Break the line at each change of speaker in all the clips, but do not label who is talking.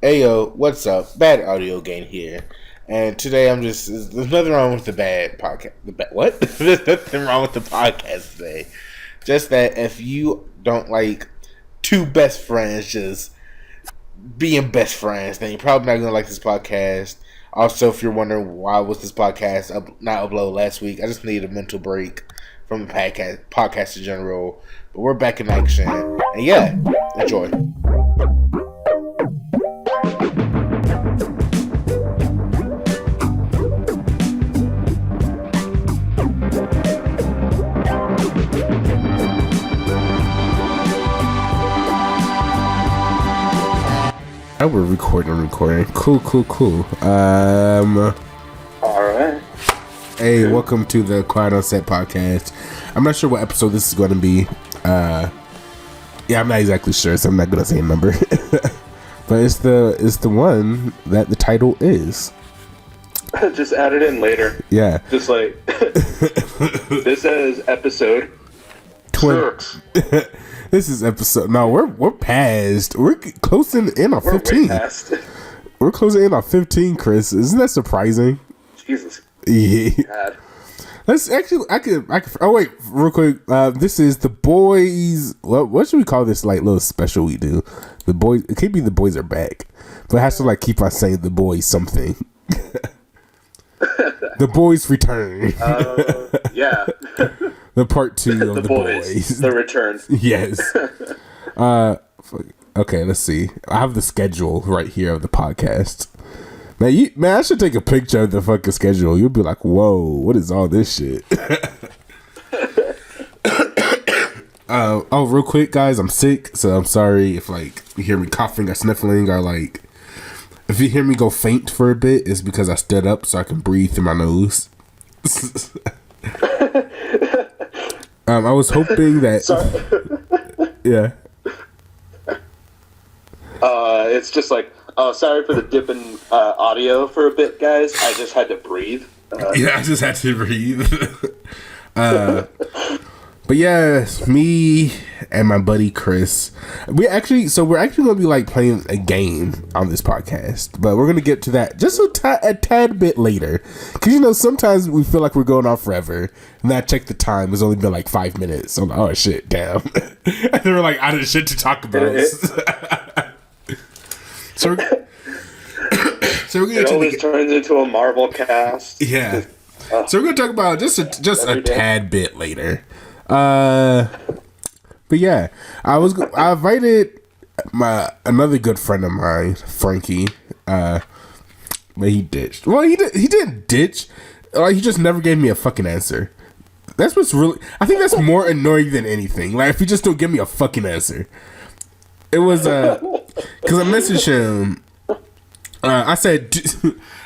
Ayo, what's up? Bad audio gain here. And today there's nothing wrong with the bad podcast. What? There's nothing wrong with the podcast today. Just that if you don't like two best friends just being best friends, then you're probably not going to like this podcast. Also, if you're wondering why was this podcast not uploaded last week, I just needed a mental break from the podcast in general. But we're back in action. And yeah, enjoy. Oh, we're recording. Cool.
Alright.
Hey, welcome to the Quiet on Set podcast. I'm not sure what episode this is going to be. Yeah, I'm not exactly sure, so I'm not going to say a number. But it's the one that the title is.
Just add it in later.
Yeah.
Just like, this is episode 6.
This is episode. No, we're past. We're closing in on 15.
Way past.
We're closing in on 15, Chris. Isn't that surprising?
Jesus.
Yeah.
God.
Let's actually. I could. Oh wait, real quick. This is the boys. What should we call this? Like little special we do. The boys. It could be the boys are back, but it has to like keep on saying the boys something. The boys return.
Yeah.
The part 2 of the boys.
The return.
Yes. Okay, let's see. I have the schedule right here of the podcast. Man, I should take a picture of the fucking schedule. You'll be like, whoa, what is all this shit? Real quick, guys, I'm sick, so I'm sorry if like you hear me coughing or sniffling or like if you hear me go faint for a bit, it's because I stood up so I can breathe through my nose. I was hoping that. Yeah.
It's just like, sorry for the dip in audio for a bit, guys. I just had to breathe.
Yeah, I just had to breathe. But yeah, me and my buddy Chris, we're actually gonna be like playing a game on this podcast, but we're gonna get to that just a tad bit later, because sometimes we feel like we're going on forever, and I checked the time, it's only been like 5 minutes. So I'm like, oh shit, damn, and they were like out of shit to talk about. So we're gonna
it always turns into a Marvel cast.
Yeah. So we're gonna talk about just a tad bit later. But yeah, I invited another good friend of mine, Frankie. But he ditched. Well, he didn't ditch. Like, he just never gave me a fucking answer. That's what's really. I think that's more annoying than anything. Like, if you just don't give me a fucking answer. It was because I messaged him. I said,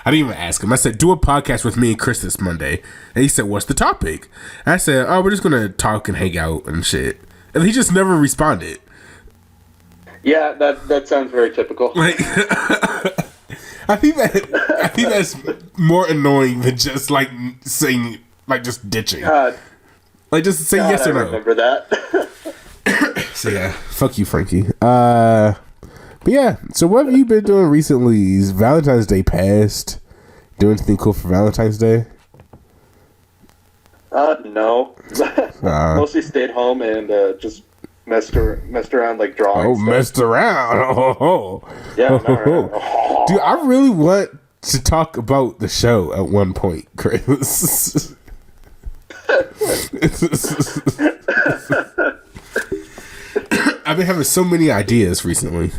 I didn't even ask him. I said, do a podcast with me and Chris this Monday. And he said, what's the topic? And I said, we're just going to talk and hang out and shit. And he just never responded.
Yeah, that sounds very typical.
Like, I think that's more annoying than just like saying, like just ditching.
God.
Like just say yes or no.
I remember that.
So yeah, fuck you, Frankie. But yeah, so what have you been doing recently? Is Valentine's Day passed? Doing anything cool for Valentine's Day?
No. Mostly stayed home and just messed around like drawing.
Oh, stuff. Messed around. Oh.
Yeah.
Oh. Dude, I really want to talk about the show at one point, Chris. I've been having so many ideas recently.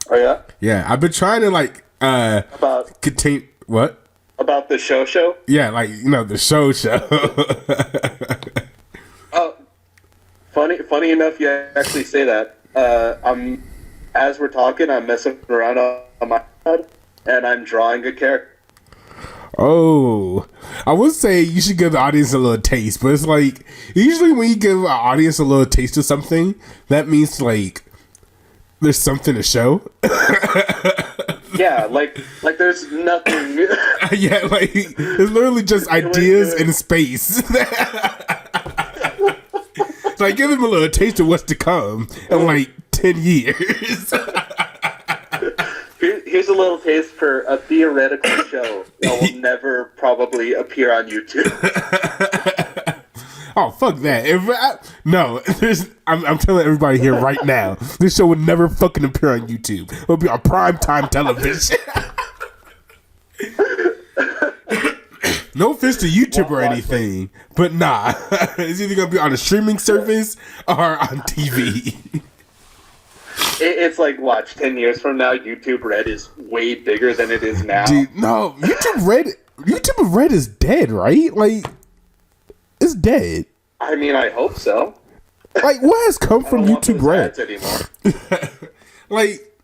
Oh yeah?
Yeah, I've been trying to like
about
contain what?
About the show?
Yeah, like the show.
Oh, funny enough, you actually say that. As we're talking, I'm messing around on my iPad, and I'm drawing a character.
Oh, I would say you should give the audience a little taste, but it's like usually when you give an audience a little taste of something, that means like there's something to show.
Yeah, like there's nothing.
Yeah, like it's literally just ideas in space. Like give them a little taste of what's to come in like 10 years.
here's a little taste for a theoretical show that will never probably appear on YouTube.
Oh, fuck that. I'm telling everybody here right now, this show would never fucking appear on YouTube. It would be on primetime television. No offense to YouTube or anything, but nah. It's either going to be on a streaming service or on TV.
It's like, watch, 10 years from now, YouTube Red is way bigger than it is now.
Dude, no, YouTube Red is dead, right? Like, it's dead.
I mean, I hope so.
Like, what has come from YouTube Red?
Anymore.
Like,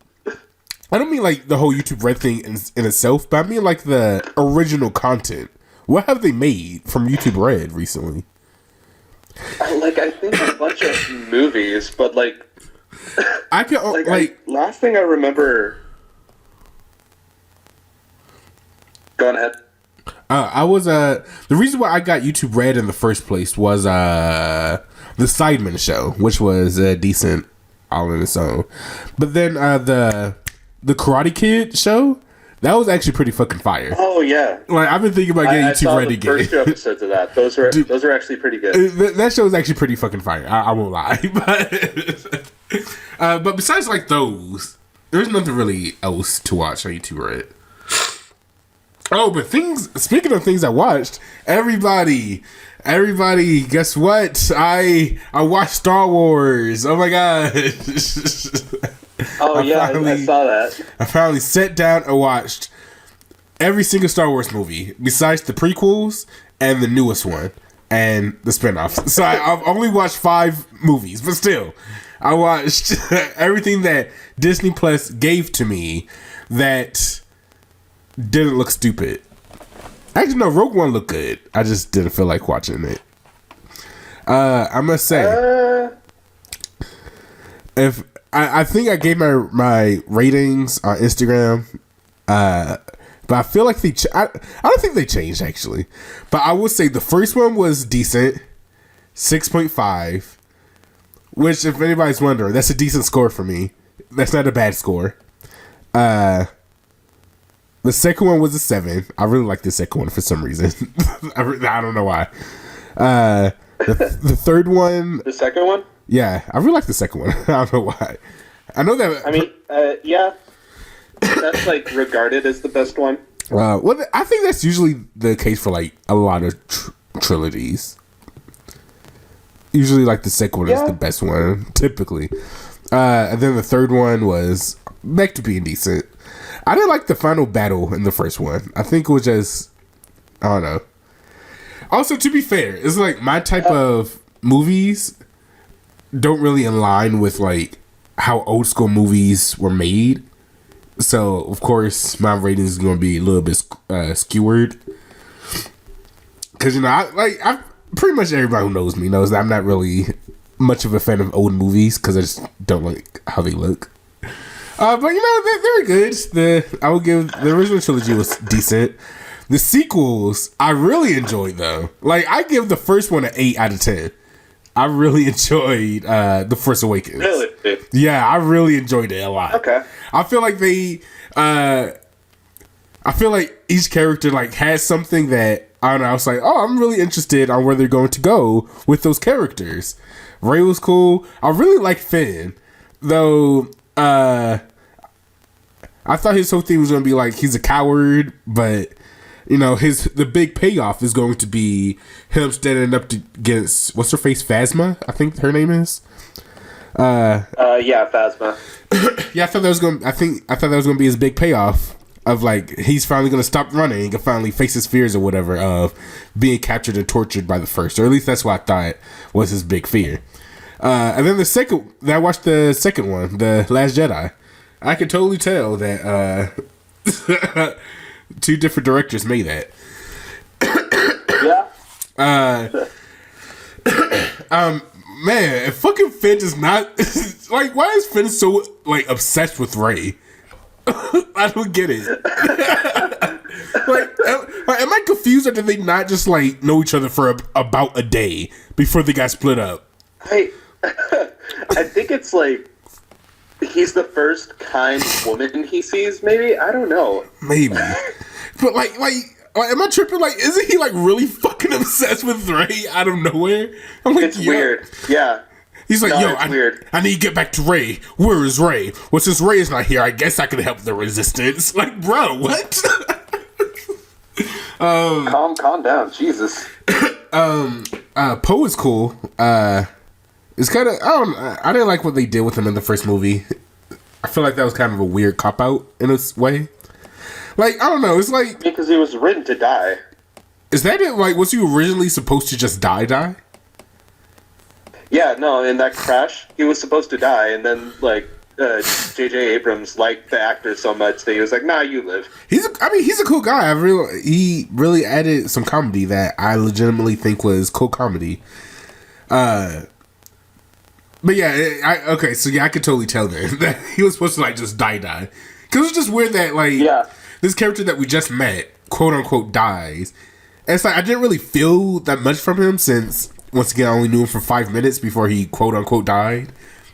I don't mean like the whole YouTube Red thing in itself, but I mean like the original content. What have they made from YouTube Red recently?
I think a bunch of movies, but like,
I can
last thing I remember. Go ahead.
The reason why I got YouTube Red in the first place was the Sidemen show, which was decent all in its own. But then the Karate Kid show, that was actually pretty fucking fire.
Oh yeah,
like I've been thinking about getting YouTube Red again.
First 2 episodes of that, those are actually pretty good.
That show is actually pretty fucking fire. I won't lie, but besides like those, there's nothing really else to watch on YouTube Red. Oh, but speaking of things I watched, everybody, guess what? I watched Star Wars. Oh my god.
Oh I saw that.
I finally sat down and watched every single Star Wars movie, besides the prequels and the newest one, and the spinoffs. So I've only watched 5 movies, but still, I watched everything that Disney Plus gave to me that didn't look stupid. Actually, no, Rogue One looked good. I just didn't feel like watching it. I must say, if I think I gave my ratings on Instagram, but I feel like I don't think they changed actually. But I would say the first one was decent, 6.5, which if anybody's wondering, that's a decent score for me. That's not a bad score. The second one was a 7. I really like the second one for some reason. I don't know why. The third one.
The second one?
Yeah, I really like the second one. I don't know why. I know that.
I mean, yeah. That's like regarded as the best one.
Well, I think that's usually the case for like a lot of trilogies. Usually, like the second one is the best one, typically. And then the third one was back to being decent. I didn't like the final battle in the first one. I think it was just, I don't know. Also, to be fair, it's like my type of movies don't really align with like how old school movies were made. So, of course, my rating is going to be a little bit skewered. Because, you know, I pretty much everybody who knows me knows that I'm not really much of a fan of old movies because I just don't like how they look. But you know, they were good. I would give the original trilogy was decent. The sequels I really enjoyed though. Like I give the first one an 8 out of 10. I really enjoyed The Force Awakens.
Really?
Yeah, I really enjoyed it a lot.
Okay.
I feel like each character like has something that I don't know. I was like, oh, I'm really interested on where they're going to go with those characters. Rey was cool. I really like Finn, though. I thought his whole thing was going to be like he's a coward, but you know the big payoff is going to be him standing up against what's her face, Phasma, I think her name is.
Yeah, Phasma.
Yeah, I thought that was going to be his big payoff of like he's finally going to stop running and finally face his fears or whatever of being captured and tortured by the First, or at least that's what I thought was his big fear. And then I watched the second one, The Last Jedi. I could totally tell that 2 different directors made that.
Yeah.
Man, fucking Finn is not like. Why is Finn so like obsessed with Rey? I don't get it. Am I confused, or did they not just like know each other for about a day before they got split up?
I think it's like he's the first kind woman he sees. Maybe, I don't know.
Maybe, but like, am I tripping? Like, isn't he like really fucking obsessed with Ray out of nowhere? I'm like,
It's weird. Yeah.
He's like,
No, it's weird.
I need to get back to Ray. Where is Ray? Well, since Ray is not here, I guess I can help the resistance. Like, bro, what?
Calm down, Jesus.
Poe is cool. It's kind of I didn't like what they did with him in the first movie. I feel like that was kind of a weird cop out in a way. Like, I don't know. It's like
Because he was written to die.
Is that it? Like, was he originally supposed to just die?
Yeah, no, in that crash, he was supposed to die, and then, like, J.J. Abrams liked the actor so much that he was like, nah, you live.
He's a cool guy. He really added some comedy that I legitimately think was cool comedy. But yeah, okay, so yeah, I could totally tell then that he was supposed to, like, just die. Because it's just weird that, like, this character that we just met, quote unquote, dies. And it's like, I didn't really feel that much from him since, once again, I only knew him for 5 minutes before he, quote unquote, died.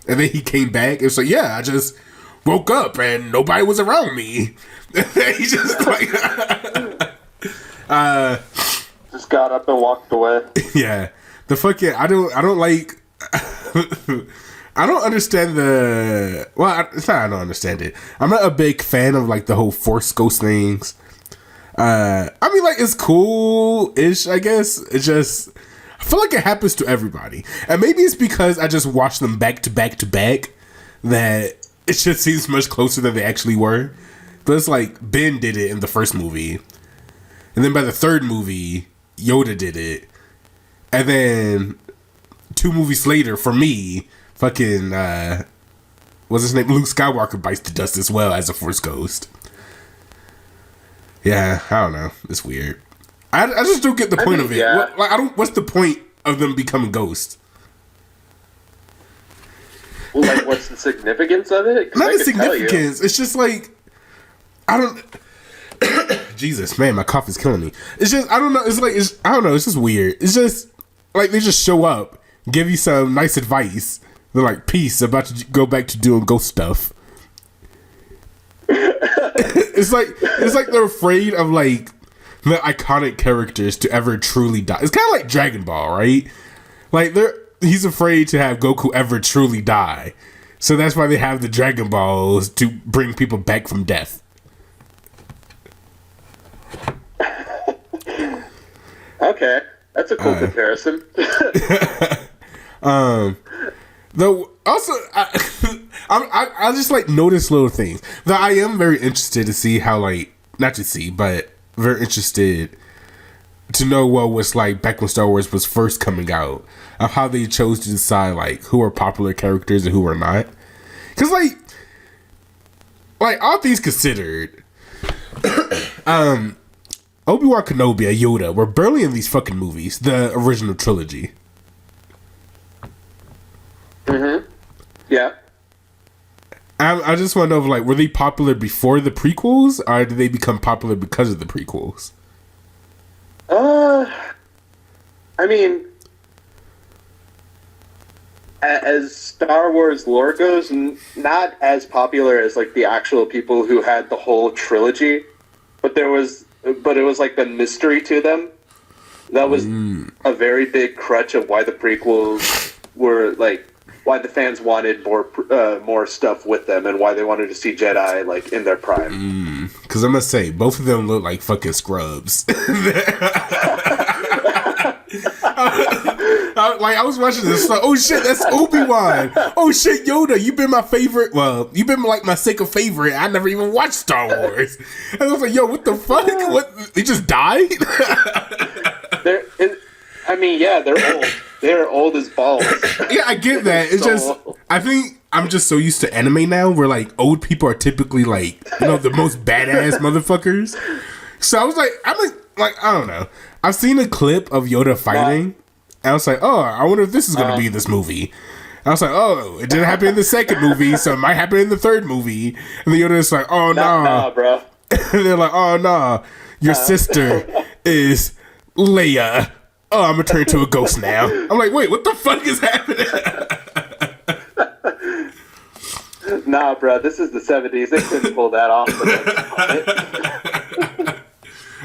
And then he came back. It was like, yeah, I just woke up and nobody was around me. He just, like,
just got up and walked away.
Yeah. The fucking, I don't like, I don't understand it's not I don't understand it. I'm not a big fan of, like, the whole Force Ghost things. I mean, like, it's cool-ish, I guess. It's just, I feel like it happens to everybody. And maybe it's because I just watched them back to back to back that it just seems much closer than they actually were. But it's like, Ben did it in the first movie. And then by the third movie, Yoda did it. And then 2 movies later, for me, fucking, what's his name? Luke Skywalker bites the dust as well as a Force Ghost. Yeah, I don't know. It's weird. I just don't get the point of it.
Yeah.
What's the point of them becoming ghosts?
Well, like, what's the significance of it?
Not the significance. It's just like, I don't. Jesus, man, my cough is killing me. It's just, I don't know. It's like, I don't know. It's just weird. It's just like they just show up, give you some nice advice. They're like, peace, about to go back to doing ghost stuff. It's like they're afraid of, like, the iconic characters to ever truly die. It's kind of like Dragon Ball, right? Like, he's afraid to have Goku ever truly die. So that's why they have the Dragon Balls to bring people back from death.
Okay, that's a cool comparison.
Though, also, I just, like, notice little things. Though I am very interested to see how, like, not to see, but very interested to know what was like back when Star Wars was first coming out, of how they chose to decide, like, who are popular characters and who are not. Because, like, all things considered, Obi-Wan Kenobi and Yoda were barely in these fucking movies, the original trilogy.
Mm-hmm. Yeah.
I just want to know, like, were they popular before the prequels, or did they become popular because of the prequels?
I mean, as Star Wars lore goes, not as popular as, like, the actual people who had the whole trilogy, but it was like the mystery to them. That was a very big crutch of why the prequels were, like, why the fans wanted more stuff with them, and why they wanted to see Jedi, like, in their prime.
Because I must say, both of them look like fucking scrubs. I was watching this, like, oh shit, that's Obi-Wan. Oh shit, Yoda, you've been my favorite. Well, you've been, like, my second favorite. I never even watched Star Wars. And I was like, yo, what the fuck? What? He just died?
They're old. They're old as balls.
Yeah, I get that. It's just, I think I'm just so used to anime now, where, like, old people are typically, like, you know, the most badass motherfuckers. So I was like, I don't know. I've seen a clip of Yoda fighting, and I was like, oh, I wonder if this is going to be this movie. And I was like, oh, it didn't happen in the second movie, so it might happen in the third movie. And the Yoda is like, oh,
nah, bro.
And they're like, oh, nah, your sister is Leia. Oh, I'm going to turn into a ghost now. I'm like, wait, what the fuck is happening?
Nah, bro, this is the 70s. They couldn't pull that off.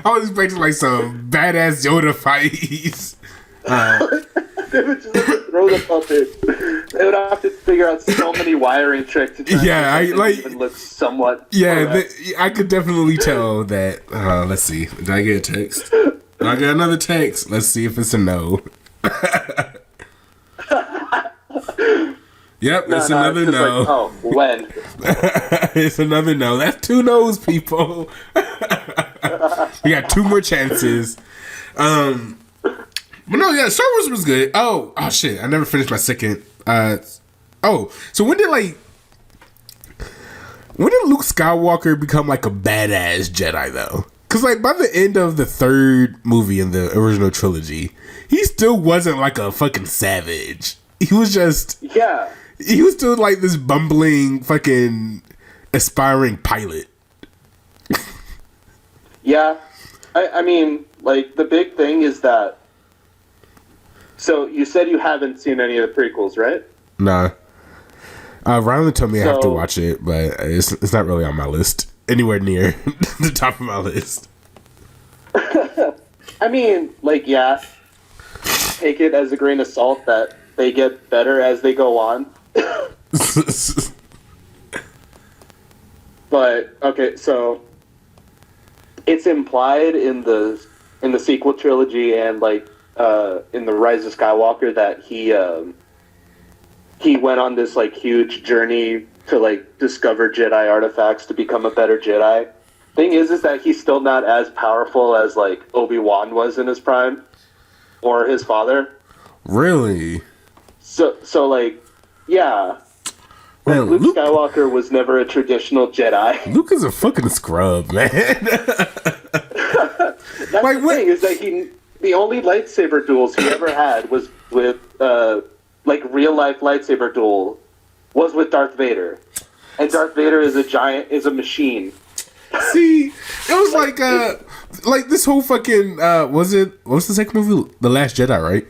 I was expecting like some badass Yoda fights.
They would just throw the puppet. They would have to figure out so many wiring tricks to try even look somewhat.
Yeah, I could definitely tell that. Let's see. Did I get a text? I got another text. Let's see if it's a no. Yep, it's another no.
Like, oh, when?
It's another no. That's 2 no's, people. We got 2 more chances. But no, yeah, Star Wars was good. Oh shit, I never finished my second. So when did Luke Skywalker become like a badass Jedi though? Because like by the end of the 3rd movie in the original trilogy, he still wasn't like a fucking savage. He was just he was still like this bumbling fucking aspiring pilot.
Yeah, I mean, like the big thing is that. So you said you haven't seen any of the prequels, right?
Nah. Rylan told me I have to watch it, but it's not really on my list. Anywhere near the top of my list.
I mean, like, yeah. Take it as a grain of salt that they get better as they go on. But okay, so it's implied in the sequel trilogy and like in the Rise of Skywalker that he went on this like huge journey to like discover Jedi artifacts to become a better Jedi. Thing is that he's still not as powerful as like Obi-Wan was in his prime or his father.
Really?
So like, yeah.
Man,
Luke Skywalker was never a traditional Jedi.
Luke is a fucking scrub, man.
That's like, the thing is that the only lightsaber duels he ever had was with like real life lightsaber duel was with Darth Vader, and Darth Vader is a machine.
See, it was like this whole fucking what was the second movie? The Last Jedi, right?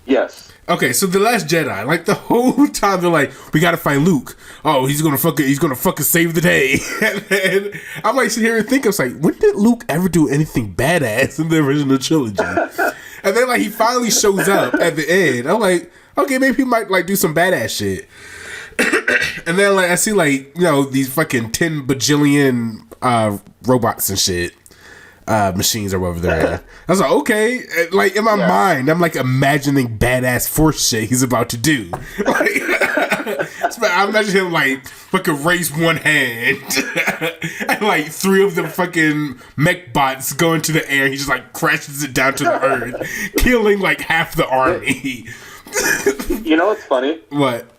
Yes.
Okay, so The Last Jedi, like the whole time they're like, we gotta find Luke. Oh, he's gonna fucking save the day. And then I'm like sitting here and thinking, I was like, when did Luke ever do anything badass in the original trilogy? And then like he finally shows up at the end. I'm like, okay, maybe he might like do some badass shit. And then like I see like, you know, these fucking 10 bajillion robots and shit. Machines or whatever they're at. I was like, okay, like in my mind, I'm like imagining badass force shit he's about to do. Like, I imagine him like fucking raise one hand and like 3 of the fucking mech bots go into the air. He just like crashes it down to the earth, killing like half the army.
You know what's funny?
What?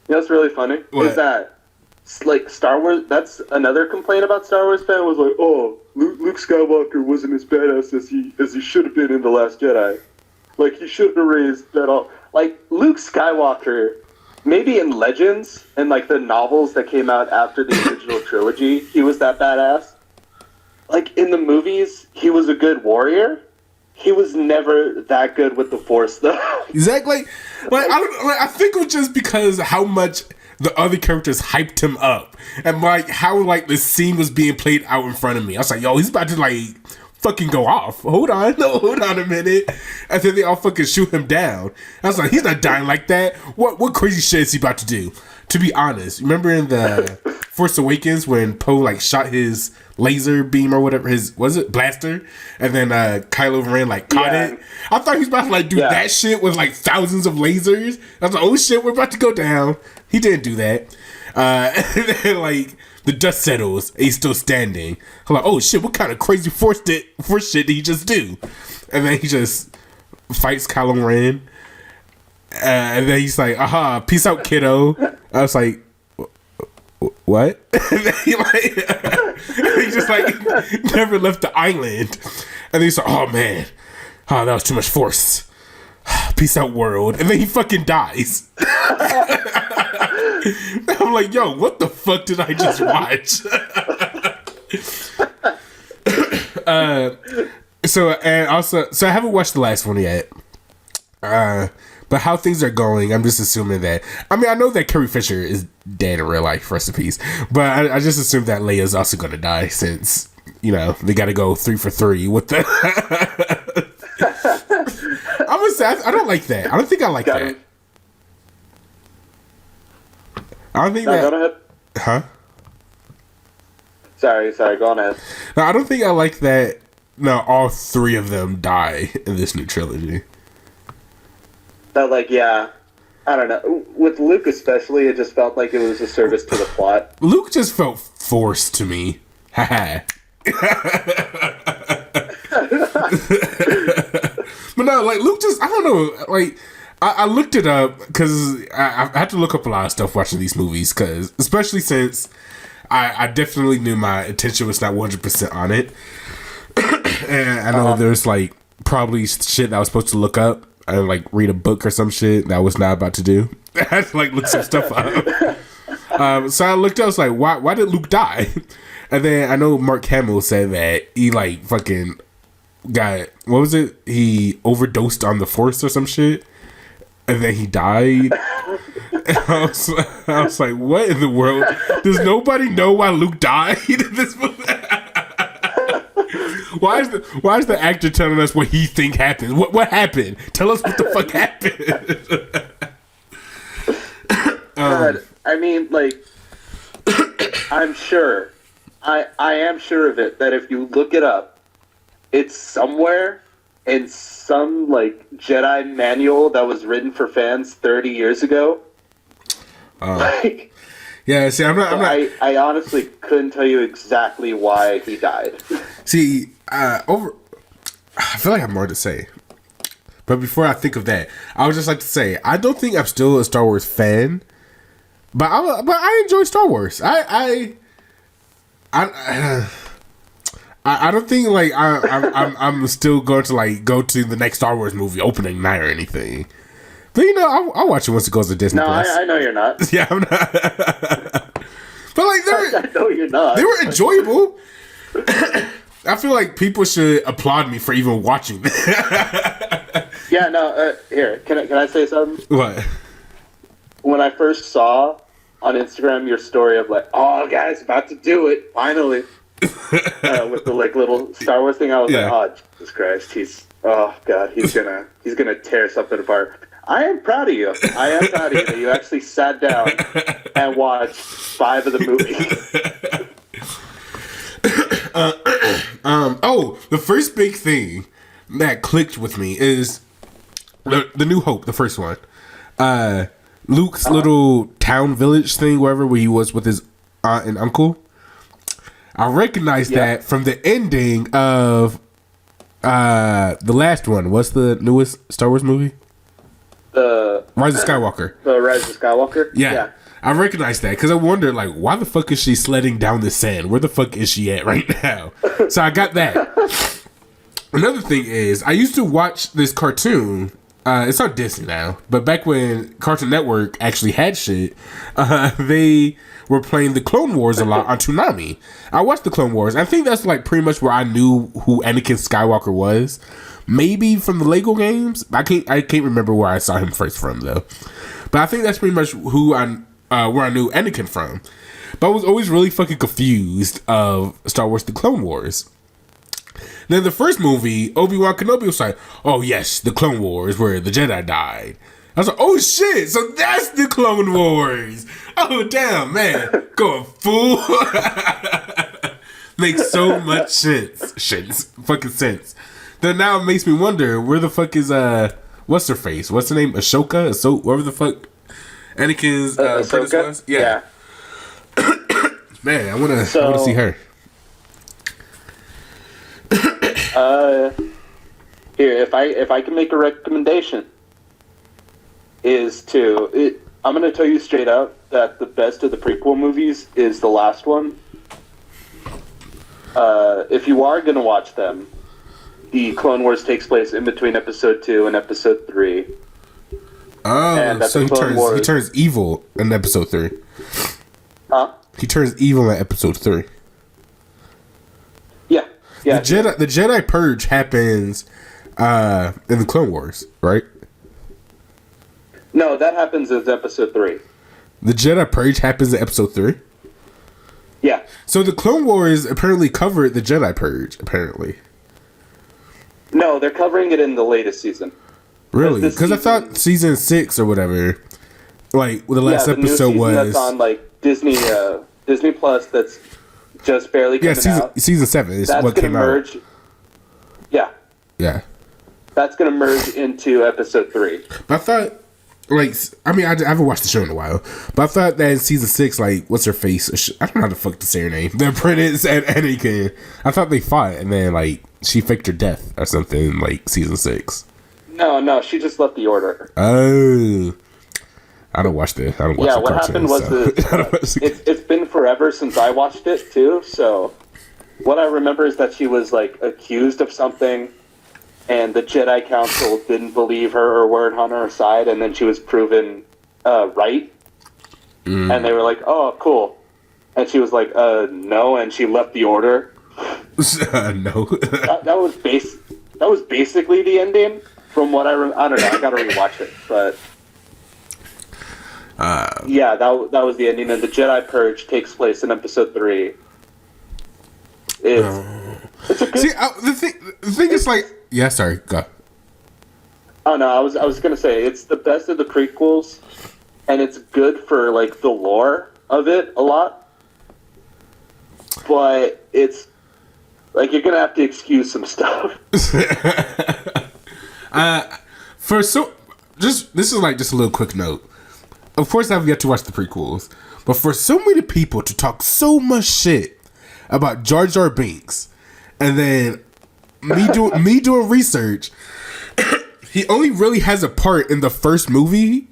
You know what's really funny?
What?
Is that like Star Wars? That's another complaint about Star Wars fan was like, oh, Luke Skywalker wasn't as badass as he should have been in The Last Jedi. Like he should have raised that all. Like Luke Skywalker, maybe in Legends and like the novels that came out after the original trilogy, he was that badass. Like in the movies, he was a good warrior. He was never that good with the Force, though.
Exactly. I think it was just because how much the other characters hyped him up, and like how like the scene was being played out in front of me. I was like, yo, he's about to like fucking go off. Hold on a minute. And then they all fucking shoot him down. I was like, he's not dying like that. What crazy shit is he about to do? To be honest, remember in the Force Awakens when Poe like shot his laser beam or whatever, his blaster, and then Kylo Ren like caught it. I thought he was about to like do that shit with like thousands of lasers. I was like, oh shit, we're about to go down. He didn't do that. And then like the dust settles, and he's still standing. I'm like, oh shit, what kind of crazy force shit did he just do? And then he just fights Kylo Ren. And then he's like, aha, peace out, kiddo. I was like, what? And then he just like never left the island. And then he's like, oh man, that was too much force. Peace out, world. And then he fucking dies. I'm like, yo, what the fuck did I just watch? So I haven't watched the last one yet. But But how things are going, I'm just assuming that. I mean, I know that Carrie Fisher is dead in real life, rest in peace. But I just assume that Leia's also going to die since, you know, they got to go 3 for 3 with the. I'm gonna say I don't like that. I don't think I like that. I don't think that.
Go ahead.
Huh?
Sorry. Go on ahead.
No, I don't think I like that. No, all 3 of them die in this new trilogy.
That, like, yeah, I don't know. With Luke especially, it just felt like it was a service to the plot.
Luke just felt forced to me. Haha. But no, like, Luke just, I don't know, like, I looked it up because I had to look up a lot of stuff watching these movies, because especially since I definitely knew my attention was not 100% on it. And I know there's, like, probably shit that I was supposed to look up and, like, read a book or some shit that I was not about to do. I had to, like, look some stuff up. So I looked up, I was like, why did Luke die? And then I know Mark Hamill said that he, like, fucking got, what was it? He overdosed on the Force or some shit. And then he died. And I was like, what in the world? Does nobody know why Luke died in this movie? Why is the actor telling us what he think happened? What happened? Tell us what the fuck happened.
God, I mean, like, I'm sure, I am sure of it, that if you look it up, it's somewhere in some, like, Jedi manual that was written for fans 30 years ago. Like,
yeah, see, I'm not.
I honestly couldn't tell you exactly why he died.
See, I feel like I have more to say. But before I think of that, I would just like to say, I don't think I'm still a Star Wars fan, but I enjoy Star Wars. I don't think, like, I'm still going to, like, go to the next Star Wars movie opening night or anything. But, you know, I'll watch it once it goes to Disney Plus.
I know you're not.
Yeah, I'm not. But, like,
I know you're not.
They were enjoyable. I feel like people should applaud me for even watching them.
Yeah, no, here, can I say something?
What?
When I first saw on Instagram your story of, like, oh, guys, about to do it, finally. With the, like, little Star Wars thing, I was like, oh, Jesus Christ, he's gonna tear something apart. I am proud of you. I am proud of you that you actually sat down and watched 5 of the movies.
The first big thing that clicked with me is the New Hope, the first one. Luke's little town village thing, wherever where he was with his aunt and uncle. I recognized that from the ending of the last one. What's the newest Star Wars movie? Rise of Skywalker.
The Rise of Skywalker?
Yeah. I recognized that because I wondered, like, why the fuck is she sledding down the sand? Where the fuck is she at right now? So I got that. Another thing is, I used to watch this cartoon. It's on Disney now, but back when Cartoon Network actually had shit, they were playing the Clone Wars a lot on Toonami. I watched the Clone Wars. I think that's, like, pretty much where I knew who Anakin Skywalker was. Maybe from the Lego games. I can't remember where I saw him first from, though. But I think that's pretty much where I knew Anakin from. But I was always really fucking confused of Star Wars: The Clone Wars. Then the first movie, Obi-Wan Kenobi, was like, oh yes, the Clone Wars where the Jedi died. I was like, oh shit, so that's the Clone Wars. Oh damn, man, going full. Makes so much sense. Fucking sense. Then now it makes me wonder, where the fuck is what's her face? What's her name? Ahsoka? Whatever the fuck Anakin's apprentice was? Yeah. Man, I wanna see her.
Here, if I can make a recommendation, I'm gonna tell you straight up that the best of the prequel movies is the last one. If you are gonna watch them, the Clone Wars takes place in between Episode 2 and Episode 3.
Oh, so he turns evil in Episode 3.
Huh?
He turns evil in Episode 3.
Yeah.
The Jedi Purge happens in the Clone Wars, right?
No, that happens in episode 3.
The Jedi Purge happens in episode 3?
Yeah.
So the Clone Wars apparently covered the Jedi Purge, apparently.
No, they're covering it in the latest season.
Really? Because I thought season 6 or whatever, like the last episode was
that's on like Disney Plus. That's just barely coming out.
Season 7 is
that's
what came
merge, out. Yeah, that's gonna merge into episode 3.
But I thought, like, I mean, I haven't watched the show in a while, but I thought that in season 6, like, what's her face? I don't know how the fuck to say her name. The apprentice and Anakin. I thought they fought, and then like she faked her death or something in, like, season 6.
No, she just left the order.
Oh, I don't watch this. I don't watch.
Yeah,
the
what
cartoon,
happened was it's been forever since I watched it too. So what I remember is that she was like accused of something, and the Jedi Council didn't believe her or weren't on her side, and then she was proven right, and they were like, "Oh, cool," and she was like, "No," and she left the order.
No,
that was basically the ending. From what I don't know, I gotta rewatch it, but yeah, that was the ending, and the Jedi Purge takes place in episode 3. It's a good.
See, the thing is like, yeah, sorry, go.
Oh no, I was gonna say it's the best of the prequels, and it's good for like the lore of it a lot, but it's like you're gonna have to excuse some stuff.
This is like just a little quick note. Of course, I've yet to watch the prequels, but for so many people to talk so much shit about Jar Jar Binks, and then me doing research, he only really has a part in the first movie.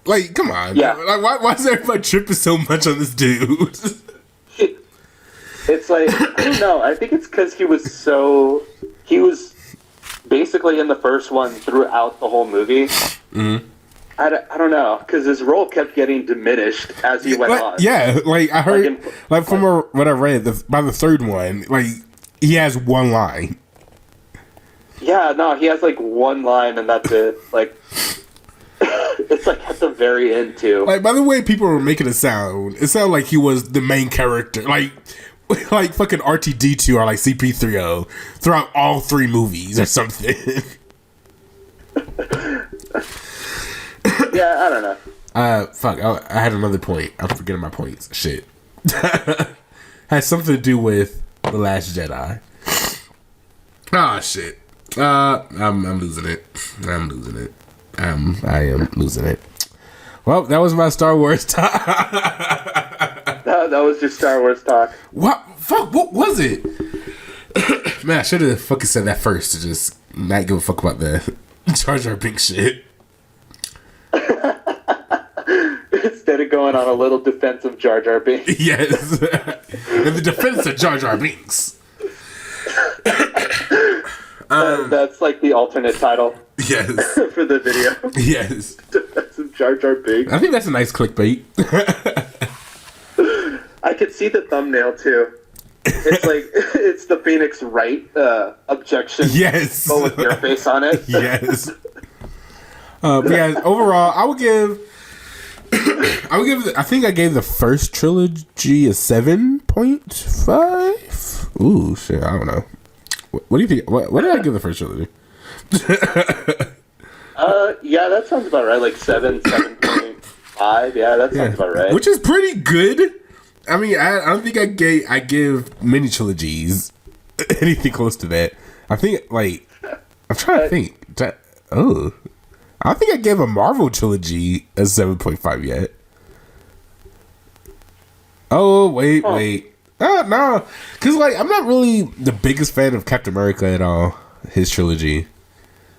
Like, come on,
yeah.
Like, why is everybody tripping so much on this dude?
It's like, I don't know. I think it's because he was basically in the first one throughout the whole movie. Mm-hmm. I don't know, because his role kept getting diminished as he went on.
Yeah, like I heard, from what I read, by the third one, like he has one line.
Yeah, no, he has like one line and that's it. Like, it's like at the very end too.
Like, by the way people were making it sounded like he was the main character. Like fucking RTD2 or like CP3O throughout all 3 movies or something.
Yeah, I don't know.
Fuck, I had another point. I'm forgetting my points. Shit. Has something to do with The Last Jedi. Ah, shit. I'm losing it. I am losing it. Well, that was my Star Wars talk.
that was just Star Wars talk.
What? Fuck, what was it? Man, I should have fucking said that first to just not give a fuck about the Jar Jar Binks shit.
Instead of going on a little defense of Jar Jar Binks.
Yes. In the defense of Jar Jar Binks.
That's like the alternate title.
Yes.
For the video.
Yes.
Defense of Jar Jar Binks.
I think that's a nice clickbait.
I could see the thumbnail too. It's like it's the Phoenix Wright objection.
Yes.
But with your face on it.
Yes. But yeah, overall, I would give. I think I gave the first trilogy a 7.5. Ooh, shit! I don't know. What do you think? What did I give the first trilogy?
Yeah, that sounds about right. Like 7.5. Yeah, that sounds about right.
Which is pretty good. I mean, I don't think I give many trilogies anything close to that. I think like I'm trying to think. I don't think I gave a Marvel trilogy a 7.5 yet. Oh, wait. No. Because, like, I'm not really the biggest fan of Captain America at all. His trilogy.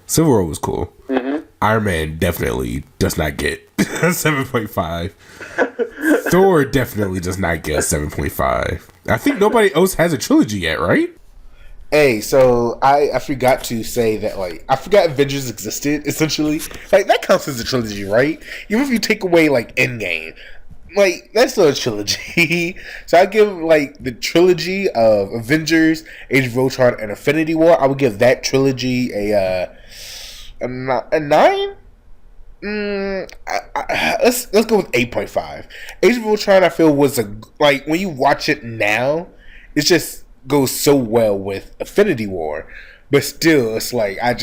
Civil War was cool. Mm-hmm. Iron Man definitely does not get a 7.5. Thor definitely does not get a 7.5. I think nobody else has a trilogy yet, right? Hey, so I forgot to say that, like, I forgot Avengers existed, essentially. Like, that counts as a trilogy, right? Even if you take away, like, Endgame. Like, that's still a trilogy. So I give, like, the trilogy of Avengers, Age of Ultron, and Infinity War, I would give that trilogy a 9? let's go with 8.5. Age of Ultron, I feel, was like when you watch it now, it just goes so well with Infinity War. But still, it's like I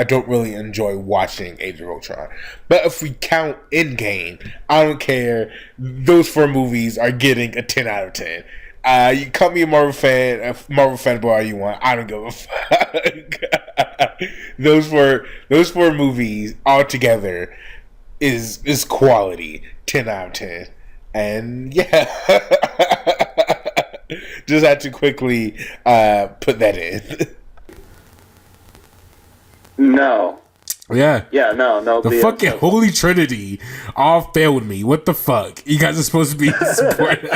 don't really enjoy watching Age of Ultron. But if we count Endgame, I don't care. Those 4 movies are getting a 10 out of 10. You call me a Marvel fanboy all you want. I don't give a fuck. those four movies all together is quality. 10 out of 10. And yeah. Just had to quickly put that in.
No.
Yeah.
Yeah, no.
The fucking Holy Trinity all failed me. What the fuck? You guys are supposed to be supporting.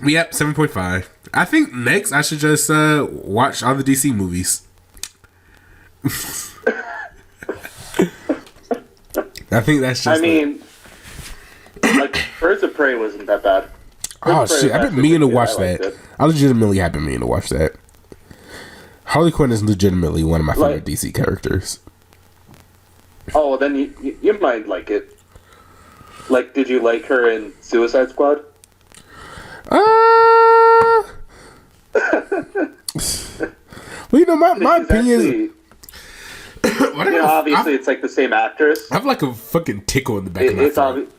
Yep, 7.5. I think next I should just watch all the DC movies. I think that's just.
I mean, like Birds of Prey wasn't that bad.
Oh shit! I've been meaning to watch that. I legitimately have been meaning to watch that. Harley Quinn is legitimately one of my favorite DC characters. Oh,
well, then you might like it. Like, did you like her in Suicide Squad?
Well, you know, my opinion is...
obviously it's like the same actress.
I have like a fucking tickle in the back of my throat.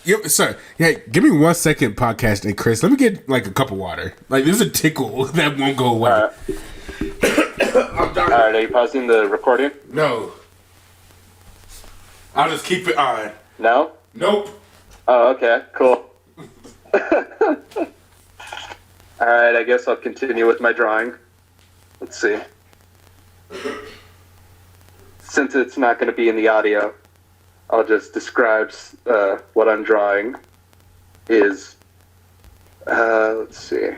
Yep, sorry. Yeah, give me 1 second, podcast, and Chris. Let me get like a cup of water. Like, there's a tickle that won't go away.
Alright, are you pausing the recording?
No. I'll just keep it on.
No?
Nope.
Oh, okay, cool. Alright, I guess I'll continue with my drawing. Let's see. Since it's not going to be in the audio, I'll just describe what I'm drawing is, let's see.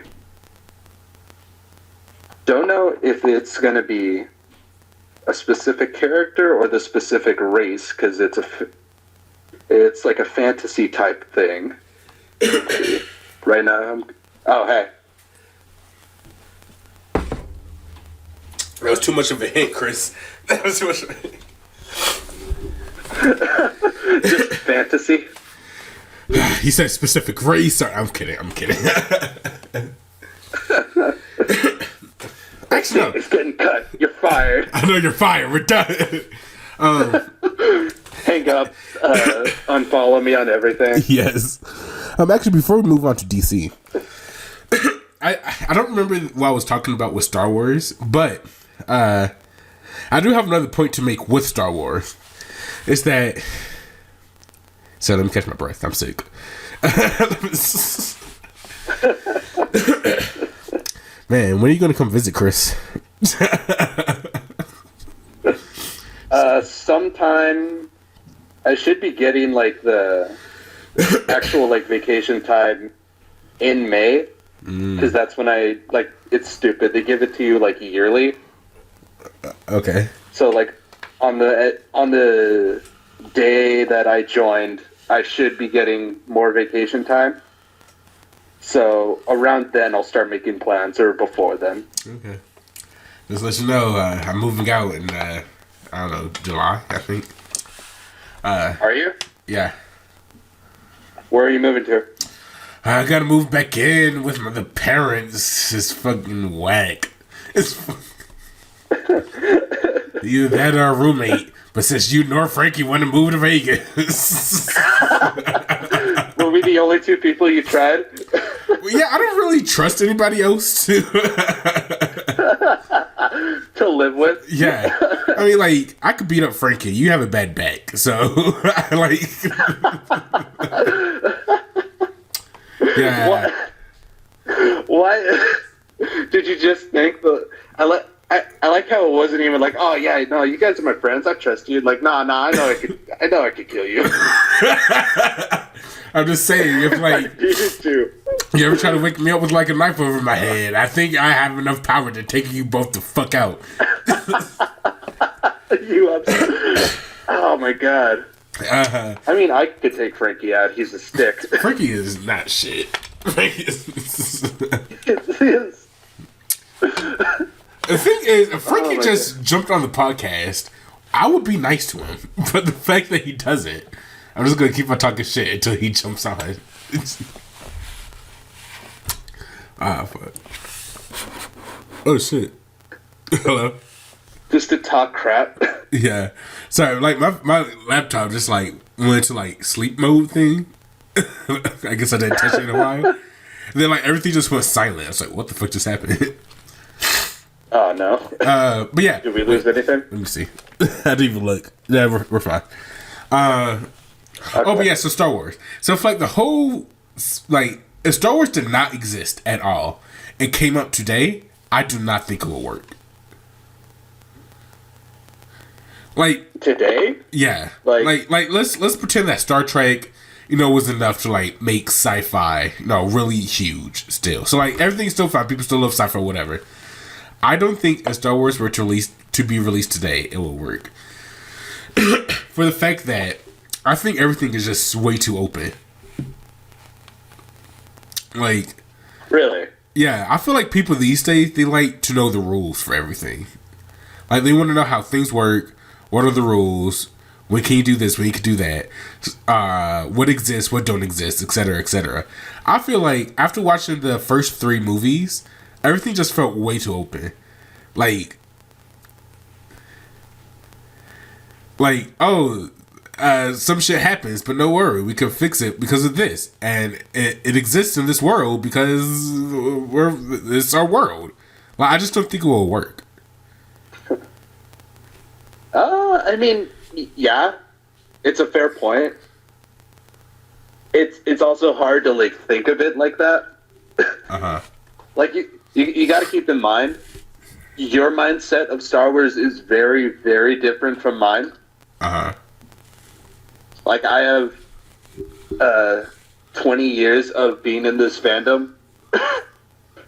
Don't know if it's going to be a specific character or the specific race, because it's like a fantasy type thing. Right now, oh, hey.
That was too much of a hint, Chris. That was too much of a hint.
Just fantasy.
He said specific race. Sorry, I'm kidding. Actually, no.
It's getting cut. You're fired.
I know you're fired. We're done.
Hang up. Unfollow me on everything.
Yes. Actually, before we move on to DC, I don't remember what I was talking about with Star Wars, but I do have another point to make with Star Wars. It's that. So let me catch my breath. I'm sick. Man, when are you going to come visit, Chris?
Sometime. I should be getting like the actual like vacation time in May, because that's when I like. It's stupid. They give it to you like yearly.
Okay.
So like on the day that I joined, I should be getting more vacation time. So around then, I'll start making plans, or before then.
Okay. Just let you know, I'm moving out in I don't know, July, I think.
Are you?
Yeah.
Where are you moving to?
I gotta move back in with the parents. It's fucking whack. It's either that or a roommate. But since you nor Frankie want to move to Vegas.
Were we the only two people you tried?
Well, yeah, I don't really trust anybody else to
live with.
Yeah. I mean, like, I could beat up Frankie. You have a bad back. So, like... Yeah.
What? Did you just think the... I like how it wasn't even like, oh yeah, no, you guys are my friends. I trust you. Like, nah, I know I could kill you.
I'm just saying, if like you ever try to wake me up with like a knife over my head, I think I have enough power to take you both the fuck out.
Oh my god. I mean, I could take Frankie out. He's a stick.
Frankie is not shit. Frankie is. The thing is, if Frankie just jumped on the podcast, I would be nice to him. But the fact that he doesn't, I'm just gonna keep on talking shit until he jumps on. Fuck. Oh shit. Hello.
Just to talk crap.
Yeah. Sorry, like my laptop just like went to like sleep mode thing. I guess I didn't touch it in a while. And then like everything just went silent. I was like, what the fuck just happened?
Oh no.
But yeah.
Did we lose anything?
Let me see. I didn't even look. Yeah, we're fine. Okay. Oh, but yeah, so Star Wars. So if like the whole, like, if Star Wars did not exist at all and came up today, I do not think it will work. Like
today?
Yeah. Like let's pretend that Star Trek, was enough to like make sci-fi, really huge still. So like everything's still fine. People still love sci-fi, whatever. I don't think if Star Wars were to be released today, it will work. For the fact that I think everything is just way too open. Like,
really?
Yeah, I feel like people these days, they like to know the rules for everything. Like, they want to know how things work, what are the rules, when can you do this, when you can do that, what exists, what don't exist, etc., etc. I feel like after watching the first 3 movies, everything just felt way too open. Like, some shit happens, but no worry, we can fix it because of this, and it exists in this world because it's our world. Like, I just don't think it will work.
I mean, yeah, it's a fair point. It's also hard to like think of it like that. Like you got to keep in mind, your mindset of Star Wars is very, very different from mine. Like, I have 20 years of being in this fandom.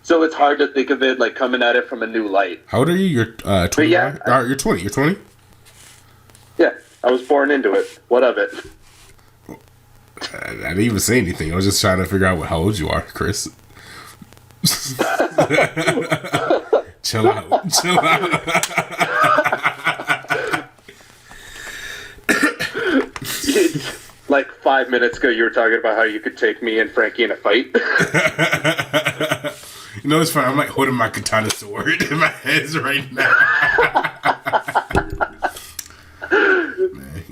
So it's hard to think of it like coming at it from a new light.
How old are you? You're 20. Yeah, you're 20. You're 20?
Yeah, I was born into it. What of it?
I didn't even say anything. I was just trying to figure out how old you are, Chris. Chill out. Chill out.
Like 5 minutes ago, you were talking about how you could take me and Frankie in a fight.
It's funny. I'm like holding my katana sword in my hands right now.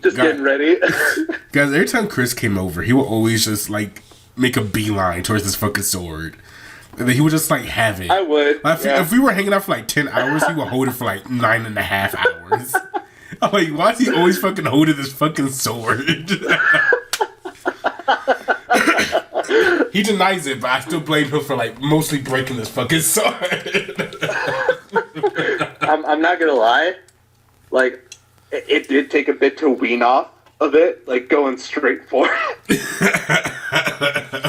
Just getting ready.
Guys, every time Chris came over, he would always just like make a beeline towards this fucking sword. And then he would just like have it.
I would.
Like, if we were hanging out for like 10 hours, he would hold it for like 9.5 hours. I'm like, why is he always fucking holding this fucking sword? He denies it, but I still blame him for like mostly breaking this fucking sword.
I'm not gonna lie, like it did take a bit to wean off of it, like going straight for it.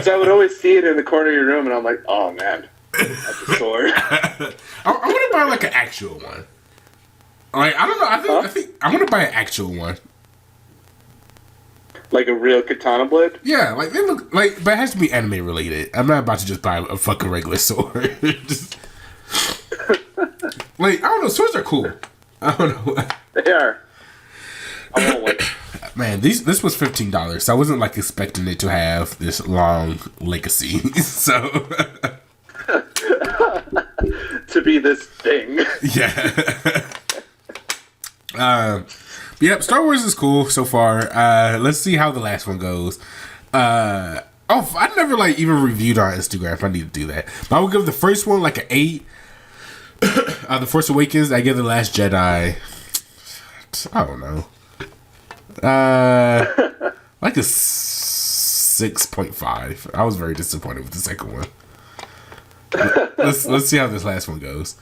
So I would always see it in the corner of your room, and I'm like, oh man, that's a sword.
I want to buy like an actual one. Like, I don't know. I think I'm gonna buy an actual one.
Like a real katana blade?
Yeah, like they look like, but it has to be anime related. I'm not about to just buy a fucking regular sword. Like, I don't know. Swords are cool. I don't know.
They are. I want one.
Man, this was $15, so I wasn't like expecting it to have this long legacy. So
to be this thing.
Yeah. Yep, Star Wars is cool so far. Let's see how the last one goes. I never like even reviewed on Instagram. If I need to do that, but I would give the first one like an 8. The Force Awakens, I give The Last Jedi, I don't know, like a 6.5. I was very disappointed with the second one. Let's see how this last one goes.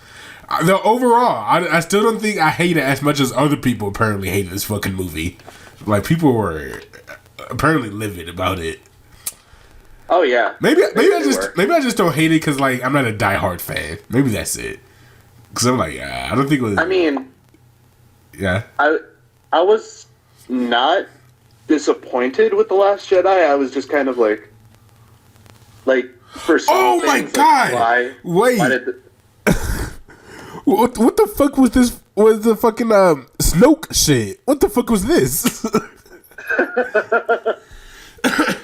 Though overall, I still don't think I hate it as much as other people apparently hated this fucking movie. Like, people were apparently livid about it.
Oh yeah.
Maybe I just don't hate it because like I'm not a diehard fan. Maybe that's it. Because I'm like, yeah, I don't think it was.
I mean,
yeah.
I was not disappointed with The Last Jedi. I was just kind of like for some
oh
things,
my god!
Like,
wait, What the fuck was this? Was the fucking Snoke shit? What the fuck was this?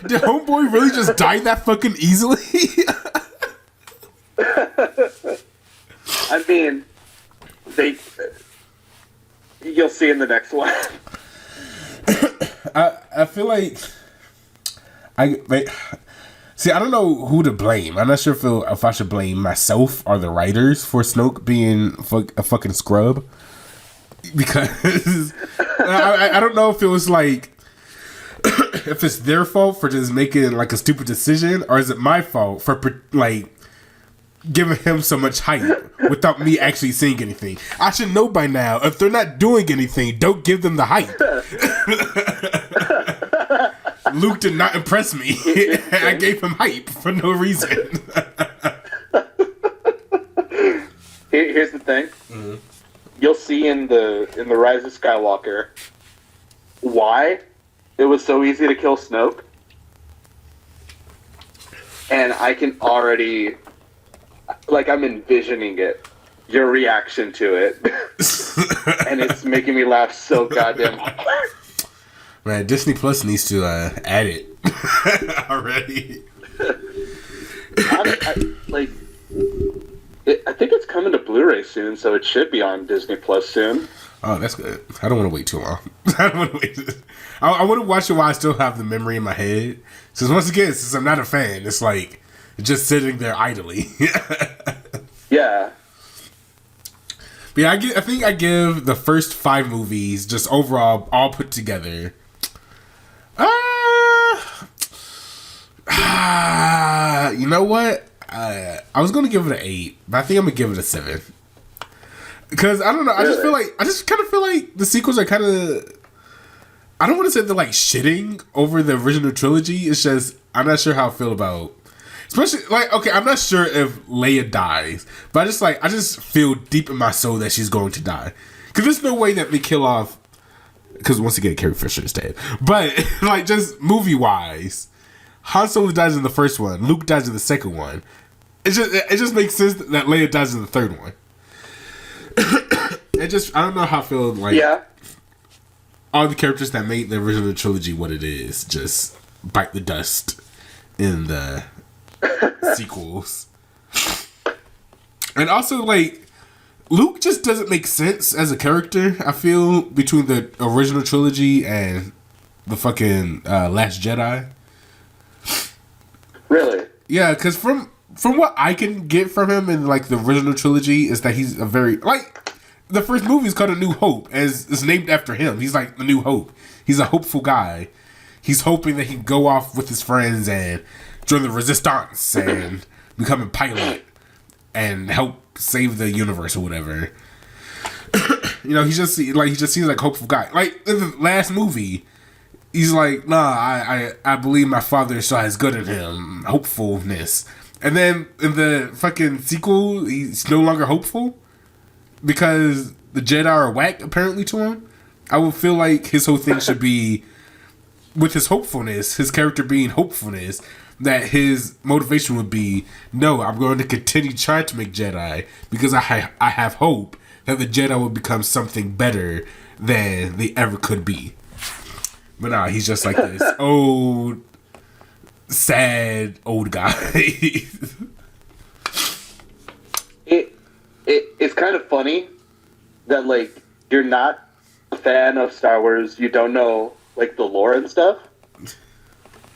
Did homeboy really just die that fucking easily?
I mean, you'll see in the next one.
I feel like see, I don't know who to blame. I'm not sure if I should blame myself or the writers for Snoke being a fucking scrub, because I don't know if it was like if it's their fault for just making like a stupid decision, or is it my fault for like giving him so much hype without me actually seeing anything. I should know by now, if they're not doing anything, don't give them the hype. Luke did not impress me. I gave him hype for no reason.
Here's the thing. Mm-hmm. You'll see in the Rise of Skywalker why it was so easy to kill Snoke. And I can already, like, I'm envisioning it. Your reaction to it. And it's making me laugh so goddamn hard.
Man, Disney Plus needs to add it already.
I think it's coming to Blu-ray soon, so it should be on Disney Plus soon.
Oh, that's good. I don't want to wait too long. I don't want to wait. I want to watch it while I still have the memory in my head. Since once again, since I'm not a fan, it's like just sitting there idly.
Yeah.
But yeah, I think I give the first 5 movies, just overall, all put together, you know what? I was gonna give it an 8, but I think I'm gonna give it a 7. Because I don't know, I just kind of feel like the sequels are kind of, I don't want to say they're like shitting over the original trilogy. It's just I'm not sure how I feel about, especially like, okay, I'm not sure if Leia dies, but I just feel deep in my soul that she's going to die. Because there's no way that they kill off. Because once again, Carrie Fisher is dead. But like, just movie wise, Han Solo dies in the first one. Luke dies in the second one. It just makes sense that Leia dies in the third one. I don't know how I feel like.
Yeah.
All the characters that made the original trilogy what it is just bite the dust in the sequels. And also, like, Luke just doesn't make sense as a character, I feel, between the original trilogy and the fucking Last Jedi.
Really?
Yeah, because from what I can get from him in, like, the original trilogy is that he's a very, like, the first movie is called A New Hope, as it's named after him. He's like the New Hope. He's a hopeful guy. He's hoping that he can go off with his friends and join the Resistance and become a pilot and help save the universe or whatever. You know, he just seems like a hopeful guy. Like in the last movie, he's like, nah, I believe my father saw his good in him, hopefulness. And then in the fucking sequel, he's no longer hopeful because the Jedi are whack apparently to him. I would feel like his whole thing should be with his hopefulness, his character being hopefulness, that his motivation would be, no, I'm going to continue trying to make Jedi because I have hope that the Jedi will become something better than they ever could be. But nah, he's just like this old, sad, old guy.
It's kind of funny that, like, you're not a fan of Star Wars, you don't know, like, the lore and stuff.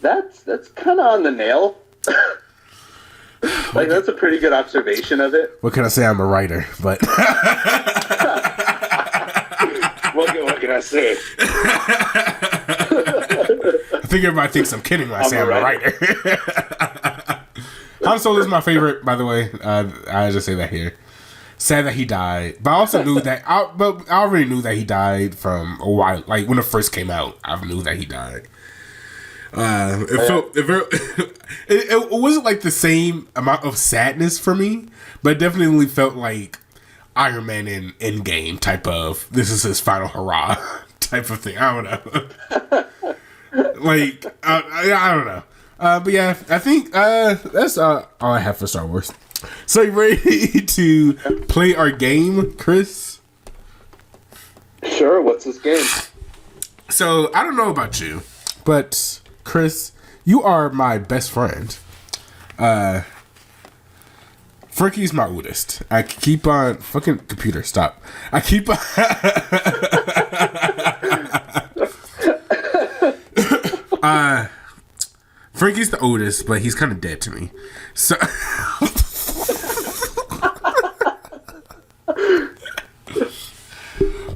That's kind of on the nail. Like, that's a pretty good observation of it.
What can I say? I'm a writer, but...
what can I say?
I think everybody thinks I'm kidding when I say I'm a writer. Han Solo is my favorite, by the way. I just say that here. Sad that he died, but I also knew that. I already knew that he died from a while. Like when it first came out, I knew that he died. It wasn't like the same amount of sadness for me, but it definitely felt like Iron Man in Endgame type of, this is his final hurrah type of thing. I don't know. I don't know. But yeah, I think that's all I have for Star Wars. So you ready to play our game, Chris?
Sure. What's this game?
So I don't know about you, but Chris, you are my best friend. Frankie's my oldest. I keep on fucking computer. Stop. I keep on. Frankie's the oldest, but he's kind of dead to me. So.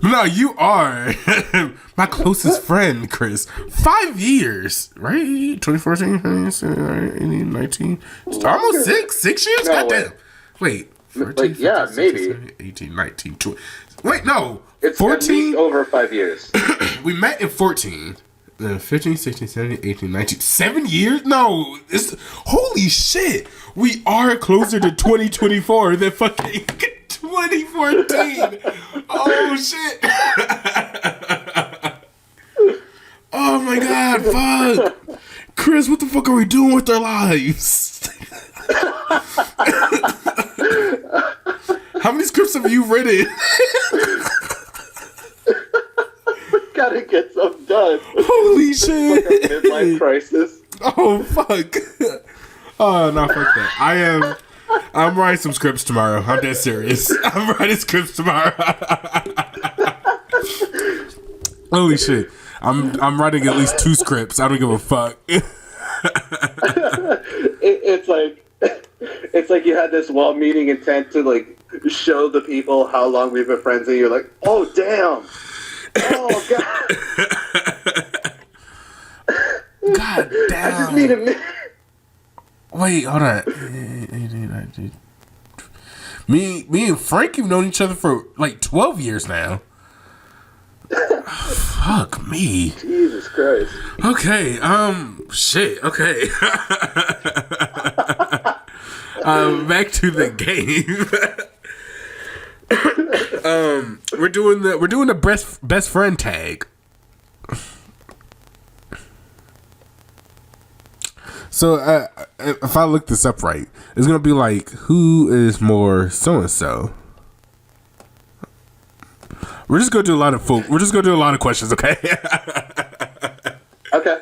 No, you are my closest friend, Chris. 5 years, right? 2014, 2018, 19. It's almost 6 years?
No,
Goddamn. Wait. 14,
yeah,
15,
maybe.
16, 18, 19, 20. Wait, no.
It's
14?
at least over 5 years.
We met in 14. 15, 16, 17, 18, 19. 7 years? No. Holy shit. We are closer to 2024 than fucking 2014. Oh, shit. Oh, my God. Fuck. Chris, what the fuck are we doing with our lives? How many scripts have you written?
Gotta get some done.
Holy shit.
Like a midlife crisis.
Oh, fuck. Oh, no, fuck that. I'm writing some scripts tomorrow. I'm dead serious. I'm writing scripts tomorrow. Holy shit. I'm writing at least 2 scripts. I don't give a fuck.
It's like you had this well-meaning intent to like show the people how long we've been friends, and you're like, oh damn, oh god,
God damn.
I just need a minute.
Wait, hold on. Me and Frank have known each other for like 12 years now. Fuck me.
Jesus Christ.
Okay, shit, okay. Back to the game. We're doing the best friend tag. So, if I look this up right, it's gonna be like, who is more so and so? We're just gonna do a lot of We're just gonna do a lot of questions, okay?
Okay.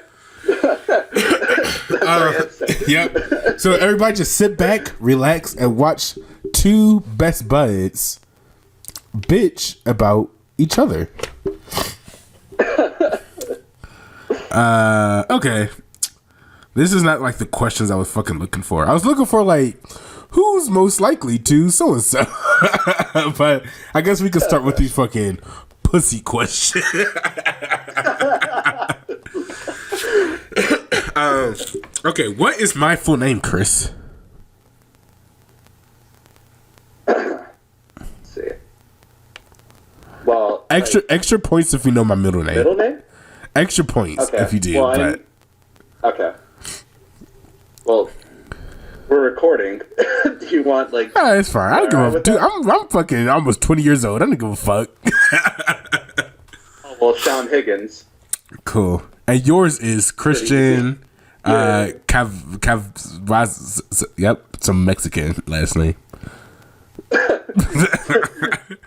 Yep. So everybody just sit back, relax, and watch 2 best buds bitch about each other. Okay. This is not like the questions I was fucking looking for. I was looking for like, who's most likely to so and so. But I guess we can start with these fucking pussy questions. Okay, what is my full name, Chris?
Let's see. Well,
Extra points if you know my middle name.
middle name?
Extra points if you do.
Well, okay. Well, we're recording. Do you want like?
Oh, it's fine. I don't give a dude. I'm fucking almost 20 years old. I don't give a fuck.
Oh, well, Sean Higgins.
Cool. And yours is Christian. Yep, some Mexican last name.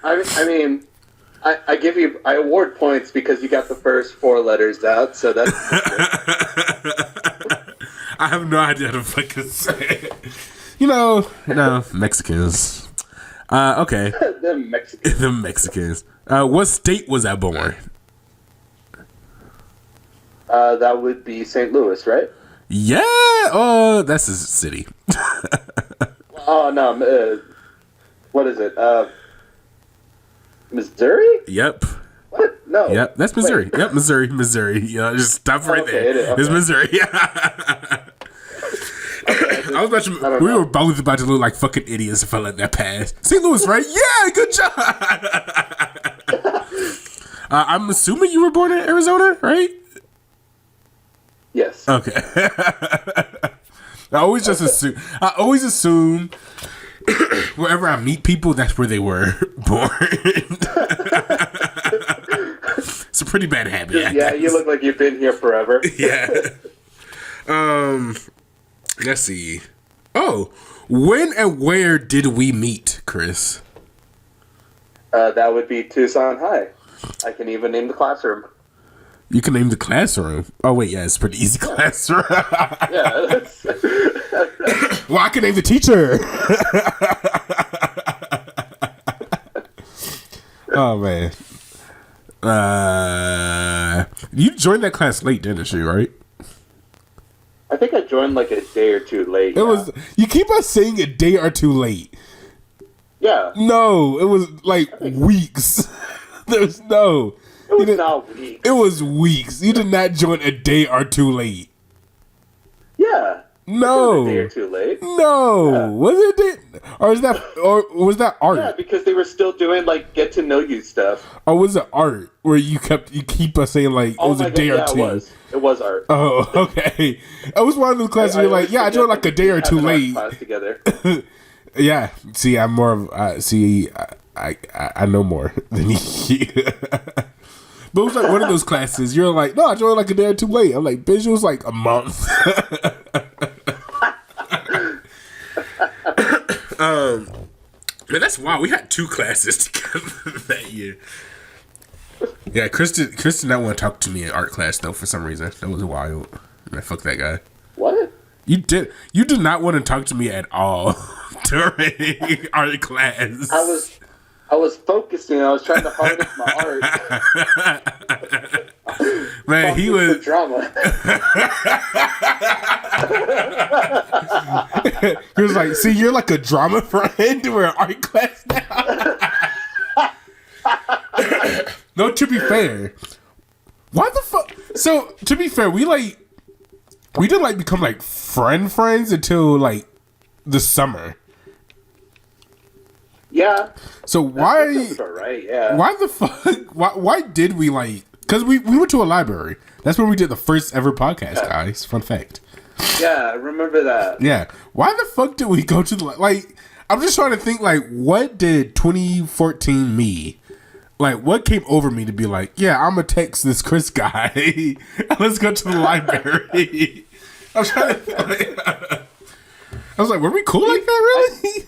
I mean, I award points because you got the first 4 letters out, so that's.
I have no idea how to fucking say it. No, Mexicans. Okay.
The Mexicans.
The Mexicans. What state was I born?
That would be St. Louis, right?
Yeah. Oh, that's a city.
Oh no. What is it? Missouri?
Yep.
What? No.
Yep, that's Missouri.
Wait.
Yep, Missouri. Yeah, just stop right there.
Okay.
It's Missouri. I was about to. We were both about to look like fucking idiots if I let that pass. St. Louis, right? Yeah, good job. I'm assuming you were born in Arizona, right?
Yes.
Okay. I always assume wherever I meet people, that's where they were born. It's a pretty bad habit.
Yeah, you look like you've been here forever.
Yeah. Let's see. Oh, when and where did we meet, Chris?
That would be Tucson High. I can even name the classroom.
You can name the classroom. Oh wait, yeah, it's pretty easy classroom.
Yeah.
Well, I can name the teacher. Oh man. You joined that class late, didn't you? Right?
I think I joined like a day or two late.
It was. You keep on saying a day or two late.
Yeah.
No, it was like weeks. There's no.
It was not weeks.
It was weeks. You did not join a day or two late.
Yeah.
No.
A day or two late.
No.
Yeah.
Was it a day? Or was that art?
Yeah, because they were still doing like get to know you stuff.
Or was it art where you keep us saying like it was a day or two?
It was art.
Oh, okay. It was one of those classes where you're like, yeah, I joined like a day or two late.
Class together.
Yeah. See, I'm more of I know more than you. But it was like one of those classes. You're like, no, I joined like a day or two late. I'm like, bitch, it was like a month. Man, that's wild. We had 2 classes together that year. Yeah, Kristen did not want to talk to me in art class though for some reason. That was wild. Man, fuck that guy.
What?
You did not want to talk to me at all during art class.
I was focusing. I was trying to harness my art.
Man, he was
drama.
He was like, "See, you're like a drama friend. We're in art class now." No, to be fair, why the fuck? So to be fair, we didn't like become like friends until like the summer.
Yeah.
So why?
That's right. Yeah.
Why the fuck? Why did we like? Because we went to a library. That's where we did the first ever podcast, guys. Fun fact.
Yeah, I remember that.
Yeah. Why the fuck did we go to the like? I'm just trying to think like, what did 2014 me? Like, what came over me to be like, yeah, I'm gonna text this Chris guy. Let's go to the library. I was trying to. I was like, were we cool like that? Really?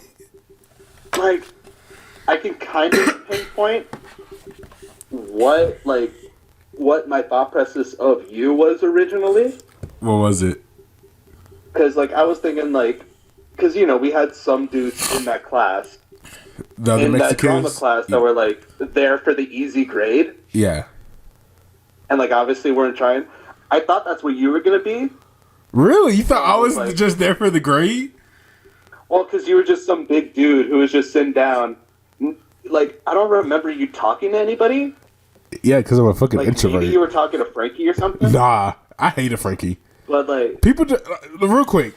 Like, I can kind of pinpoint what my thought process of you was originally.
What was it?
Because, like, I was thinking, like, because, you know, we had some dudes in that class,
The other
in
Mexicans?
that drama class that were, like, there for the easy grade.
Yeah.
And, like, obviously weren't trying. I thought that's what you were going to be.
Really? You thought I was
like,
just there for the grade?
Well, because you were just some big dude who was just sitting down. Like, I don't remember you talking to anybody.
Yeah, because I'm a fucking
Like,
introvert.
maybe you were talking to Frankie or something.
Nah, I hated Frankie.
But, like...
People, real quick,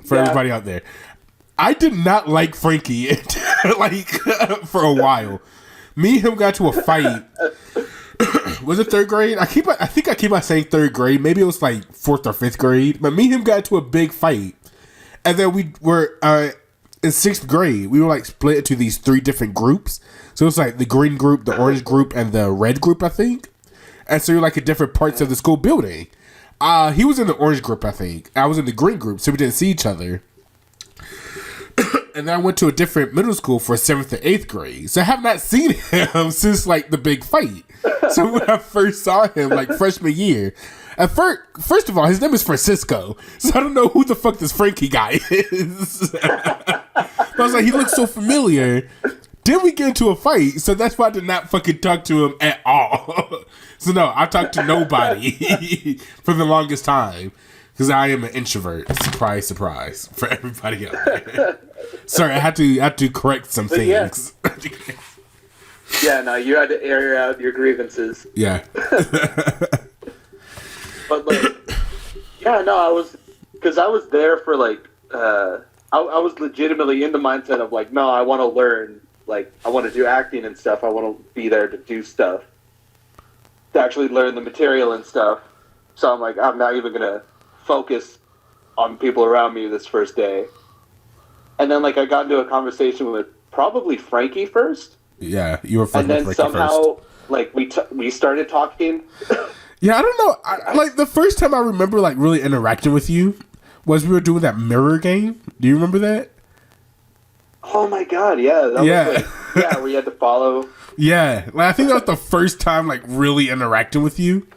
for everybody out there. I did not like Frankie, like, for a while. Me and him got to a fight. Was it 3rd grade? I think I keep on saying 3rd grade. Maybe it was like 4th or 5th grade. But me and him got into a big fight. And then we were, in 6th grade, we were like split into these 3 different groups. So it was like the green group, the orange group, and the red group, I think. And so you're like in different parts of the school building. He was in the orange group, I think. I was in the green group, so we didn't see each other. And then I went to a different middle school for 7th and 8th grade. So I have not seen him since like the big fight. So when I first saw him, like freshman year, at first of all, his name is Francisco. So I don't know who the fuck this Frankie guy is. I was like, he looks so familiar. Then we get into a fight, so that's why I did not fucking talk to him at all. So no, I talked to nobody for the longest time. Because I am an introvert. Surprise, surprise. For everybody out there. Sorry, I had to correct some things.
Yeah, no, you had to air out your grievances.
Yeah.
But, like, yeah, no, because I was there for, like, I was legitimately in the mindset of, like, no, I want to learn, like, I want to do acting and stuff. I want to be there to do stuff. To actually learn the material and stuff. So I'm like, I'm not even going to focus on people around me this first day. And then, like, I got into a conversation with probably Frankie first.
Yeah, you were fucking
with Frankie
first.
And then somehow, like, we started talking.
Yeah, I don't know. Like, the first time I remember, like, really interacting with you was we were doing that mirror game. Do you remember that?
Oh my god, yeah. That
Yeah.
was like, we had to follow.
Yeah, like, I think that was the first time like really interacting with you.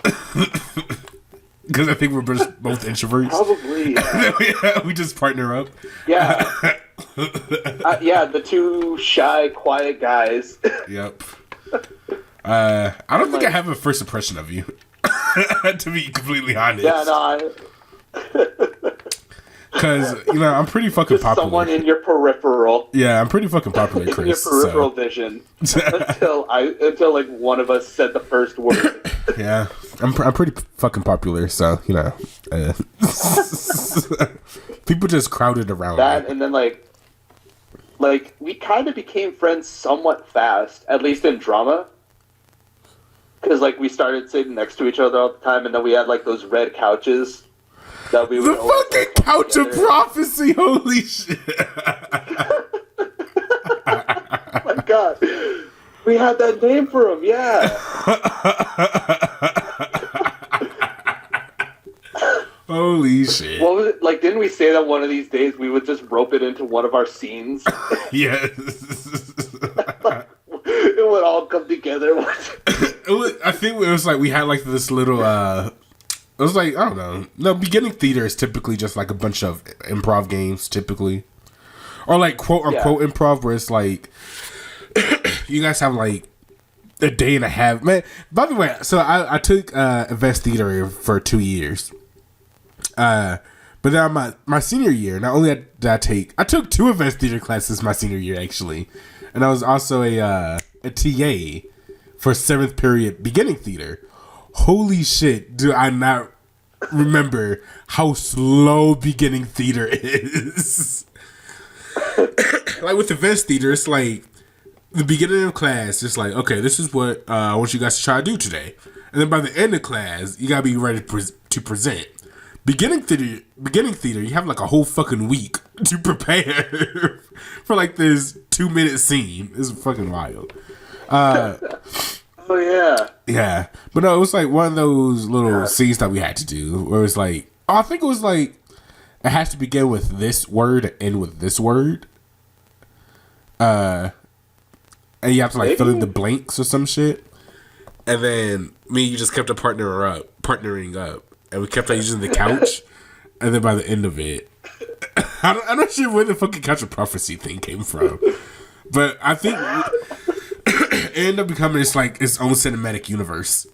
Because I think we're both introverts.
Probably.
Yeah, we just partner up.
Yeah. The two shy, quiet guys.
Yep. I don't think I have a first impression of you. To be completely honest.
Yeah, no,
Because, I'm pretty fucking
just
popular.
someone in your peripheral.
Yeah, I'm pretty fucking popular,
In your
Chris.
peripheral vision. Until like one of us said the first word.
Yeah, I'm pretty fucking popular, so, people just crowded around
That,
me.
and then like we kind of became friends somewhat fast, at least in drama. Because like we started sitting next to each other all the time, and then we had like those red couches that we would
The
always,
fucking
like, come
couch of
together.
prophecy, holy shit.
Oh my god, we had that name for him, yeah.
Holy shit.
What was it like? Didn't we say that one of these days we would just rope it into one of our scenes?
Yes.
It would all come together.
I think it was like we had like this little it was like, I don't know. No, beginning theater is typically just like a bunch of improv games, typically. Or like quote unquote improv, where it's like you guys have like a day and a half. Man, by the way, so I took advanced theater for 2 years. But then my senior year, not only did I took 2 advanced theater classes my senior year, actually. And I was also a TA for 7th period beginning theater. Holy shit, do I not remember how slow beginning theater is. Like with advanced theater, it's like the beginning of class, it's like, okay, this is what I want you guys to try to do today. And then by the end of class, you gotta be ready to present. Beginning theater, you have like a whole fucking week to prepare for like this 2-minute scene. It's fucking wild.
Oh yeah.
Yeah, but no, it was like one of those little scenes that we had to do where it was like, I think it was like, it has to begin with this word and end with this word. And you have to like fill in the blanks or some shit. And then me and you just kept partnering up. And we kept on using the couch. And then by the end of it, I'm not sure where the fucking couch of prophecy thing came from. But I think it ended up becoming its own cinematic universe.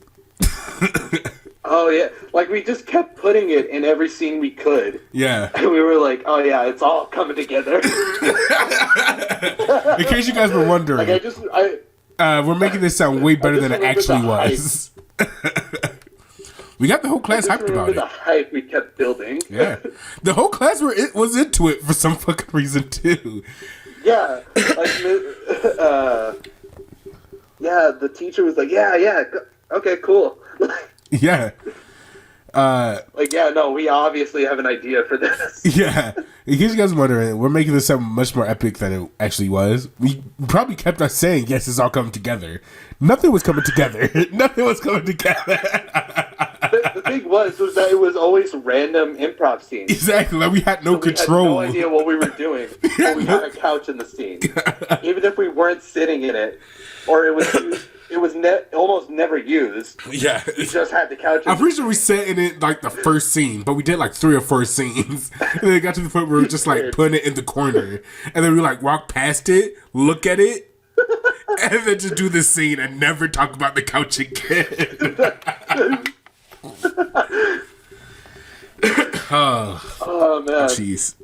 Oh yeah, like we just kept putting it in every scene we could.
Yeah.
And we were like, oh yeah, it's all coming together.
In case you guys were wondering,
like
we're making this sound way better than it actually was. We got the whole class hyped about it.
The hype we kept building.
Yeah, the whole class was into it for some fucking reason too.
Yeah, like the teacher was like, yeah, okay, cool.
Yeah.
We obviously have an idea for this.
Yeah. In case you guys are wondering, we're making this sound much more epic than it actually was. We probably kept on saying, yes, it's all coming together. Nothing was coming together. Nothing was coming together.
The thing was that it was always random improv scenes.
Exactly. Like we had no control.
We had no idea what we were doing. But we had a couch in the scene. Even if we weren't sitting in it, or it was used, it was almost never used.
Yeah.
We just had the couch.
I'm pretty sure we sat in it like the first scene, but we did like 3 or 4 scenes. And then it got to the point where we were just like putting it in the corner. And then we like walk past it, look at it, and then just do this scene and never talk about the couch again.
Oh man.
Jeez.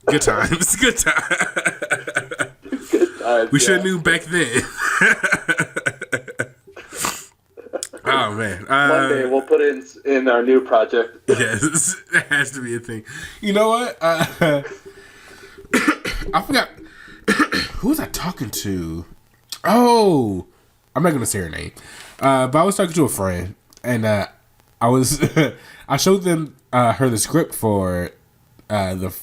Good times. Good times.
Good times.
We should have knew back then. Oh man.
One day we'll put it in our new project.
Yes, it has to be a thing. You know what? I forgot. Who was I talking to? Oh, I'm not gonna say her name. But I was talking to a friend, and I was I showed them her the script for the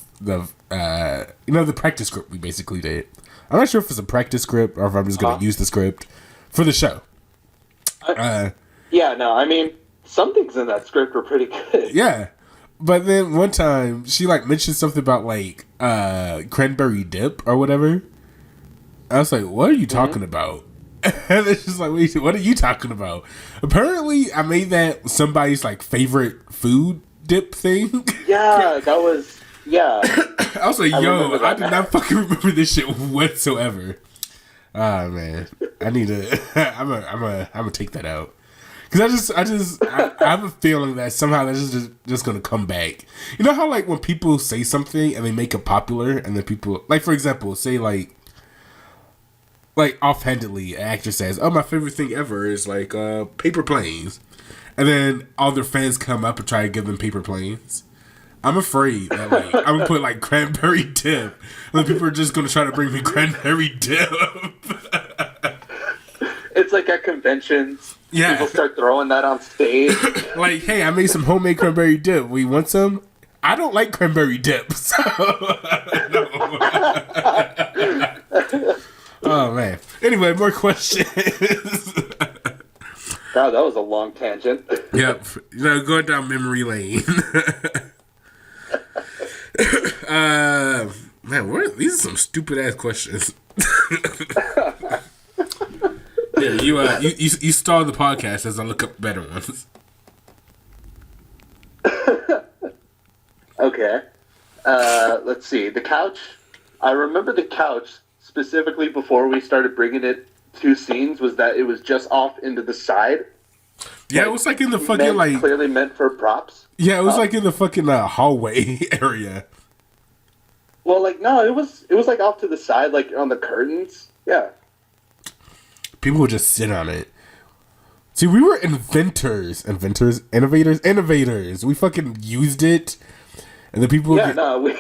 practice script we basically did. I'm not sure if it's a practice script or if I'm just gonna use the script for the show.
Yeah, no, I mean, some things in that script were pretty good.
Yeah. But then one time she like mentioned something about like cranberry dip or whatever. I was like, "What are you talking about?" And it's just like, "Wait, what are you talking about?" Apparently, I made that somebody's like favorite food dip thing.
Yeah, that was
I was like, "Yo, I did not fucking remember this shit whatsoever." Ah man, I need to. I'm gonna take that out. Because I have a feeling that somehow that's just going to come back. You know how, like, when people say something and they make it popular, and then people, like, for example, say, like, offhandedly, an actor says, "Oh, my favorite thing ever is, like, paper planes." And then all their fans come up and try to give them paper planes. I'm afraid that, like, I'm going to put, like, cranberry dip. And then people are just going to try to bring me cranberry dip.
It's like at conventions.
Yeah.
People start throwing that on stage.
Like, hey, I made some homemade cranberry dip. We want some? I don't like cranberry dip. So, no. Oh, man. Anyway, more questions.
Wow, that was a long tangent.
Yep. Going down memory lane. Man, these are some stupid ass questions. Yeah, you stall the podcast as I look up better ones.
Okay. Let's see. The couch. I remember the couch specifically before we started bringing it to scenes was that it was just off into the side.
Yeah, like, it was like in the fucking
clearly meant for props.
Yeah, it was like in the fucking hallway area.
Well, like no, it was like off to the side, like on the curtains. Yeah.
People would just sit on it. See, we were innovators. We fucking used it, and the people.
Yeah, no, we.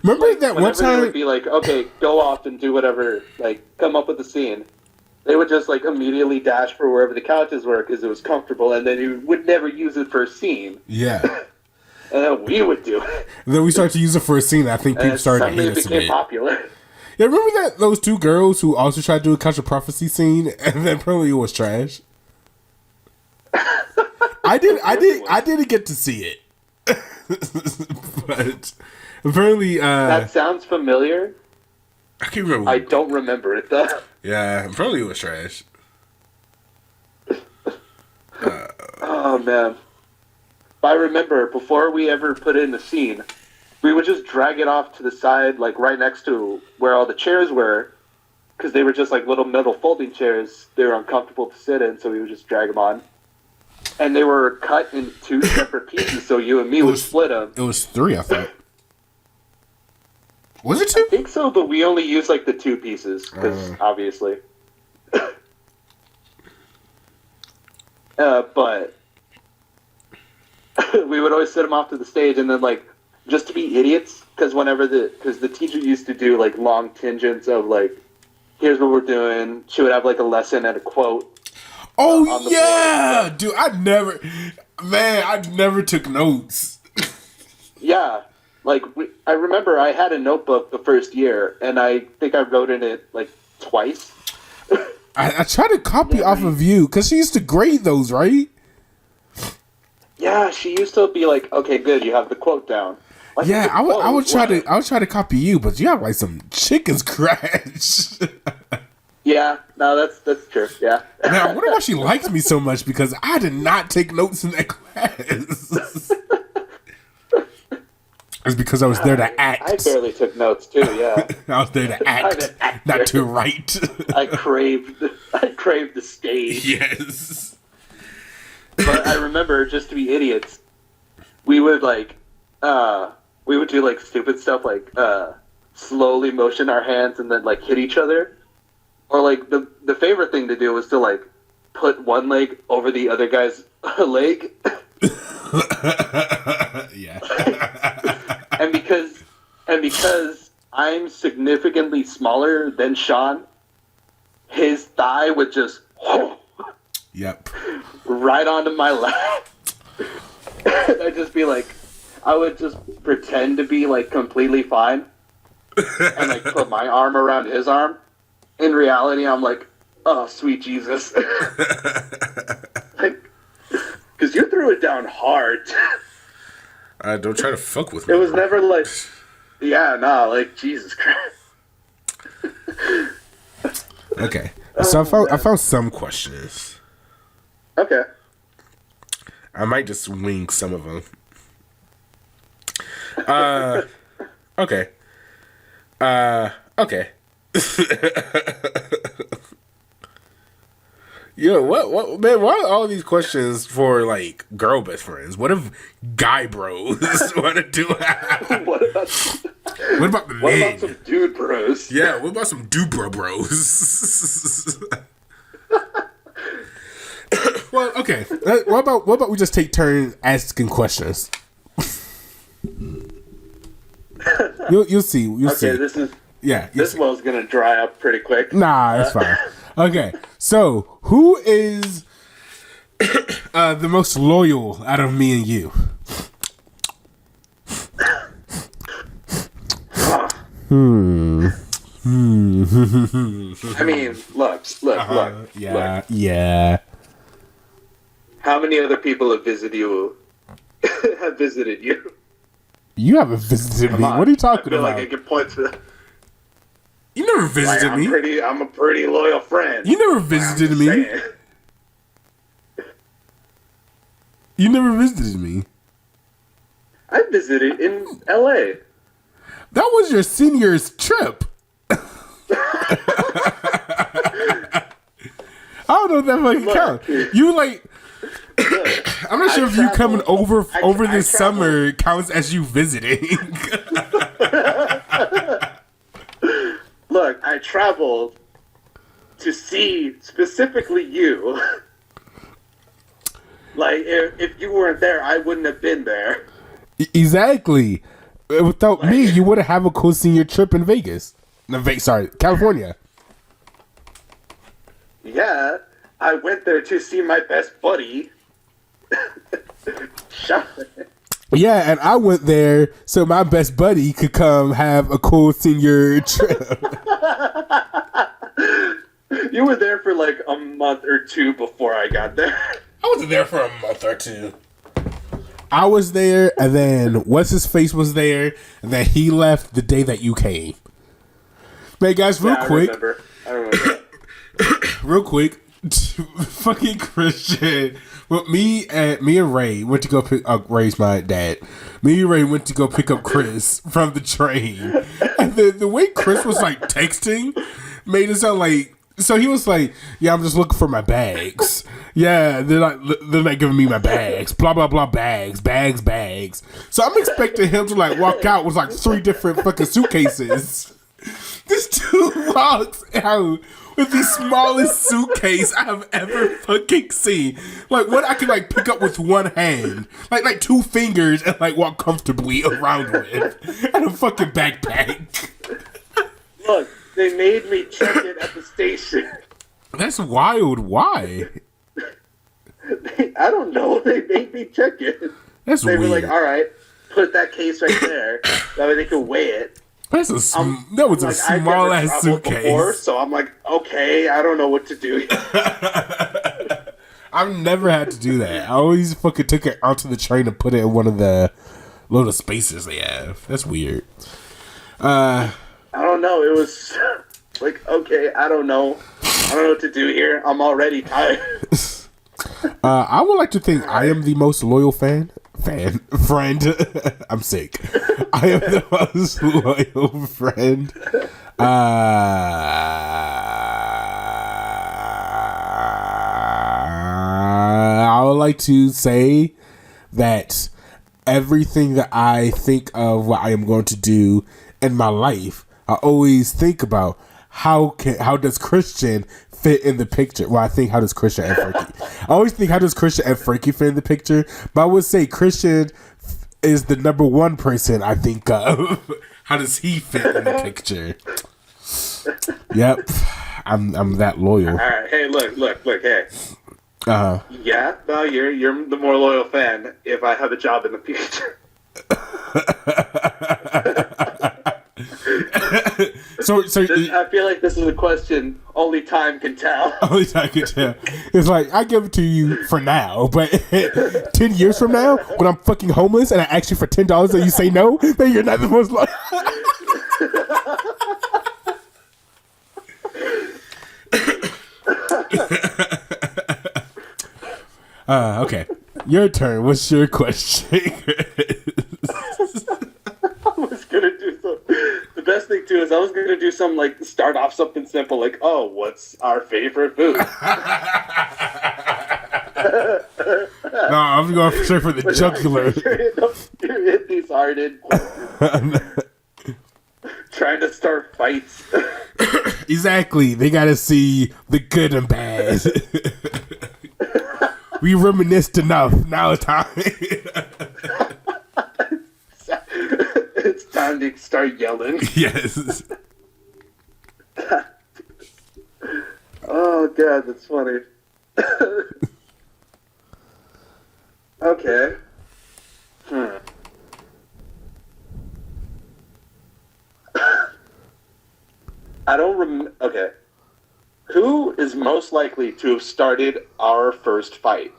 Remember like, that one time?
They would be like, "Okay, go off and do whatever. Like, come up with a scene." They would just like immediately dash for wherever the couches were because it was comfortable, and then you would never use it for a scene.
Yeah.
And then we would do it.
And then we started to use it for a scene. I think people started to hate us a bit.
It became popular.
Yeah, remember those two girls who also tried to do a Couch of Prophecy scene, and then apparently it was trash. I didn't get to see it, but apparently
that sounds familiar.
I can't remember.
I don't remember it though.
Yeah, apparently it was trash.
Oh man, but I remember before we ever put in the scene. We would just drag it off to the side, like right next to where all the chairs were, because they were just like little metal folding chairs. They were uncomfortable to sit in, so we would just drag them on. And they were cut in two separate pieces, so you and me would split them.
It was 3, I thought. Was it 2?
I think so, but we only used like the 2 pieces, because obviously. But we would always sit them off to the stage, and then like. Just to be idiots, because the teacher used to do like long tangents of like, here's what we're doing. She would have like a lesson and a quote.
Oh yeah, dude! I never took notes.
Yeah, like I remember I had a notebook the first year, and I think I wrote in it like twice.
I tried to copy off of you because she used to grade those, right?
Yeah, she used to be like, "Okay, good, you have the quote down." Like,
yeah, I would try to copy you, but you have like some chicken scratch.
Yeah, no, that's true. Yeah.
Now, I wonder why she likes me so much because I did not take notes in that class. It's because I was there to act.
I barely took notes too. Yeah.
I was there to act, not to write.
I craved the stage.
Yes.
But I remember, just to be idiots, we would do like stupid stuff like slowly motion our hands and then like hit each other. Or like the favorite thing to do was to like put one leg over the other guy's leg.
Yeah.
and because I'm significantly smaller than Sean, his thigh would just
Yep.
right onto my lap. I'd just be like, I would just pretend to be like completely fine and like put my arm around his arm. In reality, I'm like, oh, sweet Jesus. Like, because you threw it down hard.
Don't try to fuck with me.
It was never like, yeah, nah, like Jesus Christ.
Okay, so I found some questions.
Okay.
I might just wing some of them. Okay. Okay. Yo, what, man? Why are all these questions for like girl best friends? What if guy bros want to do?
What about
the
what
men?
about some dude bros?
Yeah, what about some dude bros? Well, okay. What about we just take turns asking questions? You'll see. You'll see.
Okay, this
see.
well's gonna dry up pretty quick.
Nah, it's fine. Okay, so who is the most loyal out of me and you?
I mean, look.
Yeah.
How many other people have visited you?
You haven't visited me. What are you talking
I feel
about?
like I can point to that.
You never visited me.
I'm a pretty loyal friend.
You never visited me.
Saying.
You never visited me.
I visited in LA.
That was your senior's trip. I don't know if that fucking counts. You like. I'm not sure if you coming over this summer counts as you visiting.
Look, I traveled to see specifically you. Like, if you weren't there, I wouldn't have been there.
Exactly. Without me, you wouldn't have a cool senior trip in Vegas. No, California.
Yeah, I went there to see my best buddy.
Yeah, and I went there so my best buddy could come have a cool senior trip.
You were there for like a month or two before I got there.
I wasn't there for a month or two. I was there, and then what's his face was there, and then he left the day that you came. Man, guys, real quick.
I remember.
Real quick, fucking Christian. Well, me and Ray went to go pick up Ray's my dad. Me and Ray went to go pick up Chris from the train, and the way Chris was like texting made it sound like. So he was like, "Yeah, I'm just looking for my bags. Yeah, they're not giving me my bags. Blah blah blah bags. So I'm expecting him to like walk out with like 3 different fucking suitcases. This dude walks out with the smallest suitcase I have ever fucking seen. Like what I can like pick up with one hand, like 2 fingers, and like walk comfortably around with, and a fucking backpack.
Look, they made me check it at the station.
That's wild. Why?
I don't know. They made me check it.
That's
weird. They were like, "All right, put that case right there. That way they can weigh it."
That was a small ass suitcase.
Before, so I'm like, okay, I don't know what to do.
I've never had to do that. I always fucking took it onto the train and put it in one of the little spaces they have. That's weird.
I don't know. It was like, okay, I don't know. I don't know what to do here. I'm already tired.
I would like to think I am the most loyal friend. I'm sick. I am the most loyal friend. I would like to say that everything that I think of what I am going to do in my life, I always think about how does Christian fit in the picture. Well, I think how does Christian and Frankie. I always think how does Christian and Frankie fit in the picture, but I would say Christian is the number 1 person I think of. How does he fit in the picture? Yep, I'm that loyal.
All right, hey, look, hey. Yeah, no, you're the more loyal fan if I have a job in the future.
So
I feel like this is a question only time can tell.
Only time I can tell. It's like, I give it to you for now, but 10 years from now, when I'm fucking homeless and I ask you for $10 and you say no, then you're not the most okay. Your turn. What's your question?
The best thing too is I was gonna do some like start off something simple like, oh, what's our favorite food?
No, I'm going straight for the jugular.
You hit these hard in trying to start fights.
Exactly. They gotta see the good and bad. We reminisced enough. Now it's time.
It's time to start yelling.
Yes.
Oh god, that's funny. Okay. I don't okay. Who is most likely to have started our first fight?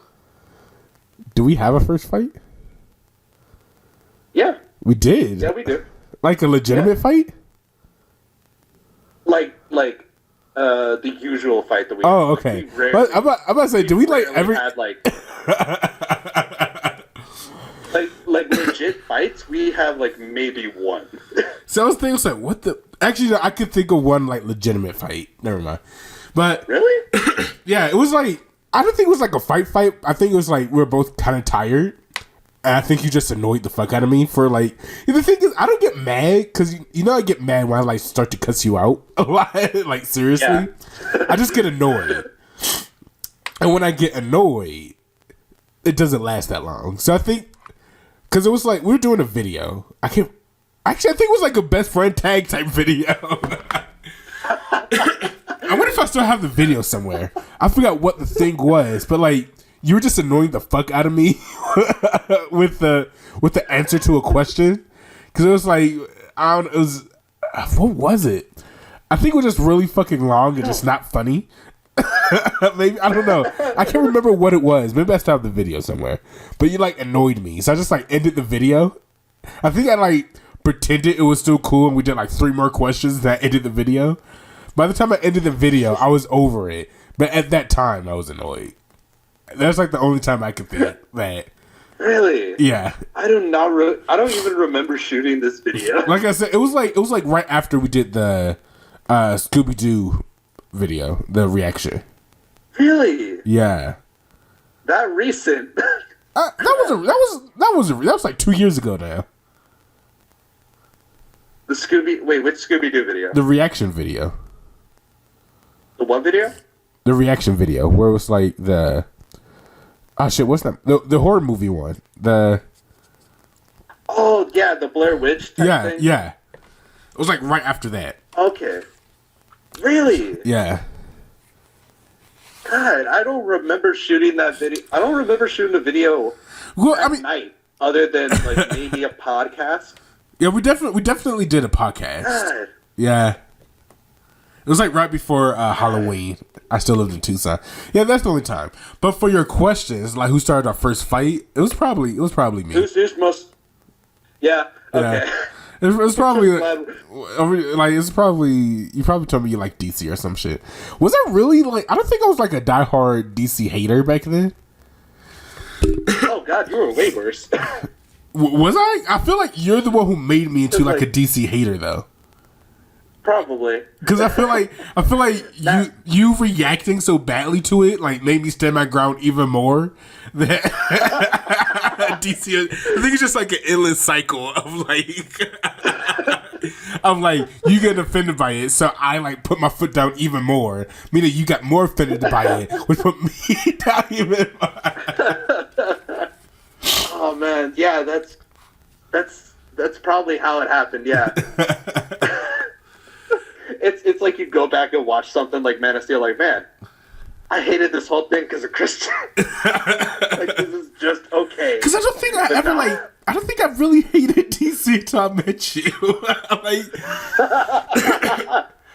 Do we have a first fight?
Yeah.
We did.
Yeah, we do.
Like a legitimate fight?
Like the usual fight that we.
Oh, okay. But I'm about to say, do we like ever
had like like legit fights? We have like maybe one.
So I was thinking, like, what the? Actually, no, I could think of one like legitimate fight. Never mind. But
Really?
yeah, it was like, I don't think it was like a fight. I think it was like we were both kind of tired. And I think you just annoyed the fuck out of me for like. The thing is, I don't get mad because you know I get mad when I like start to cuss you out a lot. Like seriously,
Yeah.
I just get annoyed, and when I get annoyed, it doesn't last that long. So I think because it was like we were doing a video. I think it was like a best friend tag type video. I wonder if I still have the video somewhere. I forgot what the thing was, but like. You were just annoying the fuck out of me with the answer to a question, because it was like what was it? I think it was just really fucking long and just not funny. Maybe I don't know. I can't remember what it was. Maybe I still have the video somewhere. But you like annoyed me, so I just like ended the video. I think I like pretended it was still cool, and we did like 3 more questions that ended the video. By the time I ended the video, I was over it. But at that time, I was annoyed. That's like the only time I could think that.
Really?
Yeah.
I do not. I don't even remember shooting this video.
Like I said, it was like right after we did the Scooby Doo video, the reaction.
Really?
Yeah.
That recent?
That was like 2 years ago now.
The Scooby. Wait, which Scooby Doo video?
The reaction video.
The what video?
The reaction video where it was like the. Oh shit! What's that? The horror movie one.
Oh yeah, the Blair Witch type thing?
Yeah. It was like right after that.
Okay. Really?
Yeah.
God, I don't remember shooting that video. I don't remember shooting a video
Well,
at night, other than like maybe a podcast.
Yeah, we definitely did a podcast.
God.
Yeah. It was like right before Halloween. I still lived in Tucson. Yeah, that's the only time. But for your questions, like who started our first fight, it was probably me.
Who's most? Yeah. Okay.
Yeah. It was probably like it's probably you probably told me you like DC or some shit. Was I really like? I don't think I was like a diehard DC hater back then.
Oh God, you were way worse.
Was I? I feel like you're the one who made me into like a DC hater though.
Probably.
Because I feel like you reacting so badly to it like made me stand my ground even more. That DC, I think it's just like an endless cycle of like you get offended by it, so I like put my foot down even more. Meaning you got more offended by it, which put me down even more.
Oh man, yeah, that's probably how it happened. Yeah. It's like you go back and watch something like Man of Steel, like, man, I hated this whole thing because of Christian. Like, this is just okay.
Because I don't think I don't think I really hated DC until I met you.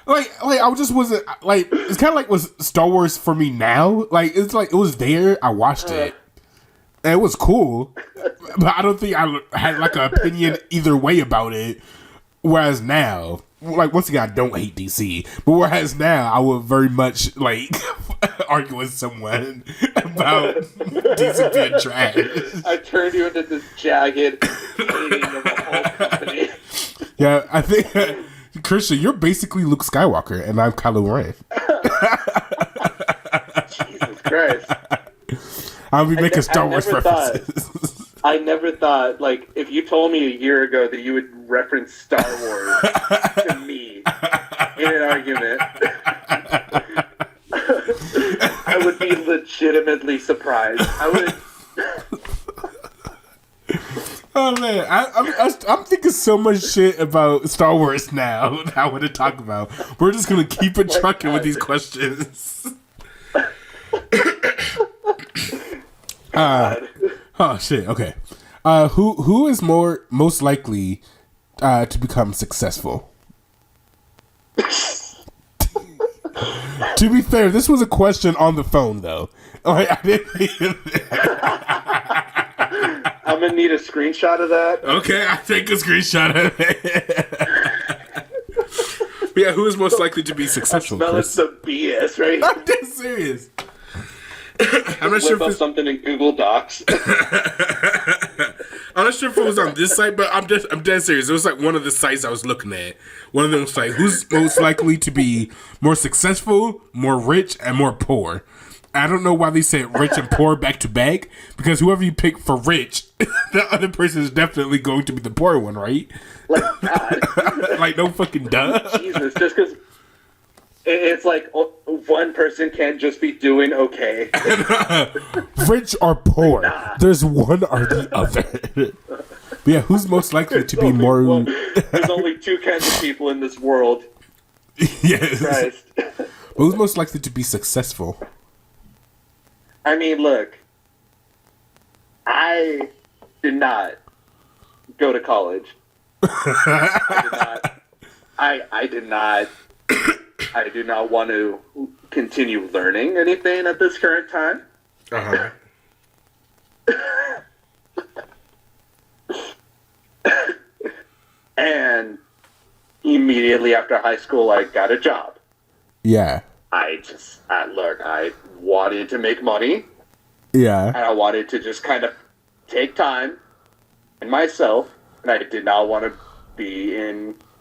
Like I just wasn't like it's kind of like was Star Wars for me now. Like it's like it was there. I watched it. And it was cool, but I don't think I had like an opinion either way about it. Whereas now, like once again, I don't hate DC, but whereas now, I would very much like argue with someone about DC being trash.
I turned you into this jagged hating of the whole company.
Yeah, I think Christian, you're basically Luke Skywalker, and I'm Kylo Ren.
Jesus Christ!
I'll be making Star Wars references.
I never thought, like, if you told me a year ago that you would reference Star Wars to me in an argument, I would be legitimately surprised. I would.
Oh man, I'm thinking so much shit about Star Wars now that I want to talk about. We're just gonna keep it trucking with these questions. Oh shit. Okay. Who is most likely to become successful? To be fair, this was a question on the phone though. Like, I didn't.
I'm gonna need a screenshot of that.
Okay, I'll take a screenshot of it. Yeah, who is most likely to be successful?
I'm smelling some BS, right?
I'm dead serious. I'm not sure if
it's something in Google Docs.
I'm not sure if it was on this site, but I'm dead serious. It was like one of the sites I was looking at. One of them was like, who's most likely to be more successful, more rich, and more poor? I don't know why they said rich and poor back to back, because whoever you pick for rich, the other person is definitely going to be the poor one, right?
Like, God.
Like, no fucking duh.
Jesus, just because it's like one person can't just be doing okay.
Rich or poor. Nah. There's one or the other. But yeah, who's most likely to be more...
There's only two kinds of people in this world.
Yes.
Christ.
But who's most likely to be successful?
I mean, look. I did not go to college. I do not want to continue learning anything at this current time.
Uh-huh.
And immediately after high school, I got a job.
Yeah.
I wanted to make money.
Yeah.
And I wanted to just kind of take time and myself, and I did not want to be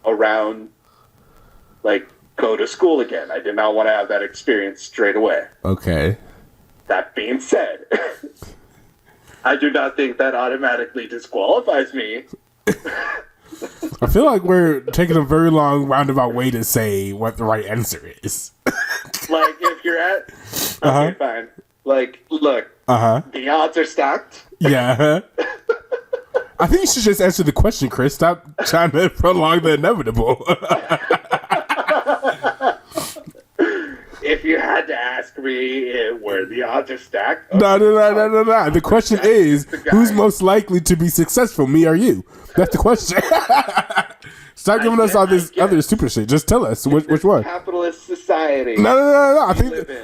around, like, go to school again. I did not want to have that experience straight away.
Okay.
That being said, I do not think that automatically disqualifies me.
I feel like we're taking a very long roundabout way to say what the right answer is.
Like, if you're at... Okay, fine. Like, look. The odds are stacked.
Yeah. I think you should just answer the question, Chris. Stop trying to prolong the inevitable.
If you had to ask me where the odds are stacked...
No. The question is, who's most likely to be successful, me or you? That's the question. Stop giving us all this other stupid shit. Just tell us which one.
Capitalist society.
No.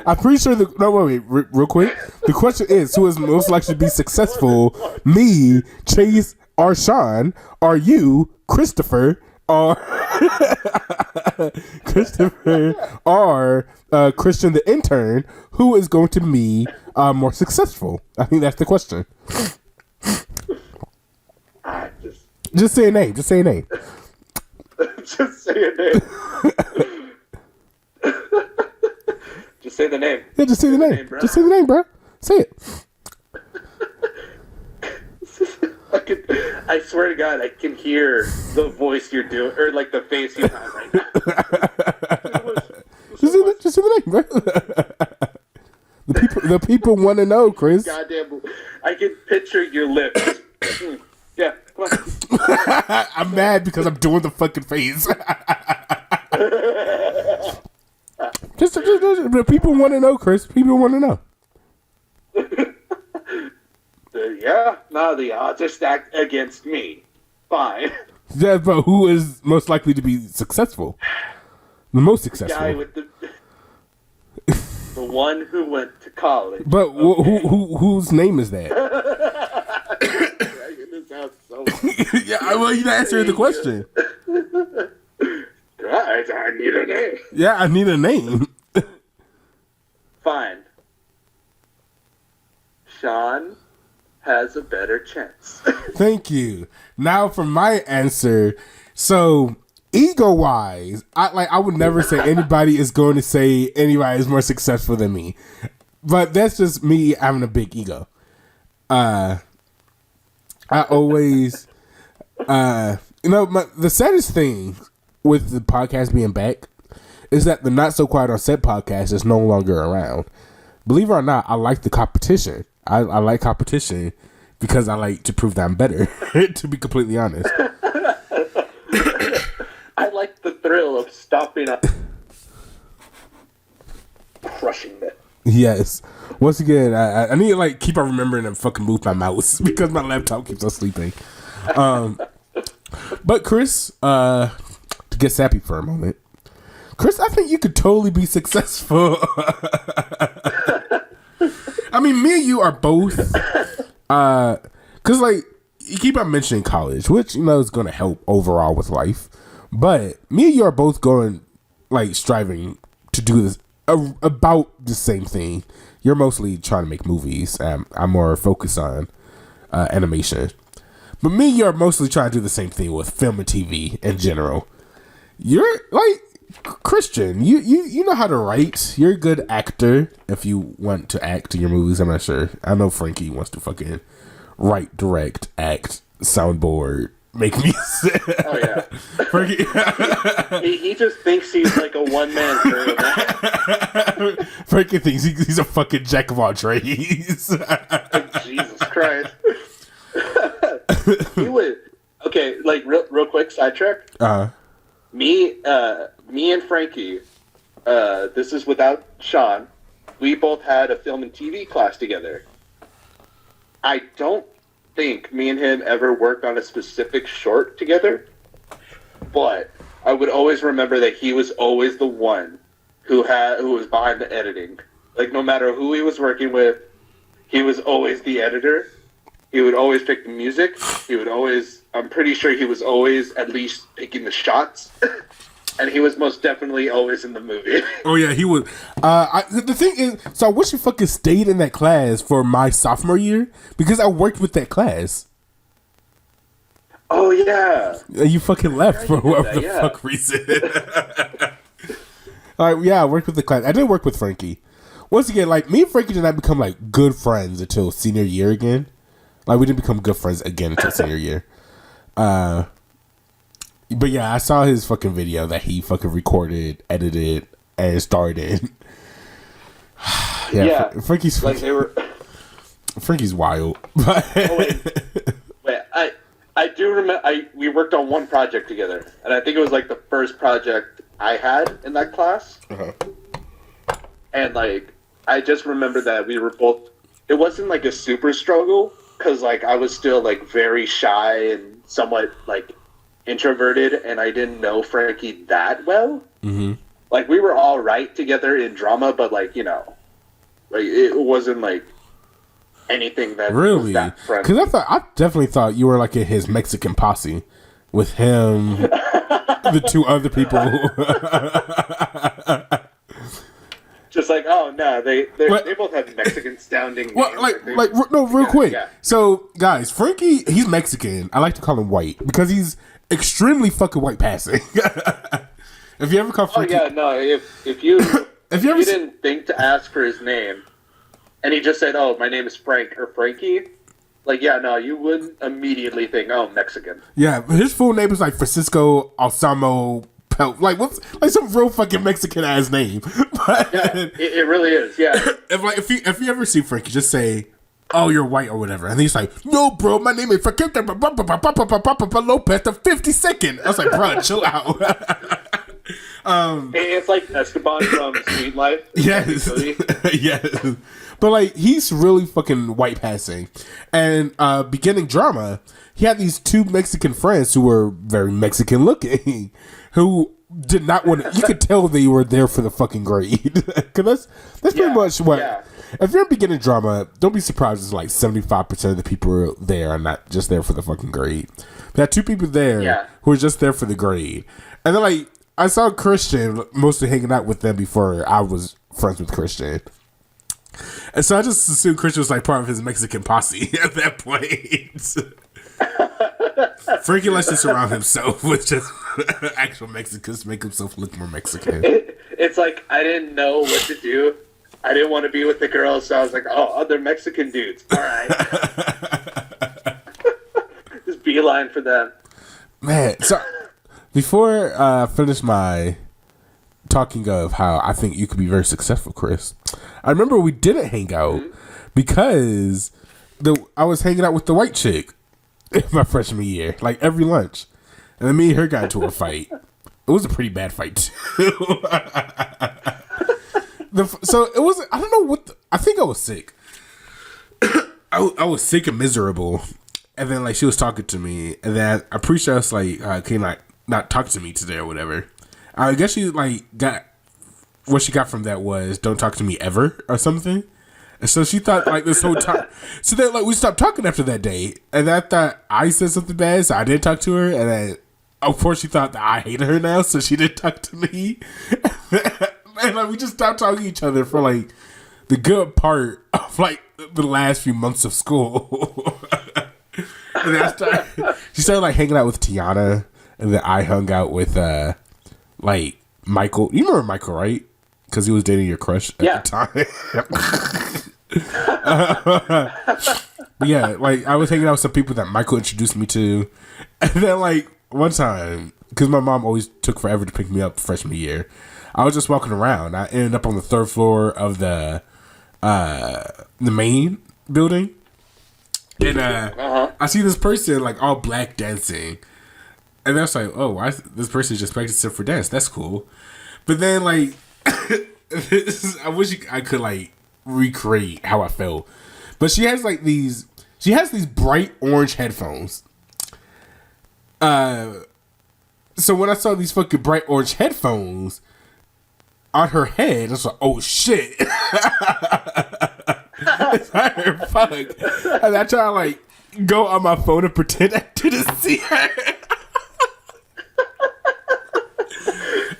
I'm pretty sure wait, real quick. The question is, who is most likely to be successful? Me, Chase, or Sean, or you, Christopher, or Christian the intern? Who is going to be more successful? I think that's the question. Just say a name.
Just say a name. Just say the name.
Yeah, just say the name. Just say the name, bro. Say it.
I swear to God, I can hear the voice you're doing, or like the face you have right now.
Just say the name, bro. The people want to know, Chris.
Goddamn, I can picture your lips. Yeah, come on.
I'm mad because I'm doing the fucking face. just the people want to know, Chris. People want to know.
The odds are stacked against me. Fine.
Yeah, but who is most likely to be successful? The most
Guy
successful.
with the one who went to college.
But whose name is that?
This sounds so
Yeah, well, you answered the question.
Guys, I need a name.
Yeah, I need a name.
Fine. Sean has a better chance.
Thank you. Now for my answer. So ego wise, I would never say anybody is going to say anybody is more successful than me. But that's just me having a big ego. I always the saddest thing with the podcast being back is that the Not So Quiet on Set podcast is no longer around. Believe it or not, I like the competition. I like competition because I like to prove that I'm better, to be completely honest.
I like the thrill of stopping up, crushing it.
Yes. Once again, I need to keep on remembering to fucking move my mouse because my laptop keeps on sleeping. But Chris, to get sappy for a moment, Chris, I think you could totally be successful. I mean, me and you are both, because you keep on mentioning college, which is going to help overall with life. But me and you are both going striving to do this about the same thing. You're mostly trying to make movies. I'm more focused on animation. But me and you are mostly trying to do the same thing with film and TV in general. You're Christian. You know how to write. You're a good actor if you want to act in your movies. I'm not sure. I know Frankie wants to fucking write, direct, act, soundboard, make music.
Oh yeah.
Frankie,
he just thinks he's like a one-man crew.
Frankie thinks he's a fucking jack of all trades.
Jesus Christ. He would. Okay, real quick sidetrack. Me and Frankie, this is without Sean, we both had a film and TV class together. I don't think me and him ever worked on a specific short together, but I would always remember that he was always the one who was behind the editing. No matter who he was working with, he was always the editor. He would always pick the music. I'm pretty sure he was always at least picking the shots. And he was most definitely always in the movie.
Oh yeah, he was. The thing is, so I wish you fucking stayed in that class for my sophomore year because I worked with that class.
Oh yeah.
You fucking left for whatever the fuck reason. All right, yeah, I worked with the class. I did work with Frankie. Once again, me and Frankie did not become good friends until senior year again. We didn't become good friends again until senior year. But yeah, I saw his fucking video that he fucking recorded, edited, and starred in.
Yeah.
Frankie's
they were.
Frankie's wild.
Oh, wait, I do remember. We worked on one project together, and I think it was the first project I had in that class.
Uh-huh.
And I just remember that we were both. It wasn't a super struggle because I was still very shy and somewhat introverted, and I didn't know Frankie that well.
Mm-hmm.
We were all right together in drama, but it wasn't anything that
really,
was that friendly.
Because I definitely thought you were in his Mexican posse with him, the two other people.
Just oh no, they both have Mexican sounding.
Well,
names.
no, real quick.
Yeah.
So, guys, Frankie, he's Mexican. I like to call him white because he's extremely fucking white passing. If you ever call Frankie,
oh yeah, no, if you didn't think to ask for his name, and he just said, "Oh, my name is Frank" or Frankie, yeah, no, you wouldn't immediately think, "Oh, Mexican."
Yeah, his full name is Francisco Alzamo. What's some real fucking Mexican ass name? But,
yeah, it really is. Yeah.
If you ever see Frankie, just say, "Oh, you're white" or whatever, and he's like, "No, bro, my name is Frankie Lopez the 52nd." I was like, "Bro, chill out."
It's like Esteban from Sweet Life.
Yes, yes. But he's really fucking white passing, and beginning drama, he had these two Mexican friends who were very Mexican looking, who did not want to. You could tell they were there for the fucking grade. Because that's pretty much what. Yeah. If you're in beginning drama, don't be surprised. It's like 75% of the people there are not just there for the fucking grade. We had 2 people there who were just there for the grade, and then like I saw Christian mostly hanging out with them before I was friends with Christian. And so I just assumed Christian was like part of his Mexican posse at that point. Frankie likes to surround himself with just actual Mexicans to make himself look more Mexican.
It's like I didn't know what to do. I didn't want to be with the girls, so I was like, oh, other Mexican dudes. All right. Just beeline for them.
Man, so before I finish my talking of how I think you could be very successful, Chris, I remember we didn't hang out because I was hanging out with the white chick in my freshman year, like every lunch. And then me and her got into a fight. It was a pretty bad fight, too. So it was, I don't know what, I think I was sick. I was sick and miserable. And then, like, she was talking to me. And then I'm pretty sure I was like, can you not talk to me today or whatever. I guess she, like, what she got from that was, don't talk to me ever or something. And so she thought, like, this whole time. So then, like, we stopped talking after that day. And I thought I said something bad, so I didn't talk to her. And then, of course, she thought that I hated her now, so she didn't talk to me. And, like, we just stopped talking to each other for, like, the good part of, like, the last few months of school. And then she started, like, hanging out with Tiana. And then I hung out with, like, Michael. You remember Michael, right? Because he was dating your crush at the time. But yeah, like, I was hanging out with some people that Michael introduced me to. And then, like, one time, because my mom always took forever to pick me up freshman year, I was just walking around. I ended up on the 3rd floor of the main building. And I see this person, like, all black dancing. And I was like, oh, why this person just practicing for dance? That's cool. But then, like, I wish I could, like, recreate how I felt. But she has these bright orange headphones. So when I saw these fucking bright orange headphones on her head, I was like, oh shit. It's her, fuck. And I try to, like, go on my phone and pretend I didn't see her.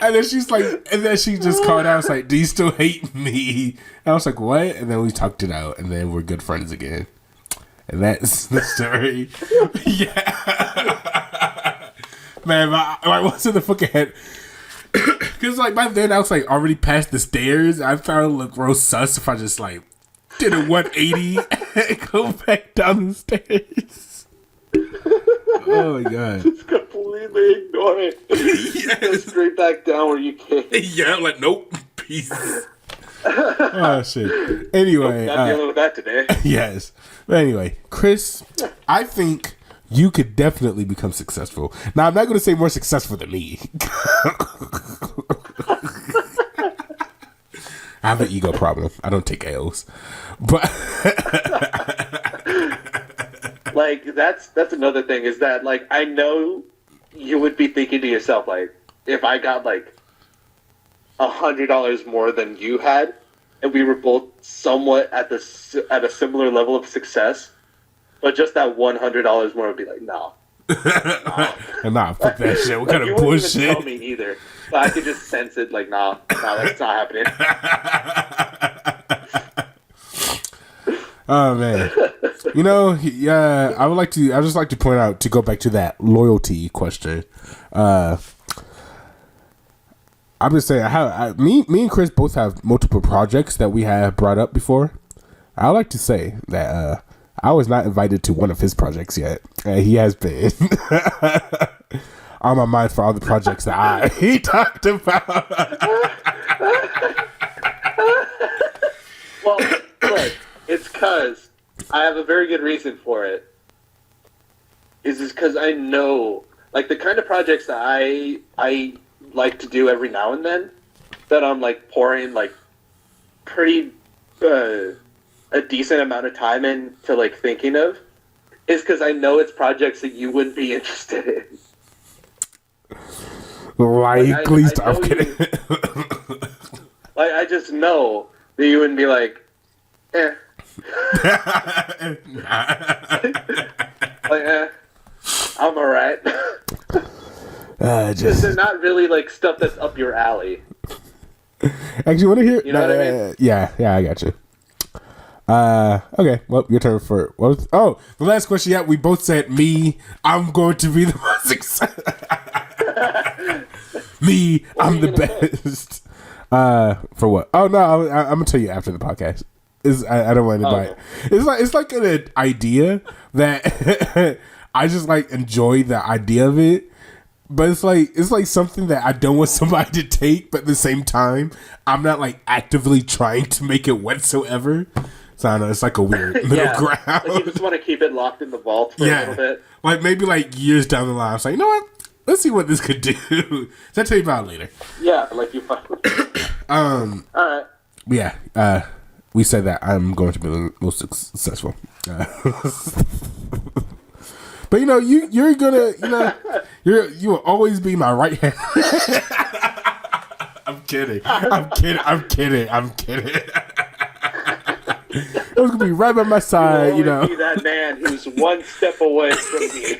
And then she's like, and then she just called out, I was like, do you still hate me? And I was like, what? And then we talked it out, and then we're good friends again. And that's the story. Yeah. Man, I was in the fucking head. Because, like, by then I was, like, already past the stairs. I thought it would look real sus if I just, like, did a 180 and go back down the stairs. Oh my god.
Just completely ignore it.
Yes.
Go straight back down where you came.
Yeah, like, nope. Peace. Oh shit. Anyway.
Not dealing with that today.
Yes. But anyway, Chris, I think you could definitely become successful. Now, I'm not going to say more successful than me. I have an ego problem. I don't take L's. But
like, that's another thing is that, like, I know you would be thinking to yourself, like, if I got, like, $100 more than you had, and we were both somewhat at a similar level of success, but just that $100 more would be like, no.
Nah, fuck that shit. What kind of
you
bullshit?
You wouldn't even tell me either. But I could just sense it, like, nah, that's not happening.
Oh man, you know, yeah. I just like to point out, to go back to that loyalty question. I'm just saying, me and Chris both have multiple projects that we have brought up before. I like to say that I was not invited to one of his projects yet, and he has been on my mind for all the projects that he talked about.
Well, look, it's because I have a very good reason for it. Is because I know, like, the kind of projects that I like to do every now and then, that I'm, like, pouring, like, pretty a decent amount of time into, like, thinking of, is because I know it's projects that you wouldn't be interested in.
Likely stop kidding.
Like, I just know that you wouldn't be like, I'm alright. They're not really like stuff that's up your alley.
Actually, want to hear?
You know what I mean?
Yeah, I got you. Okay. Well, your turn for what was? Oh, the last question. Yeah, we both said me. I'm going to be the most successful. Me, I'm the best. For what? Oh no, I'm gonna tell you after the podcast. I don't want to buy it. It's like an idea that I just like enjoy the idea of it. But it's like something that I don't want somebody to take, but at the same time, I'm not like actively trying to make it whatsoever. So I don't know, it's like a weird middle ground.
Like you just want to keep it locked in the vault for a little bit.
Like maybe like years down the line, I was like, you know what? Let's see what this could do. So I'll tell you about it later.
Yeah, like you finally. Alright.
Yeah, we said that I'm going to be the most successful. But you know, you're gonna, you will always be my right hand. I'm kidding. It was gonna be right by my side,
You'll always be that man who's one step away from me.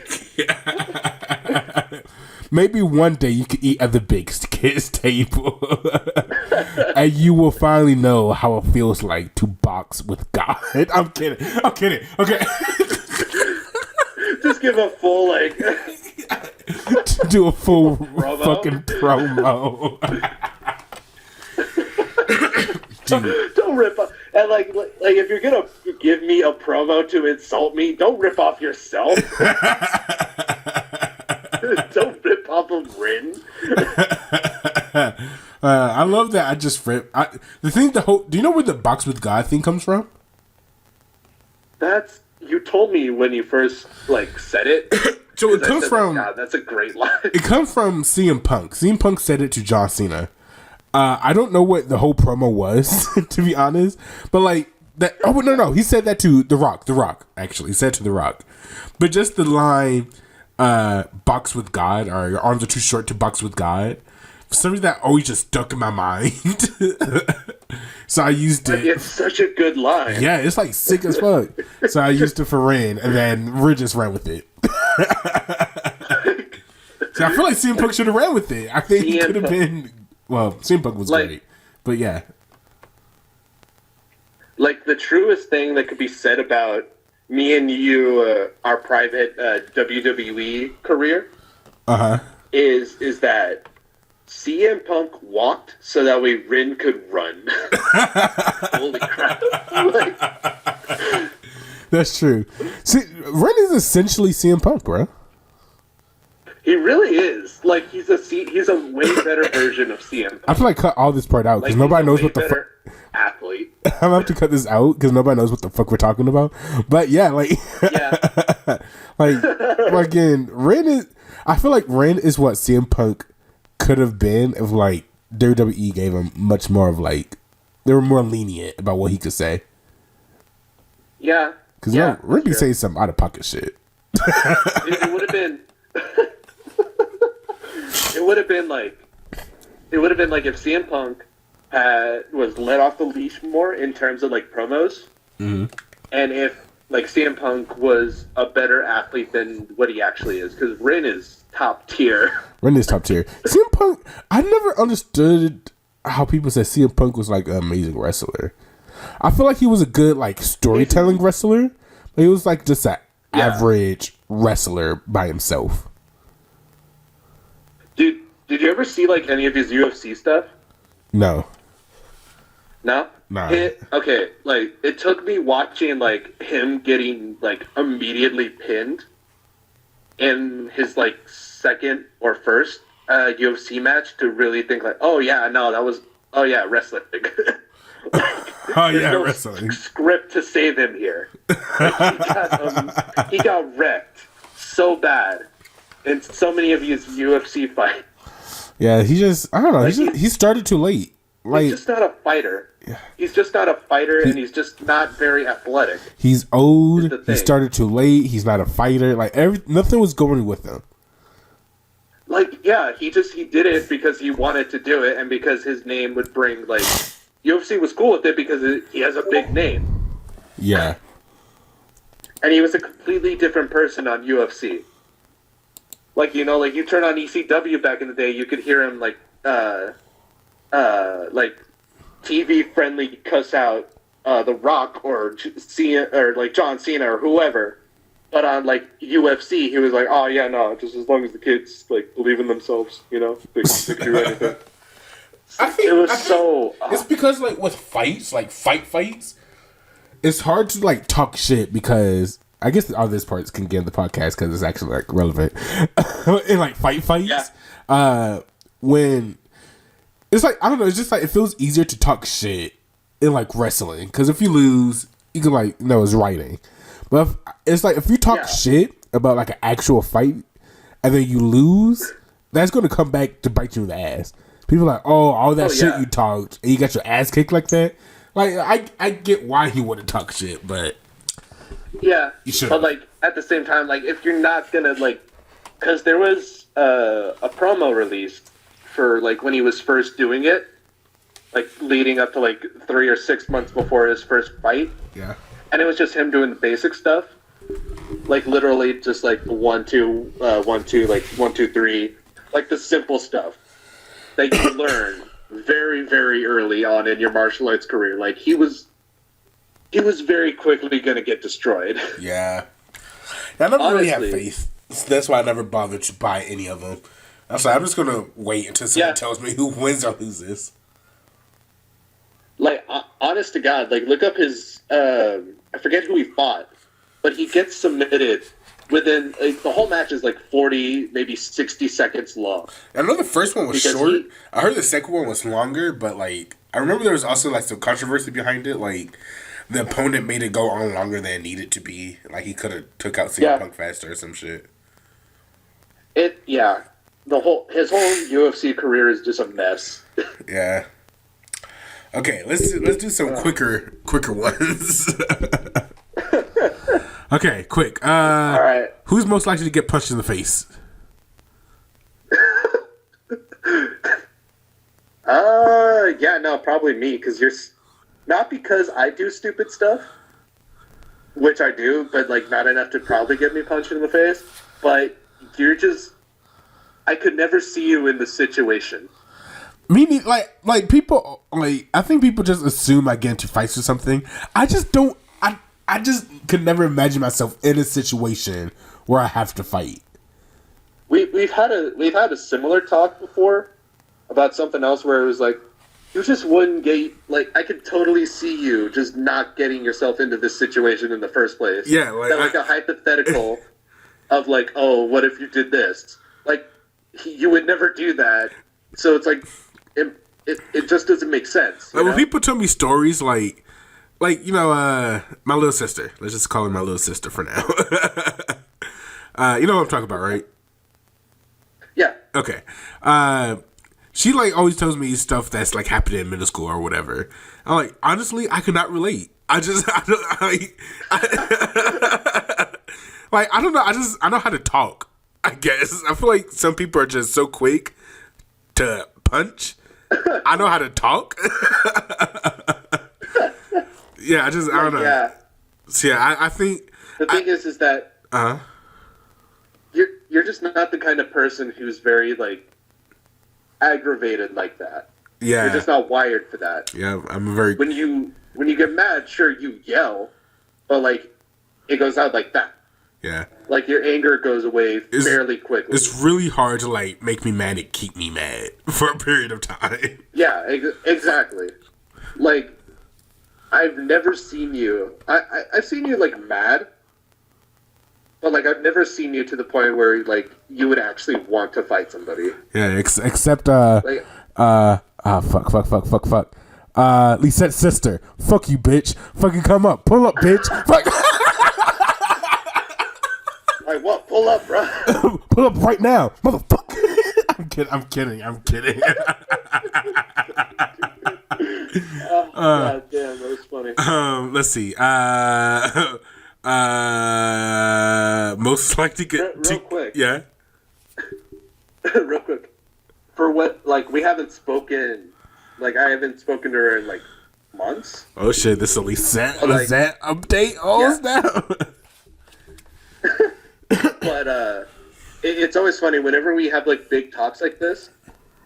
Maybe one day you could eat at the big kids table, and you will finally know how it feels like to box with God. I'm kidding. Okay.
Just give a full
to do a full fucking promo.
Don't rip off. And like if you're gonna give me a promo to insult me, don't rip off yourself. Don't rip off of Rin.
I love that. I just rip. Do you know where the box with God thing comes from?
You told me when you first said it.
So it comes from.
God, that's a great line.
It comes from CM Punk. CM Punk said it to John Cena. I don't know what the whole promo was, to be honest, but like that. Oh no, he said that to The Rock. The Rock actually said to The Rock, but just the line, "Box with God," or "Your arms are too short to box with God." For some reason, that always just stuck in my mind. So I used it.
It's such a good line.
Yeah, it's like sick as fuck. So I used it for Ren, and then Ren just ran with it. So I feel like CM Punk should have ran with it. I think he could have been. Well, CM Punk was great, but yeah. Like
the truest thing that could be said about me and you, our private WWE career, is that CM Punk walked so that way Rin could run. Holy crap!
That's true. See, Rin is essentially CM Punk, bro.
He really is. Like he's a way better version of CM Punk.
I feel like cut all this part out because nobody knows what the fuck.
Athlete.
I'm gonna have to cut this out because nobody knows what the fuck we're talking about. But yeah, again, Ren is. I feel like Ren is what CM Punk could have been if WWE gave him much more of they were more lenient about what he could say.
Yeah,
because Ren be saying some out of pocket shit.
It would have been. It would have been like if CM Punk was let off the leash more in terms of promos, and if CM Punk was a better athlete than what he actually is, because Rin is top tier.
Rin is top tier. CM Punk, I never understood how people said CM Punk was an amazing wrestler. I feel like he was a good storytelling wrestler, but he was just an average wrestler by himself.
Dude, did you ever see any of his UFC stuff?
No.
No?
Nah.
Okay, it took me watching him getting immediately pinned in his second or first UFC match to really think wrestling.
Wrestling.
Script to save him here. He got wrecked so bad in so many of his UFC fights.
Yeah, he just, I don't know, he started too late.
He's just not a fighter. He's just not a fighter, and he's just not very athletic.
He's old. He started too late. He's not a fighter. Nothing was going with him.
like, yeah, he did it because he wanted to do it, and because his name would bring, like, UFC was cool with it because he has a big name.
Yeah.
And he was a completely different person on UFC. Like, you know, like, you turn on ECW back in the day, you could hear him, like, TV-friendly cuss out The Rock or Cena, or, like, John Cena or whoever. But on, like, UFC, he was like, oh, yeah, no, just as long as the kids, like, believe in themselves, you know, they can do anything.
It's because, like, with fights, like, fights, it's hard to, like, talk shit because... I guess all this parts can get in the podcast because it's actually, like, relevant. In, like, fights, when... It's like, I don't know, it's just, like, it feels easier to talk shit in, like, wrestling. Because if you lose, you can, like, know it's writing. But it's like, if you talk shit about, like, an actual fight, and then you lose, that's going to come back to bite you in the ass. People are like, oh, all that shit you talked, and you got your ass kicked like that. Like, I get why he wouldn't talk shit, but...
Yeah, but, like, at the same time, like, if you're not gonna, like... Because there was a promo released for, like, when he was first doing it, like, leading up to, like, 3 or 6 months before his first fight.
Yeah.
And it was just him doing the basic stuff. Like, literally just, like, 1, 2, 1, 2, like, 1, 2, 3. Like, the simple stuff that you learn very, very early on in your martial arts career. Like, he was very quickly going to get destroyed.
Yeah. I never really have faith. That's why I never bothered to buy any of them. I'm just going to wait until someone tells me who wins or loses.
Like, honest to God, like, look up his, I forget who he fought, but he gets submitted within, like, the whole match is like 40, maybe 60 seconds long.
I know the first one was short. I heard the second one was longer, but, like, I remember there was also, like, some controversy behind it. Like, the opponent made it go on longer than it needed to be. Like, he could have took out CM Punk faster or some shit.
His whole UFC career is just a mess.
Yeah. Okay, let's do some quicker ones. Okay, quick. All
right.
Who's most likely to get punched in the face?
Yeah, no, probably me, because you're not because I do stupid stuff, which I do, but, like, not enough to probably get me punched in the face. But you're just, I could never see you in the situation.
Meaning, like people, like, I think people just assume I get into fights or something. I just don't. I just could never imagine myself in a situation where I have to fight.
We've had a similar talk before about something else where it was like, you just wouldn't get, like, I could totally see you just not getting yourself into this situation in the first place.
Yeah, like
a hypothetical of, like, oh, what if you did this? Like, you would never do that. So it's like, it just doesn't make sense.
Like, when people tell me stories like, you know, my little sister. Let's just call her my little sister for now. You know what I'm talking about, right?
Yeah.
Okay. She, like, always tells me stuff that's, like, happened in middle school or whatever. I'm like, honestly, I could not relate. I don't know. I know how to talk, I guess. I feel like some people are just so quick to punch. I know how to talk. Yeah, I don't know.
Yeah.
So, yeah, I think...
The thing is that... You're just not the kind of person who's very, like, aggravated like that.
Yeah.
You're just not wired for that.
Yeah, I'm very...
When you get mad, sure, you yell, but, like, it goes out like that.
Yeah.
Like, your anger goes away fairly quickly.
It's really hard to, like, make me mad and keep me mad for a period of time.
Yeah, exactly. Like, I've never seen you... I've seen you, like, mad, but, like, I've never seen you to the point where, like, you would actually want to fight somebody.
Yeah, except, fuck. Lisette's sister. Fuck you, bitch. Fucking come up. Pull up, bitch. Fuck.
Like, what? Pull up, bro.
Pull up right now. Motherfucker. I'm kidding.
Oh, God damn, that was funny.
Let's see. Most likely to get...
Real quick.
Yeah.
real quick, for what, like, we haven't spoken, like, I haven't spoken to her in, like, months.
Oh shit, this is a Lisette update? Snap.
But, it's always funny, whenever we have, like, big talks like this,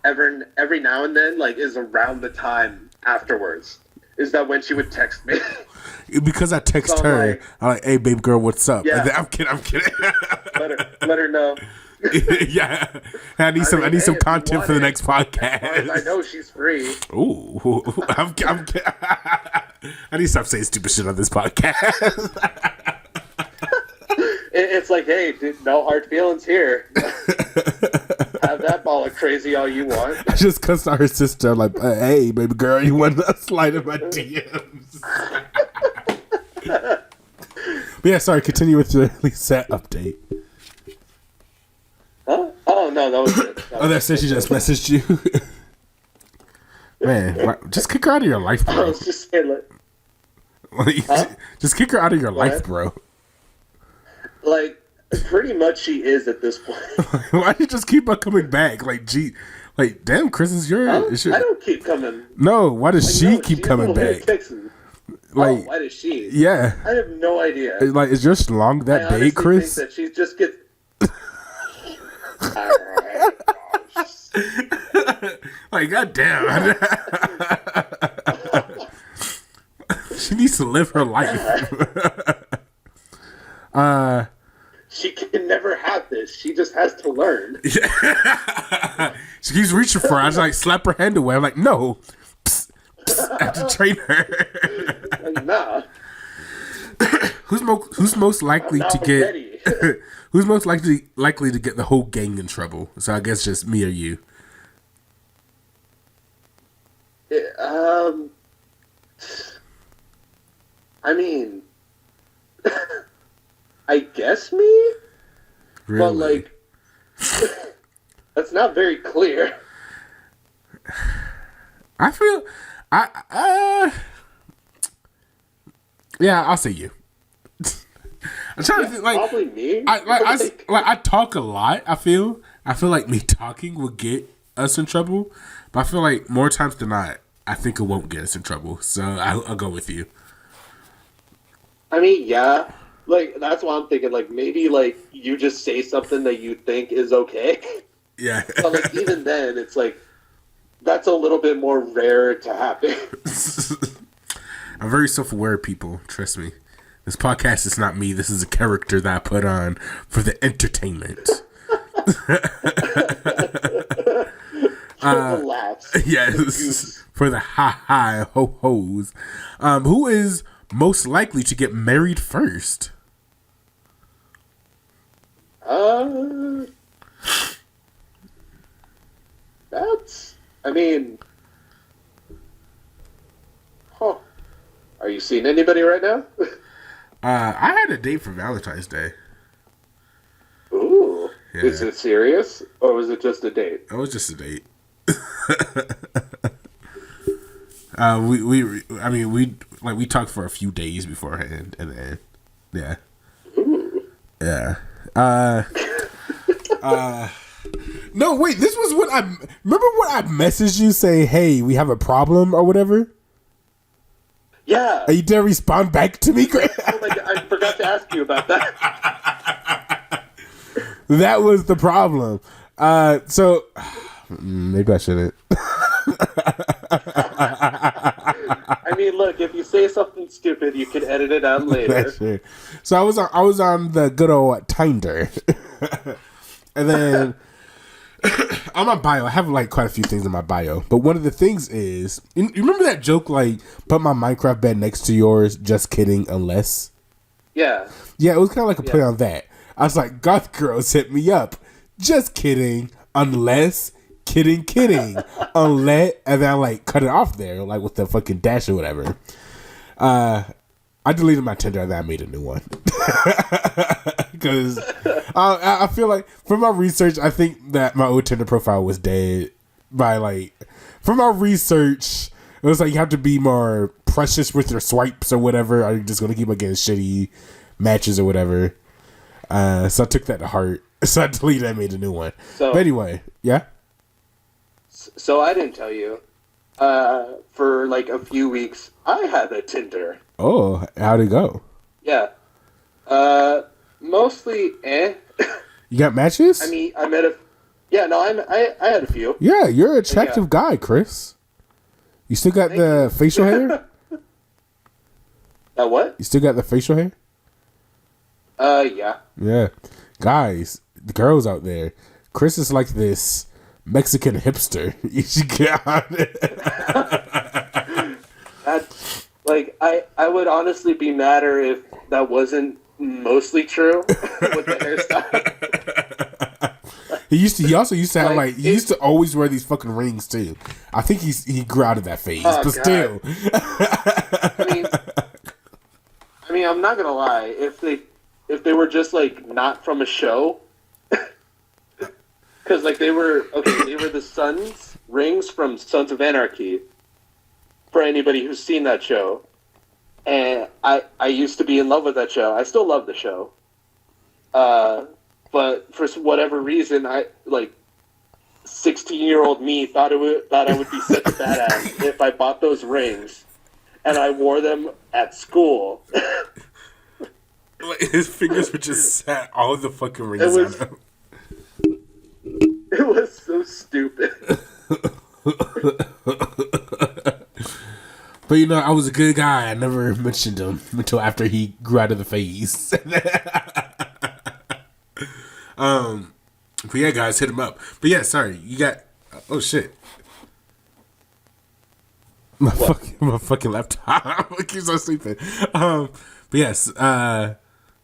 every now and then, like, is around the time afterwards. Is that when she would text me?
Because I text
So,
her,
like,
I'm like, hey, baby girl, what's up?
Yeah.
And then, I'm kidding.
let her know.
Yeah. I need some
hey,
content for the next
As far as
podcast.
I know she's free.
Ooh. I'm kidding. I need to stop saying stupid shit on this podcast.
It's like, hey, dude, no hard feelings here. Have that ball of crazy all you want.
I just cussed out her sister, like, hey, baby girl, you want to slide in my DMs? But yeah, sorry, continue with your Lisette update.
Huh? Oh, no, that was it.
That's it, she just messaged you. Man, just kick her out of your life,
I
bro.
was just saying, like,
Just kick her out of your life,
What?
bro.
like, pretty much she is at this point.
Why do you just keep on coming back? Like, gee, like, damn, Chris, is your...
I don't keep coming.
No, why does she
No,
keep
she's
coming
the one
back?
texting.
Like,
why does she?
yeah.
I have no idea.
Like, is your schlong
I
that
honestly
big, Chris?
think that she just gets... Alright.
Like, goddamn. She needs to live her life.
She can never have this. She just has to learn.
She keeps reaching for her. I just like slap her hand away. I'm like, no. Psst, psst. I have to train her.
Like, nah.
Who's most likely
I'm
to
not
get
ready.
who's most likely to get the whole gang in trouble? So I guess just me or you.
I mean, I guess me,
Really?
but like, that's not very clear.
I feel yeah, I'll say you. I'm trying to think, like,
Probably me.
I talk a lot. I feel like me talking will get us in trouble, but I feel like more times than not, I think it won't get us in trouble. So I'll go with you.
I mean, yeah, like that's why I'm thinking. Like maybe like you just say something that you think is okay,
Yeah.
but like even then, it's like that's a little bit more rare to happen.
I'm very self-aware, people. Trust me. This podcast is not me. This is a character that I put on for the entertainment.
For the laughs.
Yes, for the ha ho hos. Who is most likely to get married first?
That's. I mean, huh? Are you seeing anybody right now?
I had a date for Valentine's Day.
Ooh,
Yeah.
is it serious or was it just a date?
It was just a date. We talked for a few days beforehand, and then yeah, yeah. No, wait. This was when I remember when I messaged you saying, "Hey, we have a problem" or whatever.
Yeah.
And you didn't respond back to me.
Oh my God, I forgot to ask you about that.
That was the problem. So maybe I shouldn't.
I mean, look, if you say something stupid, you can edit it out later.
That's true. So I was on the good old Tinder, and then on my bio, I have like quite a few things in my bio. But one of the things is, you remember that joke like, "Put my Minecraft bed next to yours." Just kidding, unless.
Yeah.
Yeah, it was kind of like a play on that. I was like, "Goth girls hit me up." Just kidding, unless. Kidding, unless, and then I like cut it off there, like with the fucking dash or whatever. I deleted my Tinder and then I made a new one because I feel like from my research, I think that my old Tinder profile was dead. By like, from my research, it was like you have to be more precious with your swipes or whatever. Are you just gonna keep on getting shitty matches or whatever? So I took that to heart. So I deleted and made a new one.
So,
but anyway, yeah.
So I didn't tell you. For like a few weeks, I had a Tinder.
Oh, how'd it go?
Yeah. Mostly,
You got matches?
I mean, I met a. Yeah, no, I had a few.
Yeah, you're an attractive guy, Chris. You still got the facial hair?
What?
You still got the facial hair?
Yeah.
Yeah. Guys, the girls out there, Chris is like this Mexican hipster. You should get on it.
That's like I would honestly be madder if that wasn't mostly true with the hairstyle.
He also used to have he used to
it-
always wear these fucking rings too. I think he grew out of that phase,
Oh,
but
God.
still.
I mean, I'm not gonna lie. If they were just like not from a show, because like they were the Sons rings from Sons of Anarchy. For anybody who's seen that show, and I used to be in love with that show. I still love the show. But for whatever reason, 16-year-old me thought I would be such a badass if I bought those rings, and I wore them at school.
Like, his fingers were just sat all the fucking rings
It was-
on him.
It was so stupid.
But you know, I was a good guy. I never mentioned him until after he grew out of the phase. But yeah, guys, hit him up. But yeah, sorry, you got. Oh shit. My fucking laptop keeps on sleeping. But yes,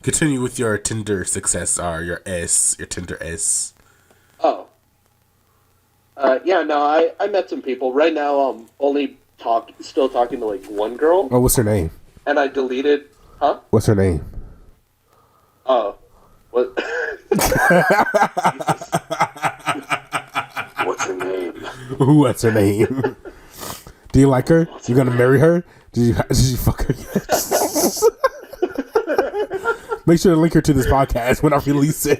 continue with your Tinder success or your Tinder S.
Oh. Yeah, no, I met some people. Right now, I'm still talking to like one girl,
Oh, what's her name?
and I deleted. Huh?
What's her name?
Oh. What? What's her name?
What's her name? Do you like her? You gonna marry her? Did you fuck her yet? Make sure to link her to this podcast when I release it.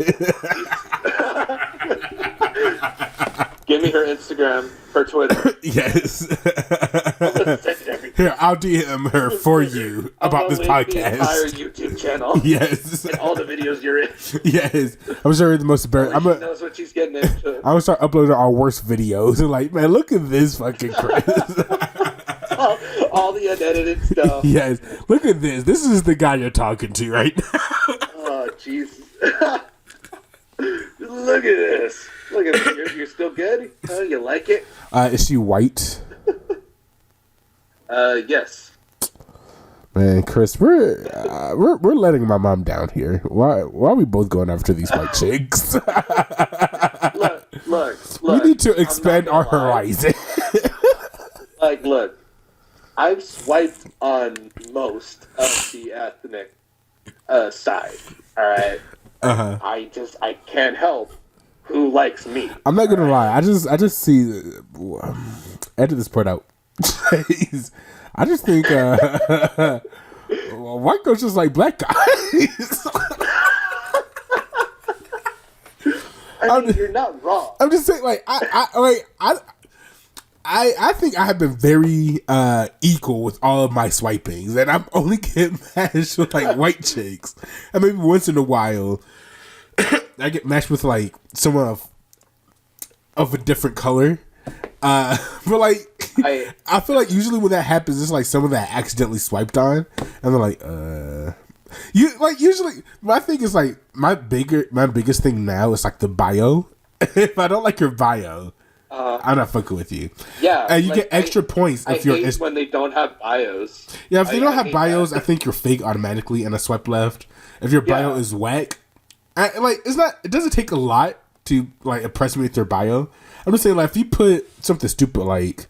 Give me her Instagram, her Twitter.
Yes.
Send everything.
Here, I'll DM her for you about this
The entire
podcast.
YouTube channel.
Yes.
And all the videos you're in.
Yes. I'm sure the most embarrassing.
She knows what she's getting into.
I'm gonna start uploading our worst videos and like, man, look at this fucking Chris.
all the unedited stuff.
Yes. Look at this. This is the guy you're talking to right now.
Oh, Jesus. Look at this. Look at this. You're still good? You like it?
Is she white?
Yes.
Man, Chris, we're letting my mom down here. Why are we both going after these white chicks?
Look.
We need to expand our
I'm not gonna lie.
horizon.
Look. I've swiped on most of the ethnic side. All right.
Uh-huh.
I can't help who likes me.
I'm not gonna lie. I just see. Edit this part out. Jeez. I just think white girls just like black guys.
I mean, you're not wrong.
I'm just saying, like I think I have been very equal with all of my swipings, and I'm only getting matched with like white chicks, and maybe once in a while I get matched with like someone of a different color. But like I feel like usually when that happens, it's like someone that I accidentally swiped on, and they're like, you like usually my thing is like my biggest thing now is like the bio. If I don't like your bio, I'm not fucking with you.
Yeah,
and you
like,
get extra points if you're.
when they don't have bios.
Yeah, if they don't have
hate
bios,
that.
I think you're fake automatically, and I swipe left. If your bio
Yeah.
is whack, it doesn't take a lot to like impress me with your bio. I'm just saying, like, if you put something stupid like,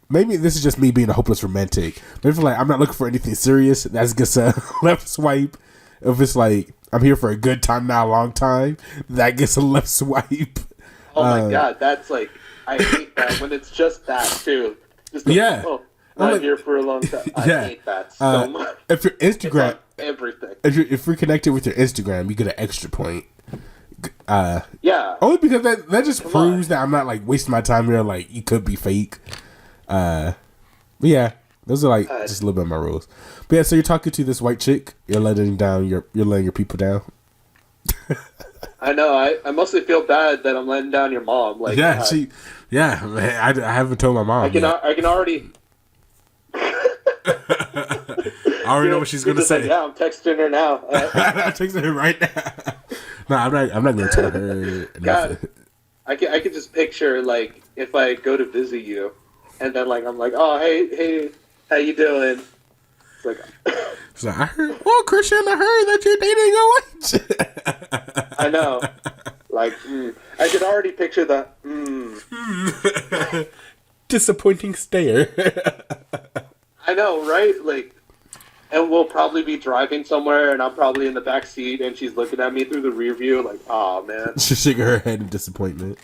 maybe this is just me being a hopeless romantic. But if like I'm not looking for anything serious, that's just a left swipe. If it's like I'm here for a good time, not a long time, that gets a left swipe.
Oh my god, that's like I hate that when it's just that too. Just like,
Yeah.
oh,
I'm
I'm
like-
here for a long time. I
Yeah.
hate that so much.
If your Instagram,
everything.
If we're connected with your Instagram, you get an extra point.
Yeah.
Only because that just proves that I'm not like wasting my time here. Like you could be fake. But yeah, those are like just a little bit of my rules. But yeah, so you're talking to this white chick. You're letting your people down.
I know. I mostly feel bad that I'm letting down your mom. Like,
yeah, man, I haven't told my mom.
I can already.
I already know what she's gonna say.
Like, yeah, I'm texting her now.
I'm texting her right now. No, I'm not gonna tell her.
God, I can just picture like if I go to visit you, and then like I'm like, oh hey, how you doing? It's like,
so I heard. Well, Christian, I heard that you're dating a white.
I know. Like, I could already picture the
disappointing stare.
I know, right? Like, and we'll probably be driving somewhere, and I'm probably in the back seat, and she's looking at me through the rear view, like, oh man.
She's shaking her head in disappointment.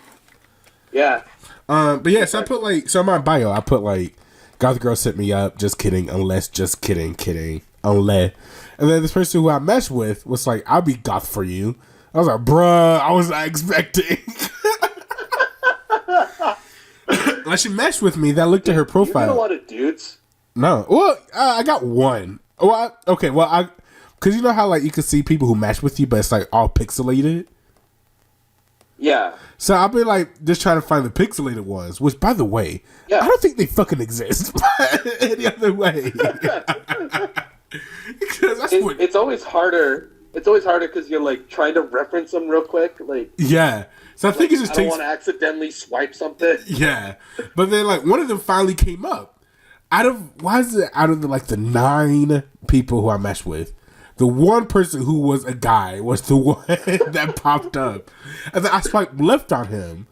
Yeah.
But yeah, so I put like, so in my bio, I put like, Goth girl set me up, just kidding, unless, just kidding, unless. And then this person who I meshed with was like, I'll be goth for you. I was like, bruh, I was not expecting. Like she meshed with me, that looked at her profile.
You get a lot of dudes?
No. Well, I got one. Well, because you know how like you can see people who match with you, but it's like all pixelated?
Yeah.
So I'll be like just trying to find the pixelated ones, which by the way, I don't think they fucking exist any other way.
It's always harder. It's always harder because you're like trying to reference them real quick. Like,
yeah. So I think it just takes.
I don't want to accidentally swipe something.
Yeah. But then like one of them finally came up. Out of the 9 people who I meshed with, the one person who was a guy was the one that popped up. And then I swiped left on him.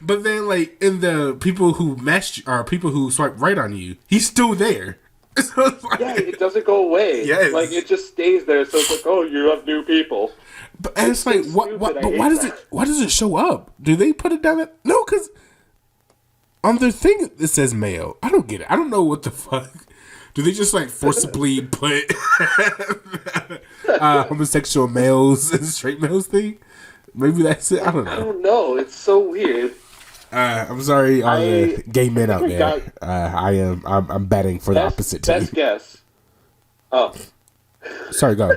But then like in the people who meshed or people who swipe right on you, he's still there. So like,
yeah, it doesn't go away.
Yes.
Like it just stays there. So it's like, oh, you have new people.
But and it's like, what? But why does it show up? Do they put it down? No, because on their thing it says male. I don't get it. I don't know what the fuck. Do they just like forcibly put homosexual males and straight males thing? Maybe that's it. I don't know.
I don't know. It's so weird.
I'm sorry, all the gay men out there. I'm betting for the opposite team.
Best guess. Oh,
sorry. Go.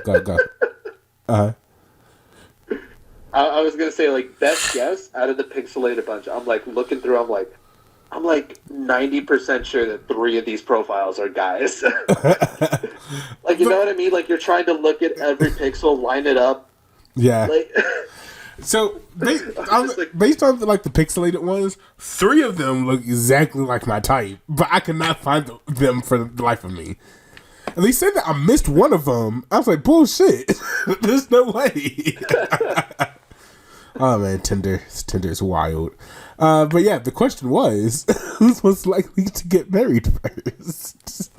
I
was gonna say like best guess out of the pixelated bunch. I'm like looking through. I'm like 90% sure that 3 of these profiles are guys. Like, you know what I mean? Like you're trying to look at every pixel, line it up.
Yeah.
Like,
so based on the pixelated ones, 3 of them look exactly like my type, but I cannot find them for the life of me. And they said that I missed one of them. I was like, bullshit. There's no way. Oh man, Tinder's wild. But yeah, the question was, who's most likely to get married first?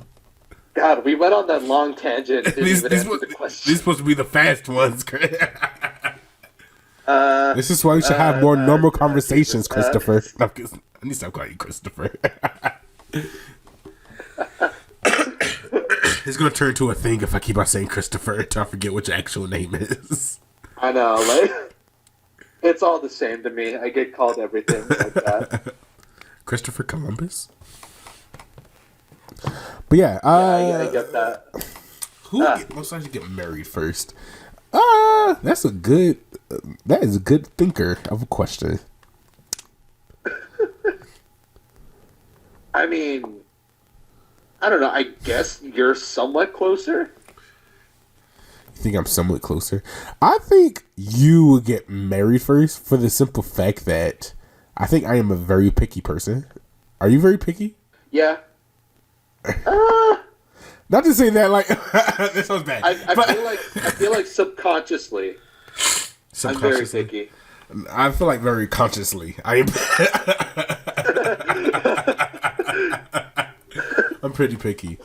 God, we went on that long tangent. These
supposed to be the fast ones. This is why we should have more normal conversations, Christopher. I need to stop calling you Christopher. It's going to turn into a thing if I keep on saying Christopher until I forget what your actual name is.
I know, like, it's all the same to me. I get called everything like that.
Christopher Columbus? But yeah,
I get that.
Who most likely to get married first? That is a good thinker of a question.
I mean, I don't know. I guess you're somewhat closer.
You think I'm somewhat closer? I think you will get married first for the simple fact that I think I am a very picky person. Are you very picky?
Yeah.
Not to say that like that sounds bad.
I feel like subconsciously I'm very picky.
I feel like very consciously I am. I'm pretty picky.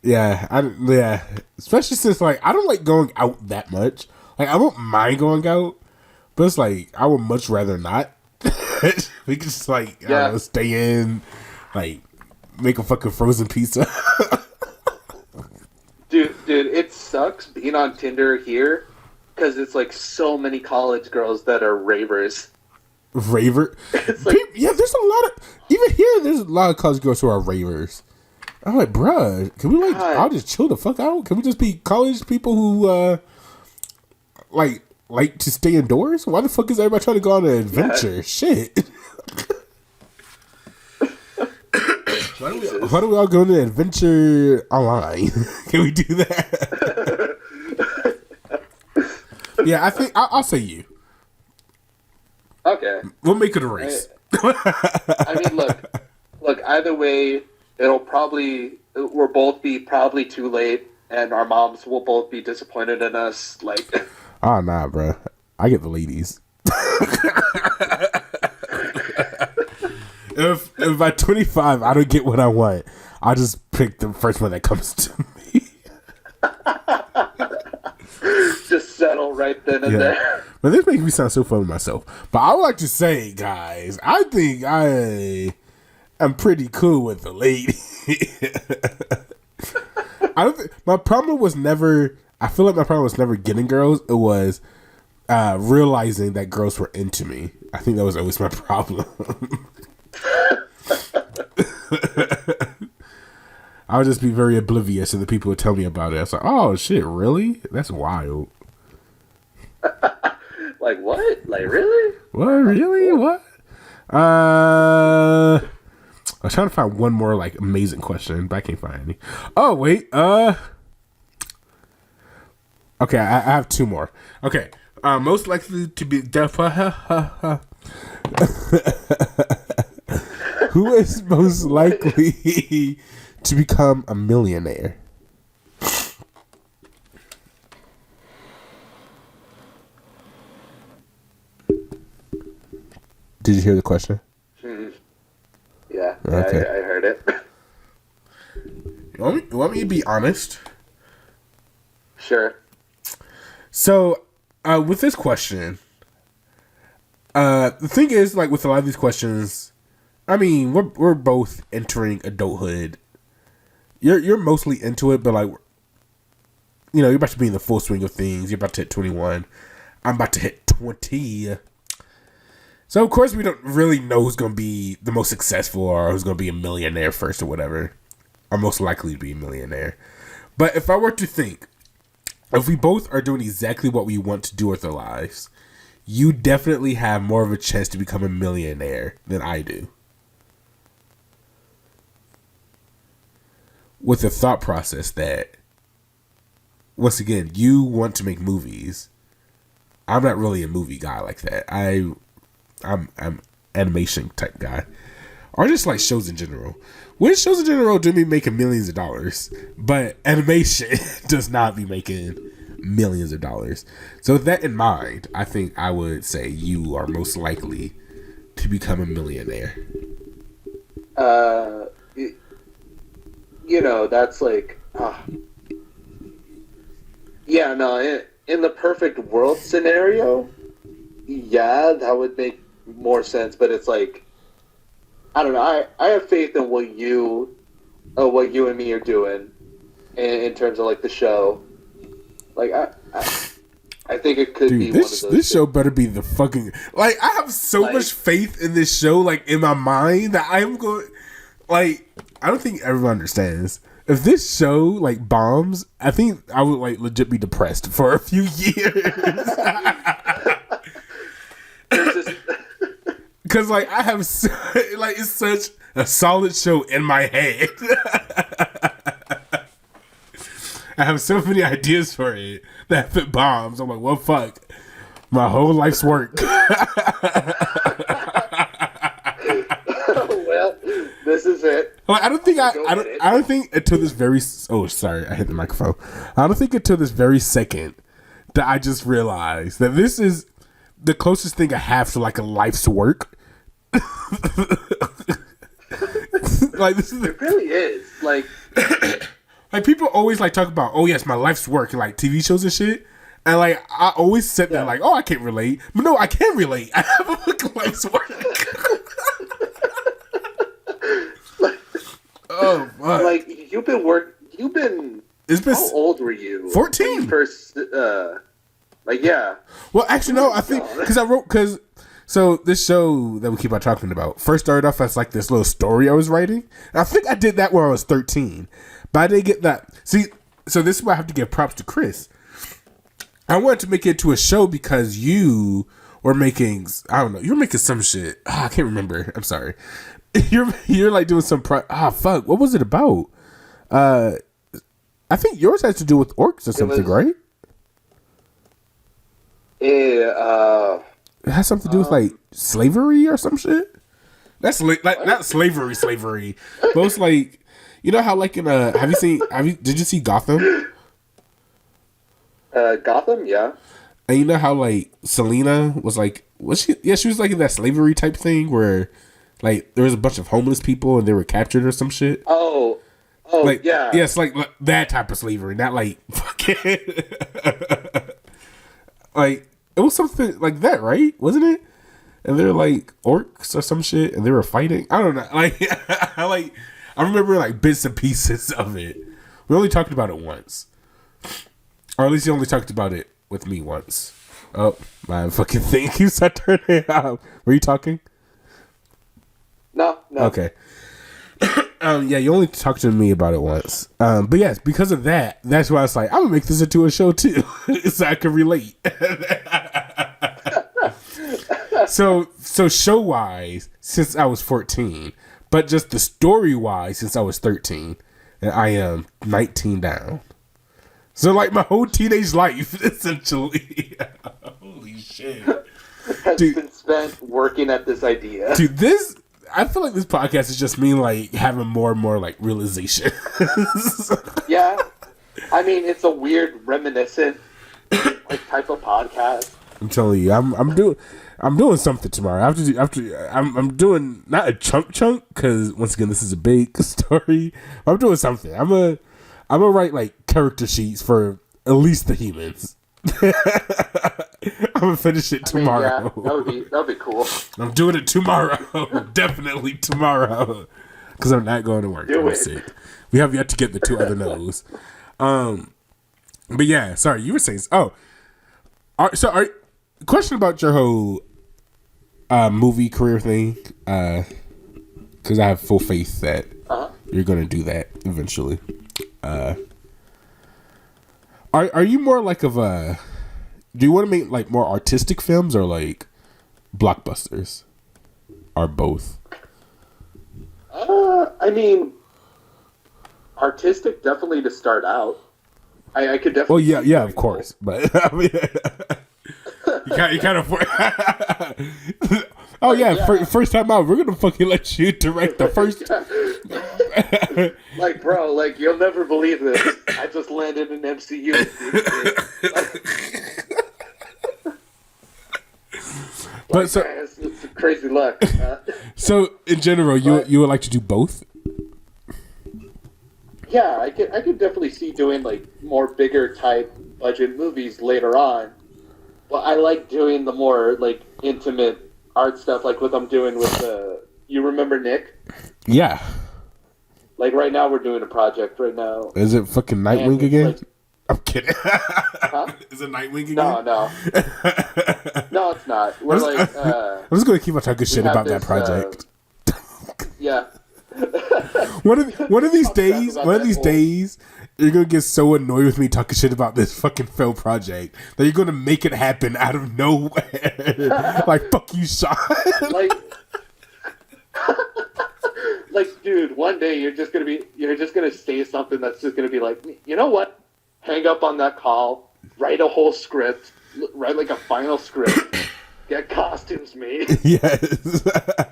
Yeah. Especially since like I don't like going out that much. Like I won't mind going out, but it's like I would much rather not. We can just like I don't know, stay in, like make a fucking frozen pizza.
Dude, it sucks being on Tinder here because it's like so many college girls that are ravers.
Raver?
Like,
yeah, there's a lot of, even here, there's a lot of college girls who are ravers. I'm like, bruh, can we like, I'll just chill the fuck out? Can we just be college people who, like to stay indoors? Why the fuck is everybody trying to go on an adventure? Yeah. Shit. Why do we all go on an adventure online? Can we do that? Yeah, I think I'll say you.
Okay.
We'll make it a race.
I mean, look. Either way, we'll both be probably too late, and our moms will both be disappointed in us. Like,
oh nah, bro. I get the ladies. If by 25 I don't get what I want, I'll just pick the first one that comes to me.
Just settle right then and there.
But this makes me sound so funny myself. But I would like to say, guys, I think I am pretty cool with the lady. I don't think my problem was never. I feel like my problem was never getting girls. It was realizing that girls were into me. I think that was always my problem. I would just be very oblivious to the people who tell me about it. I was like, oh shit, really? That's wild.
Like what? Like really?
What? Really? What? I was trying to find one more like amazing question, but I can't find any. Oh wait, okay, I have two more. Okay, most likely to be who is most likely to become a millionaire? Did you hear the question?
Mm-hmm. Yeah,
okay.
I heard it.
You want me to be honest?
Sure.
So, with this question, the thing is, like, with a lot of these questions, I mean, we're both entering adulthood. You're mostly into it, but like, you know, you're about to be in the full swing of things. You're about to hit 21. I'm about to hit 20. So of course we don't really know who's gonna be the most successful or who's gonna be a millionaire first or whatever, or most likely to be a millionaire. But if I were to think, if we both are doing exactly what we want to do with our lives, you definitely have more of a chance to become a millionaire than I do. With the thought process that, once again, you want to make movies. I'm not really a movie guy like that. I'm animation type guy, or just like shows in general. Which shows in general do be making millions of dollars, but animation does not be making millions of dollars. So with that in mind, I think I would say you are most likely to become a millionaire.
You know, that's like, yeah, no, in the perfect world scenario, yeah, that would make more sense, but it's like, I don't know, I have faith in what you and me are doing in terms of like the show. Like I think it could be one of those.
This show better be the fucking, like, I have so much faith in this show, like, in my mind, that I'm going, like, I don't think everyone understands. If this show like bombs, I think I would like legit be depressed for a few years. Because like I have like it's such a solid show in my head. I have so many ideas for it that if it bombs, I'm like, well, fuck, my whole life's work.
Well, this is it.
Well, I don't think until this very. Oh, sorry, I hit the microphone. I don't think until this very second that I just realized that this is the closest thing I have to like a life's work. Like this is.
It really is like.
Like people always like talk about, oh yes, my life's work, like TV shows and shit, and like I always said that like, oh, I can't relate, but no, I can relate. I have a fucking life's work.
Like,
oh, fuck.
Like you've been
It's been
How old were you?
14.
When you first, yeah.
Well, actually, no. I think because so this show that we keep on talking about first started off as like this little story I was writing. And I think I did that when I was 13, but I didn't get that. See, so this is why I have to give props to Chris. I wanted to make it into a show because you were making, I don't know, you were making some shit. I can't remember. I'm sorry. You're like doing some fuck. What was it about? I think yours has to do with orcs or something, right?
Yeah.
It has something to do with like slavery or some shit. That's like not slavery, but it's like, you know how like in did you see Gotham?
Gotham, yeah.
And you know how like Selena was like, she was like in that slavery type thing where like there was a bunch of homeless people and they were captured or some shit.
Oh,
like,
yeah.
Yes, like that type of slavery, not like fucking like it was something like that, right? Wasn't it? And they're like orcs or some shit, and they were fighting. I don't know. Like, I remember like bits and pieces of it. We only talked about it once, or at least you only talked about it with me once. Oh, my fucking thing keeps on turning out. Were you talking?
No.
Okay. Yeah, you only talked to me about it once. But yes, because of that, that's why I was like, I'm gonna make this into a show too, so I can relate. So show wise, since I was 14, but just the story wise, since I was 13, and I am 19 down. So like my whole teenage life, essentially. Holy shit,
has been spent working at this idea.
Dude, I feel like this podcast is just me like having more and more like realization.
Yeah, I mean it's a weird reminiscent like type of podcast.
I'm telling you, I'm doing something tomorrow. I'm doing not a chunk because once again this is a big story. I'm doing something. I'm gonna write like character sheets for at least the humans. I'm gonna finish it tomorrow.
That'd be cool.
I'm doing it tomorrow. Definitely tomorrow. Because I'm not going to work. I'm sick. We have yet to get the 2 other no's. But yeah, sorry, you were saying. Question about your whole movie career thing. Because I have full faith that you're gonna do that eventually. Are you more like of a? Do you want to make like more artistic films or like blockbusters, or both?
I mean, artistic definitely to start out. I could definitely.
Well, yeah, of course, but I mean, you kind of. Oh yeah, first time out, we're gonna fucking let you direct the first.
Like, bro, like you'll never believe this. I just landed in MCU.
But so
it's crazy luck.
So in general, you would like to do both?
Yeah, I could definitely see doing like more bigger type budget movies later on. But I like doing the more like intimate art stuff, like what I'm doing with you remember Nick?
Yeah.
Like right now, we're doing a project right now.
Is it fucking Nightwing again?
Like,
I'm kidding.
Huh?
Is it Nightwing again?
No. No, it's not. We're like.
I'm just gonna keep on talking shit about that project.
Yeah.
One of these days, you're gonna get so annoyed with me talking shit about this fucking failed project that you're gonna make it happen out of nowhere. Like fuck you, Sean.
Like, dude, one day you're just gonna say something that's just gonna be like, you know what? Hang up on that call, write a whole script, write like a final script, get costumes made.
Yes.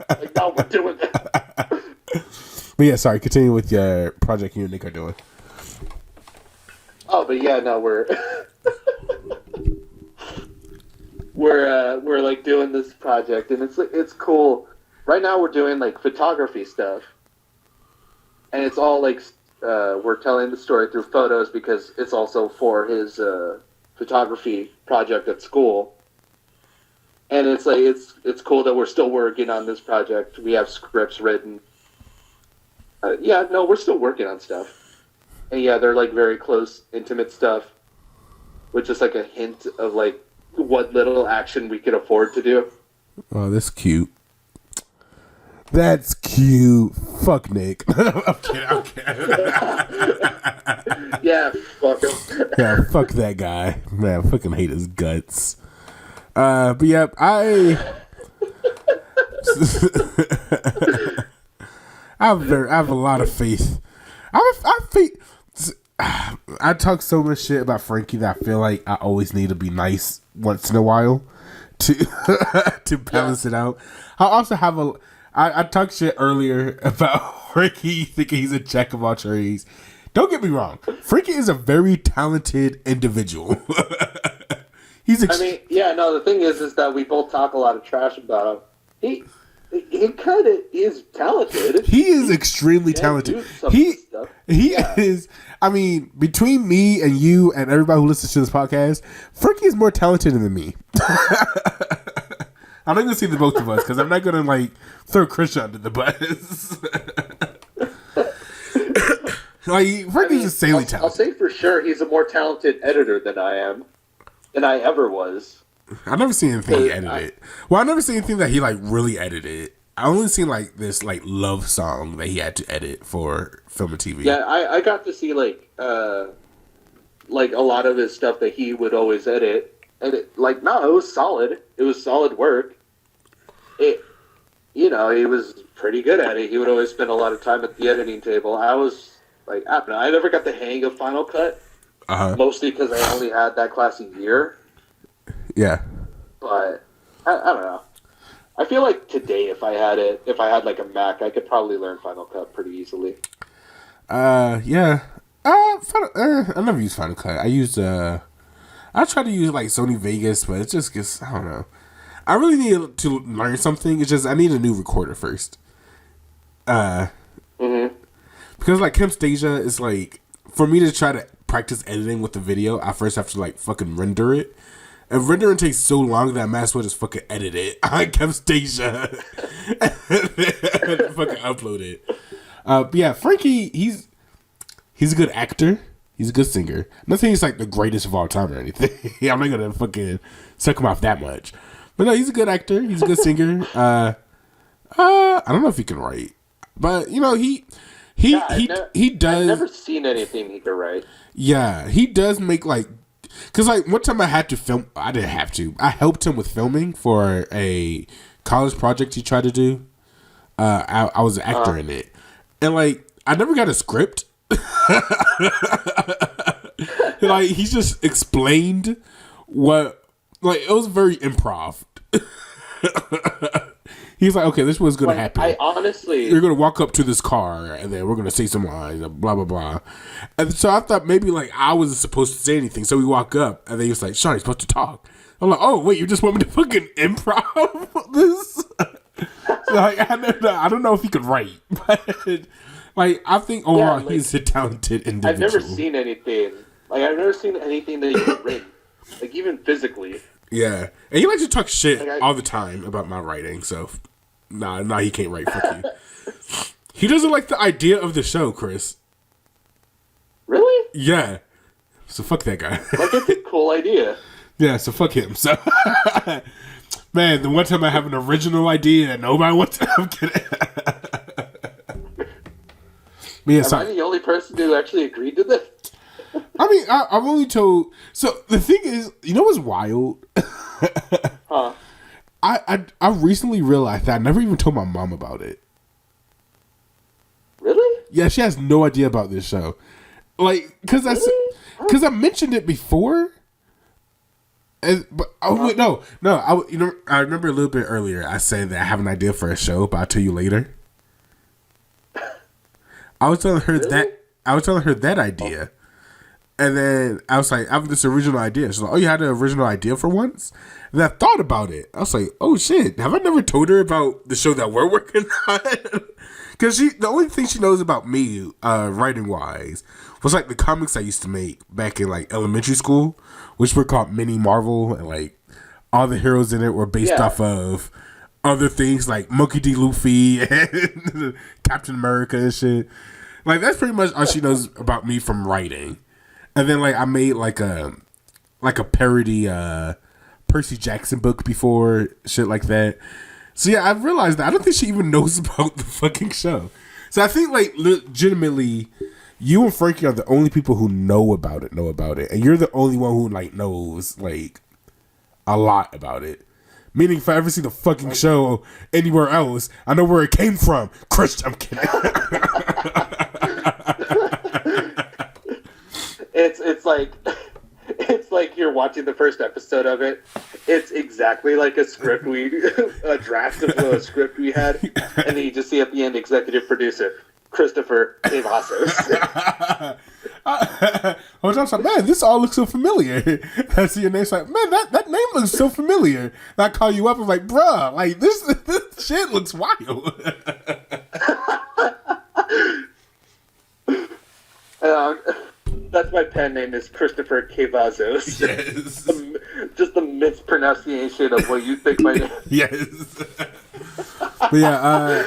Like, no, we're doing that.
But yeah, sorry. Continue with your project you and Nick are doing.
Oh, but yeah, no, we're like doing this project, and it's cool. Right now, we're doing like photography stuff, and it's all like we're telling the story through photos because it's also for his photography project at school. And it's like it's cool that we're still working on this project. We have scripts written. We're still working on stuff. And yeah, they're like very close, intimate stuff, with just like a hint of like what little action we could afford to do.
Oh, that's cute. That's cute. Fuck Nick. I'm kidding. I'm kidding.
Yeah, fuck him.
Yeah, fuck that guy. Man, I fucking hate his guts. But yeah, I have a lot of faith. I have faith. I talk so much shit about Frankie that I feel like I always need to be nice once in a while to to balance it out. I also have I talked shit earlier about Frankie thinking he's a jack of all trades. Don't get me wrong. Frankie is a very talented individual.
The thing is that we both talk a lot of trash about him. He kind of is talented.
He is extremely talented. He is. I mean, between me and you and everybody who listens to this podcast, Frankie is more talented than me. I'm not gonna say the both of us because I'm not gonna like throw Christian under the bus. Like Frankie's insanely talented.
I'll say for sure he's a more talented editor than I ever was.
I've never seen anything he edited. I've never seen anything that he like really edited. I only seen like this like love song that he had to edit for film and TV.
Yeah, I got to see like a lot of his stuff that he would always edit, and it was solid. It was solid work. He was pretty good at it. He would always spend a lot of time at the editing table. I was like, I don't know. I never got the hang of Final Cut, mostly because I only had that class a year.
Yeah,
but I don't know. I feel like today, if I had like a Mac, I could probably learn Final Cut pretty easily.
Yeah. I never used Final Cut. I try to use like Sony Vegas, but it just gets, I don't know. I really need to learn something. It's just I need a new recorder first. Because like Camtasia is like, for me to try to practice editing with the video, I first have to like fucking render it. And rendering takes so long that I might as well just fucking edit it on Camtasia and fucking upload it. But yeah, Frankie, he's a good actor. He's a good singer. I'm not saying he's like the greatest of all time or anything. I'm not gonna fucking suck him off that much. But no, he's a good actor. He's a good singer. I don't know if he can write, but you know he does.
I've never seen anything he could write.
Yeah, he does make like. Because, like, one time I had to film... I didn't have to. I helped him with filming for a college project he tried to do. I was an actor in it. And, like, I never got a script. Like, he just explained what... Like, it was very improv. He's like, okay, this was going to happen.
I honestly...
You're going to walk up to this car, and then we're going to say some lines, blah, blah, blah. And so I thought maybe, like, I wasn't supposed to say anything. So we walk up, and then he was like, Sean, you're supposed to talk. I'm like, oh, wait, you just want me to fucking improv this? So, like, I don't know if he could write. But, like, I think overall he's a talented individual.
I've never seen anything. Like, I've never seen anything that he's written. Like, even physically.
Yeah. And he likes to talk shit all the time about my writing, so... Nah, he can't write. Fuck you. He doesn't like the idea of the show, Chris.
Really?
Yeah. So fuck that guy.
Like, it's a cool idea.
Yeah, so fuck him. So, man, the one time I have an original idea and nobody wants to... I'm kidding.
Am I the only person who actually agreed to this?
I mean, I've only told... So, the thing is, you know what's wild?
Huh?
I recently realized that I never even told my mom about it.
Really?
Yeah, she has no idea about this show. Like, because I mentioned it before. But wait, no. I remember a little bit earlier. I said that I have an idea for a show, but I'll tell you later. I was telling her that idea. And then I was like, I have this original idea. She's like, oh, you had an original idea for once? And I thought about it. I was like, oh, shit. Have I never told her about the show that we're working on? Because the only thing she knows about me, writing-wise, was, like, the comics I used to make back in, like, elementary school, which were called Mini Marvel. And, like, all the heroes in it were based off of other things, like Monkey D. Luffy and Captain America and shit. Like that's pretty much all she knows about me from writing. And then like I made like a parody Percy Jackson book before, shit like that. So yeah, I've realized that I don't think she even knows about the fucking show. So I think like legitimately, you and Frankie are the only people who know about it, and you're the only one who like knows like a lot about it. Meaning, if I ever see the fucking show anywhere else, I know where it came from. Christian, I'm kidding.
It's like you're watching the first episode of it. It's exactly like a script a draft of a script we had, and then you just see at the end executive producer Christopher Cavazos.
I was just like, man, this all looks so familiar. I see your name, it's like, man, that name looks so familiar. And I call you up, I'm like, bruh, like this shit looks wild.
That's my pen name is Christopher Cavazos.
Yes.
Just the mispronunciation of what you think my name.
Yes. But yeah,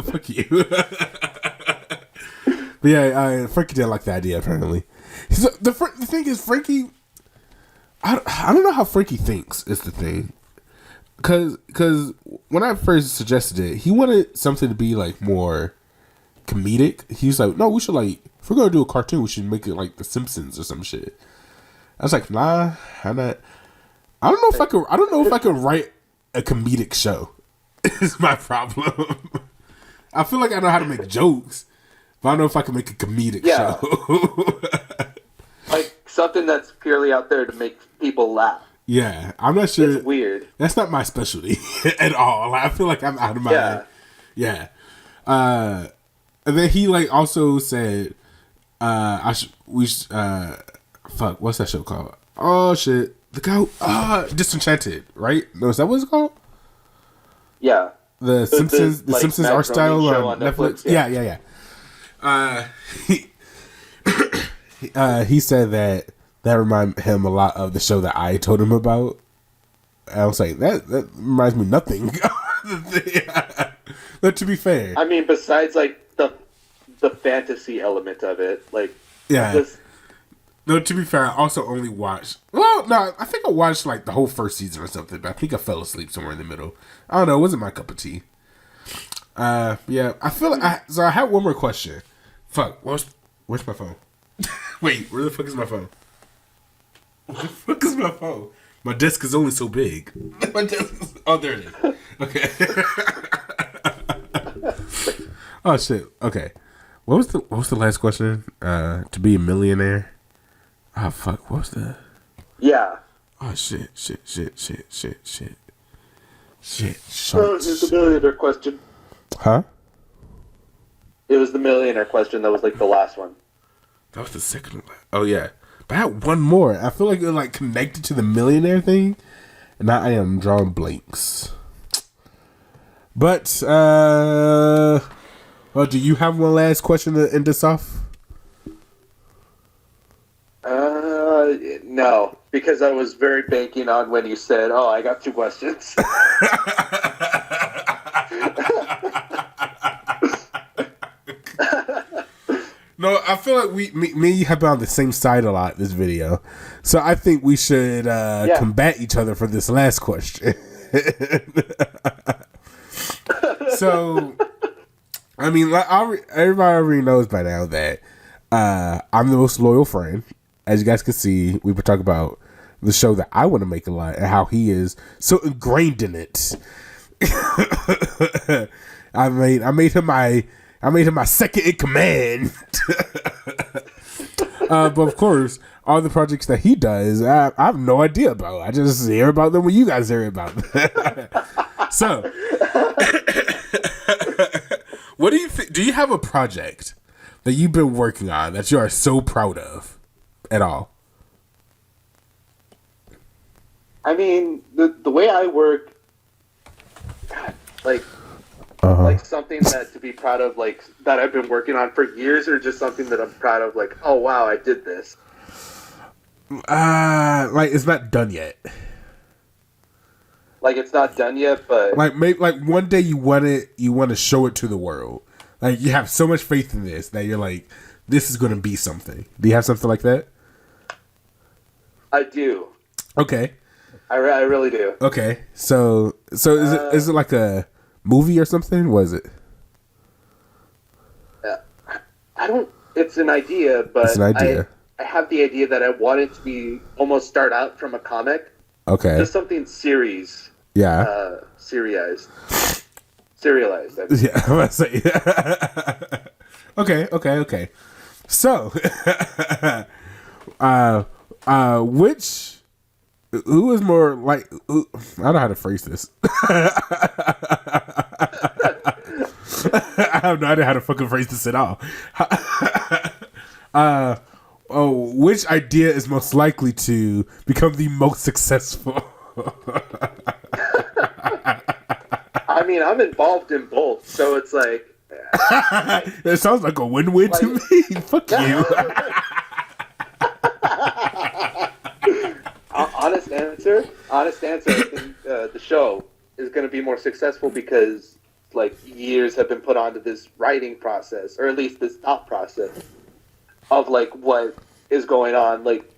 fuck you. But yeah, Frankie didn't like the idea, apparently. So the thing is, Frankie, I don't know how Frankie thinks is the thing. Because when I first suggested it, he wanted something to be like more comedic. He's like, no, we should like, if we're going to do a cartoon, we should make it like The Simpsons or some shit. I was like, nah, I'm not. I don't know if I could write a comedic show. Is my problem. I feel like I know how to make jokes, but I don't know if I can make a comedic show.
Like something that's purely out there to make people laugh.
Yeah, I'm not sure.
It's weird.
That's not my specialty at all. I feel like I'm out of my. Yeah. And then he like also said, fuck, what's that show called? Oh shit, the guy, Disenchanted, right? No, is that what it's called?
Yeah.
The Simpsons, the Simpsons art style on Netflix. Yeah. He said that reminded him a lot of the show that I told him about. I was like, that reminds me nothing. But to be fair,
I mean, besides like the fantasy element of it, like
no, to be fair, I also only watched. Well, no, I think I watched like the whole first season or something, but I think I fell asleep somewhere in the middle. I don't know. It wasn't my cup of tea. Yeah, I feel like so I had one more question. Fuck, where's my phone? Wait, where the fuck is my phone? Where the fuck is my phone? My desk is only so big. My desk is, oh, there it is. Okay. Oh shit. Okay. What was the last question? To be a millionaire. Oh fuck. What was the?
Yeah.
Oh shit.
Oh, it was the millionaire question.
Huh?
It was the millionaire question. That was like the last one.
That was the second one. Oh yeah. But I had one more. I feel like it was like connected to the millionaire thing. And now I am drawing blanks. But well, do you have one last question to end this off?
No, because I was very banking on when you said, "Oh, I got 2 questions."
No, I feel like me and you have been on the same side a lot this video, so I think we should combat each other for this last question. So, I mean, everybody already knows by now that I'm the most loyal friend. As you guys can see, we were talking about the show that I want to make a lot and how he is so ingrained in it. I made him my second in command. But of course, all the projects that he does, I have no idea about. I just hear about them when you guys hear about them. So, what do you think? Do you have a project that you've been working on that you are so proud of at all?
I mean, the way I work, God, like something that to be proud of, like that I've been working on for years, or just something that I'm proud of, like, oh wow, I did this.
Like it's not done yet.
Like it's not done yet, but
like maybe like one day you want to show it to the world. Like you have so much faith in this that you're like, this is going to be something. Do you have something like that?
I do.
Okay.
I really do.
Okay. So is it like a movie or something? What is it?
I don't. It's an idea, but
It's an idea.
I have the idea that I want it to be almost start out from a comic.
Okay.
Just something series.
Yeah.
Serialized.
Yeah, I'm gonna say. Okay. So, who is more like? I don't know how to phrase this. I have no idea how to fucking phrase this at all. Which idea is most likely to become the most successful?
I mean, I'm involved in both, so it's like.
It sounds like a win-win to me. Fuck you.
Honest answer. I think the show is going to be more successful because like years have been put onto this writing process, or at least this thought process of like what is going on. Like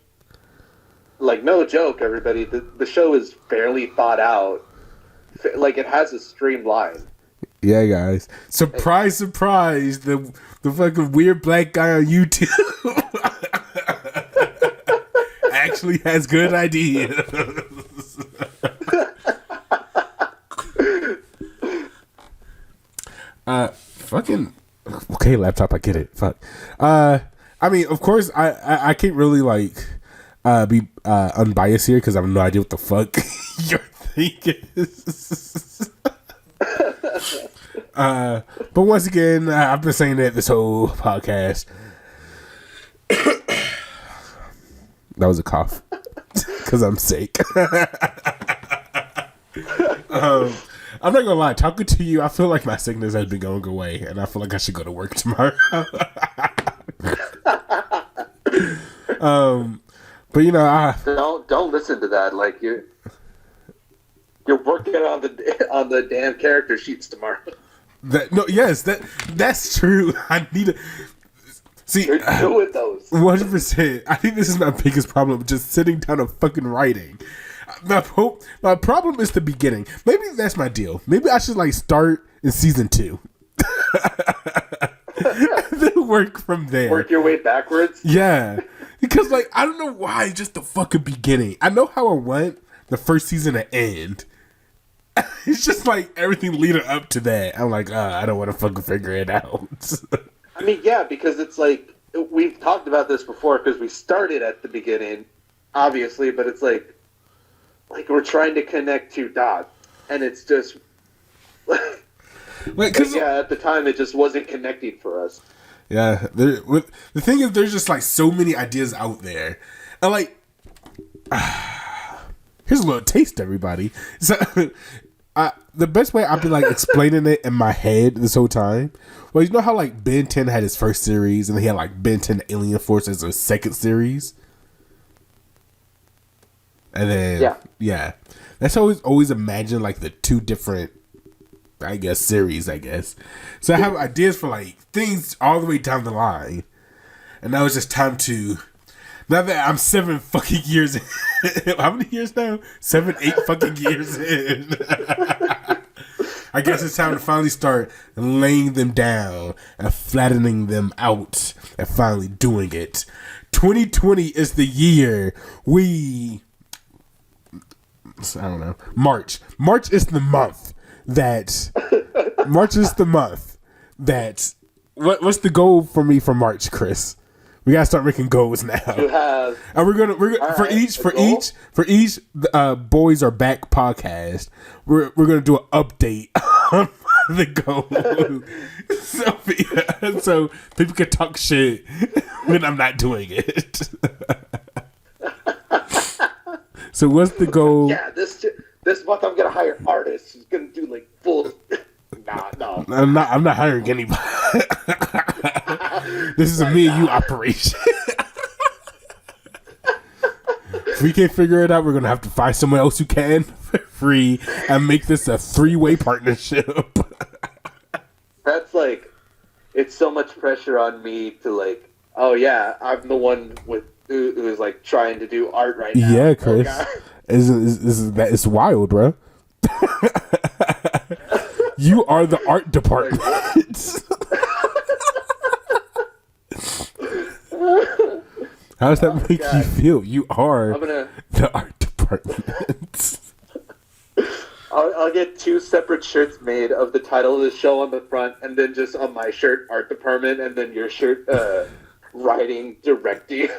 no joke, everybody. The show is fairly thought out. Like it has a streamline.
Yeah, guys. Surprise, surprise. The fucking weird black guy on YouTube actually has good ideas. Fucking okay, laptop. I get it. Fuck. I mean, of course, I can't really like be unbiased here because I have no idea what the fuck your thing is. But once again, I've been saying that this whole podcast. That was a cough because I'm sick. I'm not gonna lie, talking to you, I feel like my sickness has been going away, and I feel like I should go to work tomorrow. But you know,
don't listen to that. Like you're working on the damn character sheets tomorrow.
That's true. I need to see.
You're doing those
100%. I think this is my biggest problem, just sitting down and fucking writing. My problem is the beginning. Maybe that's my deal. Maybe I should like start in season 2. Then work from there.
Work your way backwards.
Yeah, because like I don't know why, just the fucking beginning. I know how I want the first season to end. It's just like everything leading up to that. I'm like, I don't want to fucking figure it out.
I mean, yeah, because it's like we've talked about this before because we started at the beginning, obviously, but it's like we're trying to connect 2 dots, and it's just at the time it just wasn't connecting for us.
Yeah, the thing is, there's just like so many ideas out there, and like, here's a little taste, everybody. So, the best way I've been like explaining it in my head this whole time. Well, you know how like Ben 10 had his first series, and he had like Ben 10 Alien Force as a second series. And then that's always imagined like the 2 different, I guess, series. So I have ideas for like things all the way down the line, and now it's just time to. Now that I'm 7 fucking years in, how many years now? 7, 8 fucking years in. I guess it's time to finally start laying them down and flattening them out and finally doing it. 2020 is the year I don't know. March is the month that. What's the goal for me for March, Chris? We gotta start making goals now.
You have,
and we're gonna for each Boys Are Back podcast. We're gonna do an update on the goal, so people can talk shit when I'm not doing it. So what's the goal?
Yeah, this month I'm gonna hire artists. Who's gonna do like full. No.
I'm not hiring anybody. This is a me and you operation. If we can't figure it out, we're gonna have to find someone else who can for free and make this a 3-way partnership.
That's like it's so much pressure on me to like, oh yeah, I'm the one who's like trying to do art right now.
Yeah, Chris,
oh,
it's wild, bro. You are the art department. How does that make you feel? You are the art department.
I'll get 2 separate shirts made of the title of the show on the front, and then just on my shirt, art department, and then your shirt, writing, directing.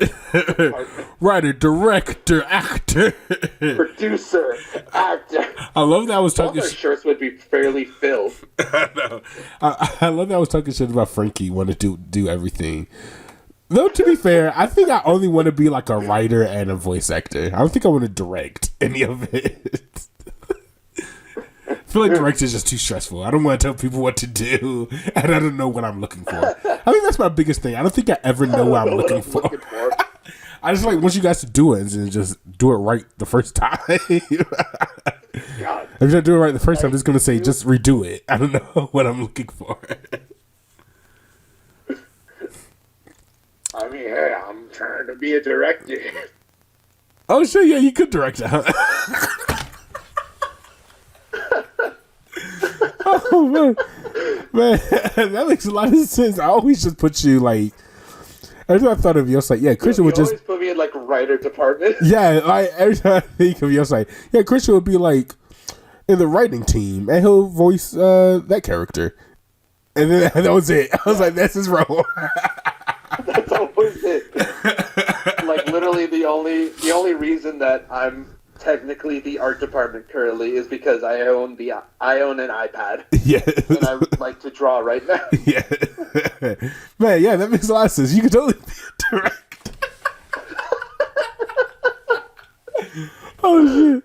Writer, director, actor.
Producer, actor.
I love that I was talking
shit. Shirts would be fairly filled.
I know. I love that I was talking shit about Frankie wanting to do everything. Though, to be fair, I think I only want to be like a writer and a voice actor. I don't think I want to direct any of it. I feel like directing is just too stressful. I don't want to tell people what to do, and I don't know what I'm looking for. I think that's my biggest thing. I don't think I ever know what I'm looking for. I just like want you guys to do it and just do it right the first time. If you don't do it right the first time, I'm just going to say, just redo it. I don't know what I'm looking for.
I mean, hey, I'm trying to be a director.
Oh, shit, yeah, you could direct that. Oh, man. That makes a lot of sense. I always just put you, like, every time I thought of you, I was like, yeah, Christian would just...
always put me in, like, writer department.
Yeah, like, every time I think of you, I was like, yeah, Christian would be, like, in the writing team, and he'll voice that character. And then that was it. I was like, that's his role.
That's always it. Like, literally the only reason that I'm technically the art department currently is because I own an iPad.
Yeah.
And I would like to draw right now.
Yeah. Man, yeah, that makes a lot of sense. You could totally be a director. Oh, shit.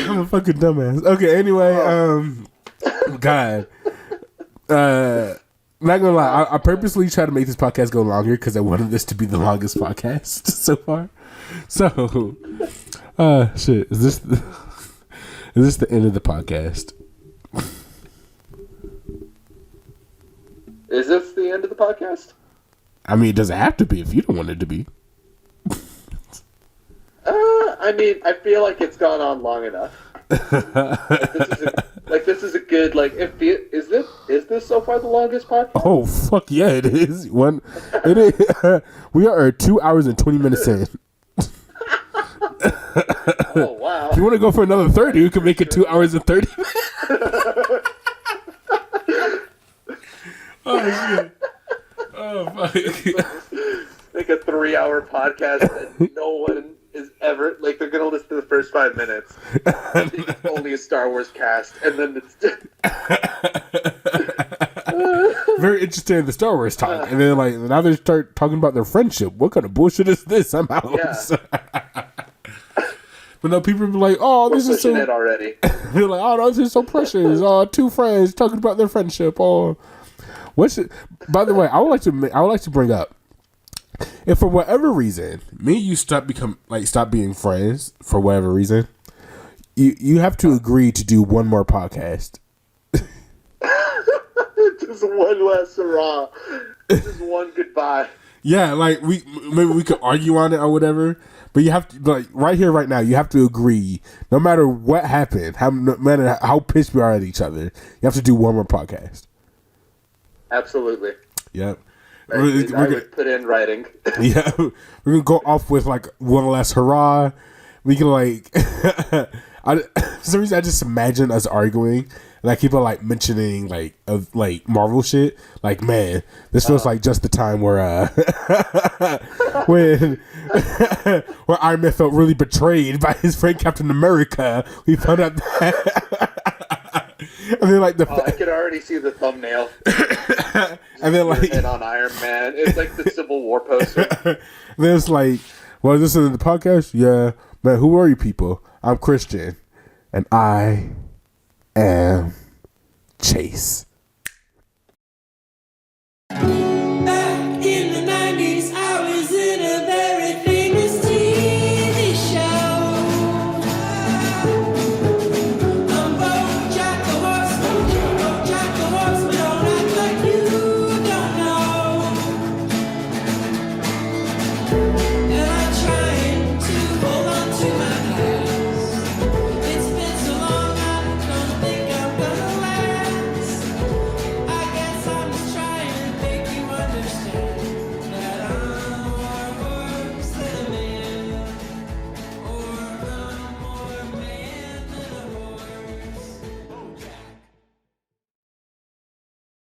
I'm a fucking dumbass. Okay, anyway, God. Not gonna lie, I purposely try to make this podcast go longer because I wanted this to be the longest podcast so far. So, shit, is this the end of the podcast?
Is this the end of the podcast?
I mean, it doesn't have to be if you don't want it to be.
I mean, I feel like it's gone on long enough. This is a good, like, is this so far the longest podcast?
Oh, fuck yeah, it is. It is. We are 2 hours and 20 minutes in.
Oh, wow.
If you want to go for another 30, we can make it 2 hours and 30 minutes. Oh, shit. Oh, fuck.
Like a 3-hour podcast that no one is ever, like, they're gonna listen to the first 5 minutes. It's only a Star Wars cast, and then it's
very interested in the Star Wars talk, and then like now they start talking about their friendship. What kind of bullshit is this? I'm out.
Yeah.
But no, people be like, "Oh, this is so."
It already.
They're like, "Oh, no, this is so precious." Oh, 2 friends talking about their friendship. Oh, what's it? By the way, I would like to bring up, if for whatever reason me and you stop being friends for whatever reason, you have to agree to do one more podcast.
Just one last hurrah. Just one goodbye.
Yeah, like maybe we could argue on it or whatever, but you have to, like, right here, right now, you have to agree. No matter what happened, no matter how pissed we are at each other, you have to do one more podcast.
Absolutely.
Yep.
I would put in writing.
Yeah, we're gonna go off with like one last hurrah. We can like, for some reason I just imagine us arguing. Like people like mentioning like of like Marvel shit. Like, man, this feels like just the time where when where Iron Man felt really betrayed by his friend Captain America. We found out that, and then like
I could already see the thumbnail.
And then like
and on Iron Man, it's like the Civil War poster.
Then it's like, well, this is the podcast. Yeah, man. Who are you people? I'm Christian, and I am Chase.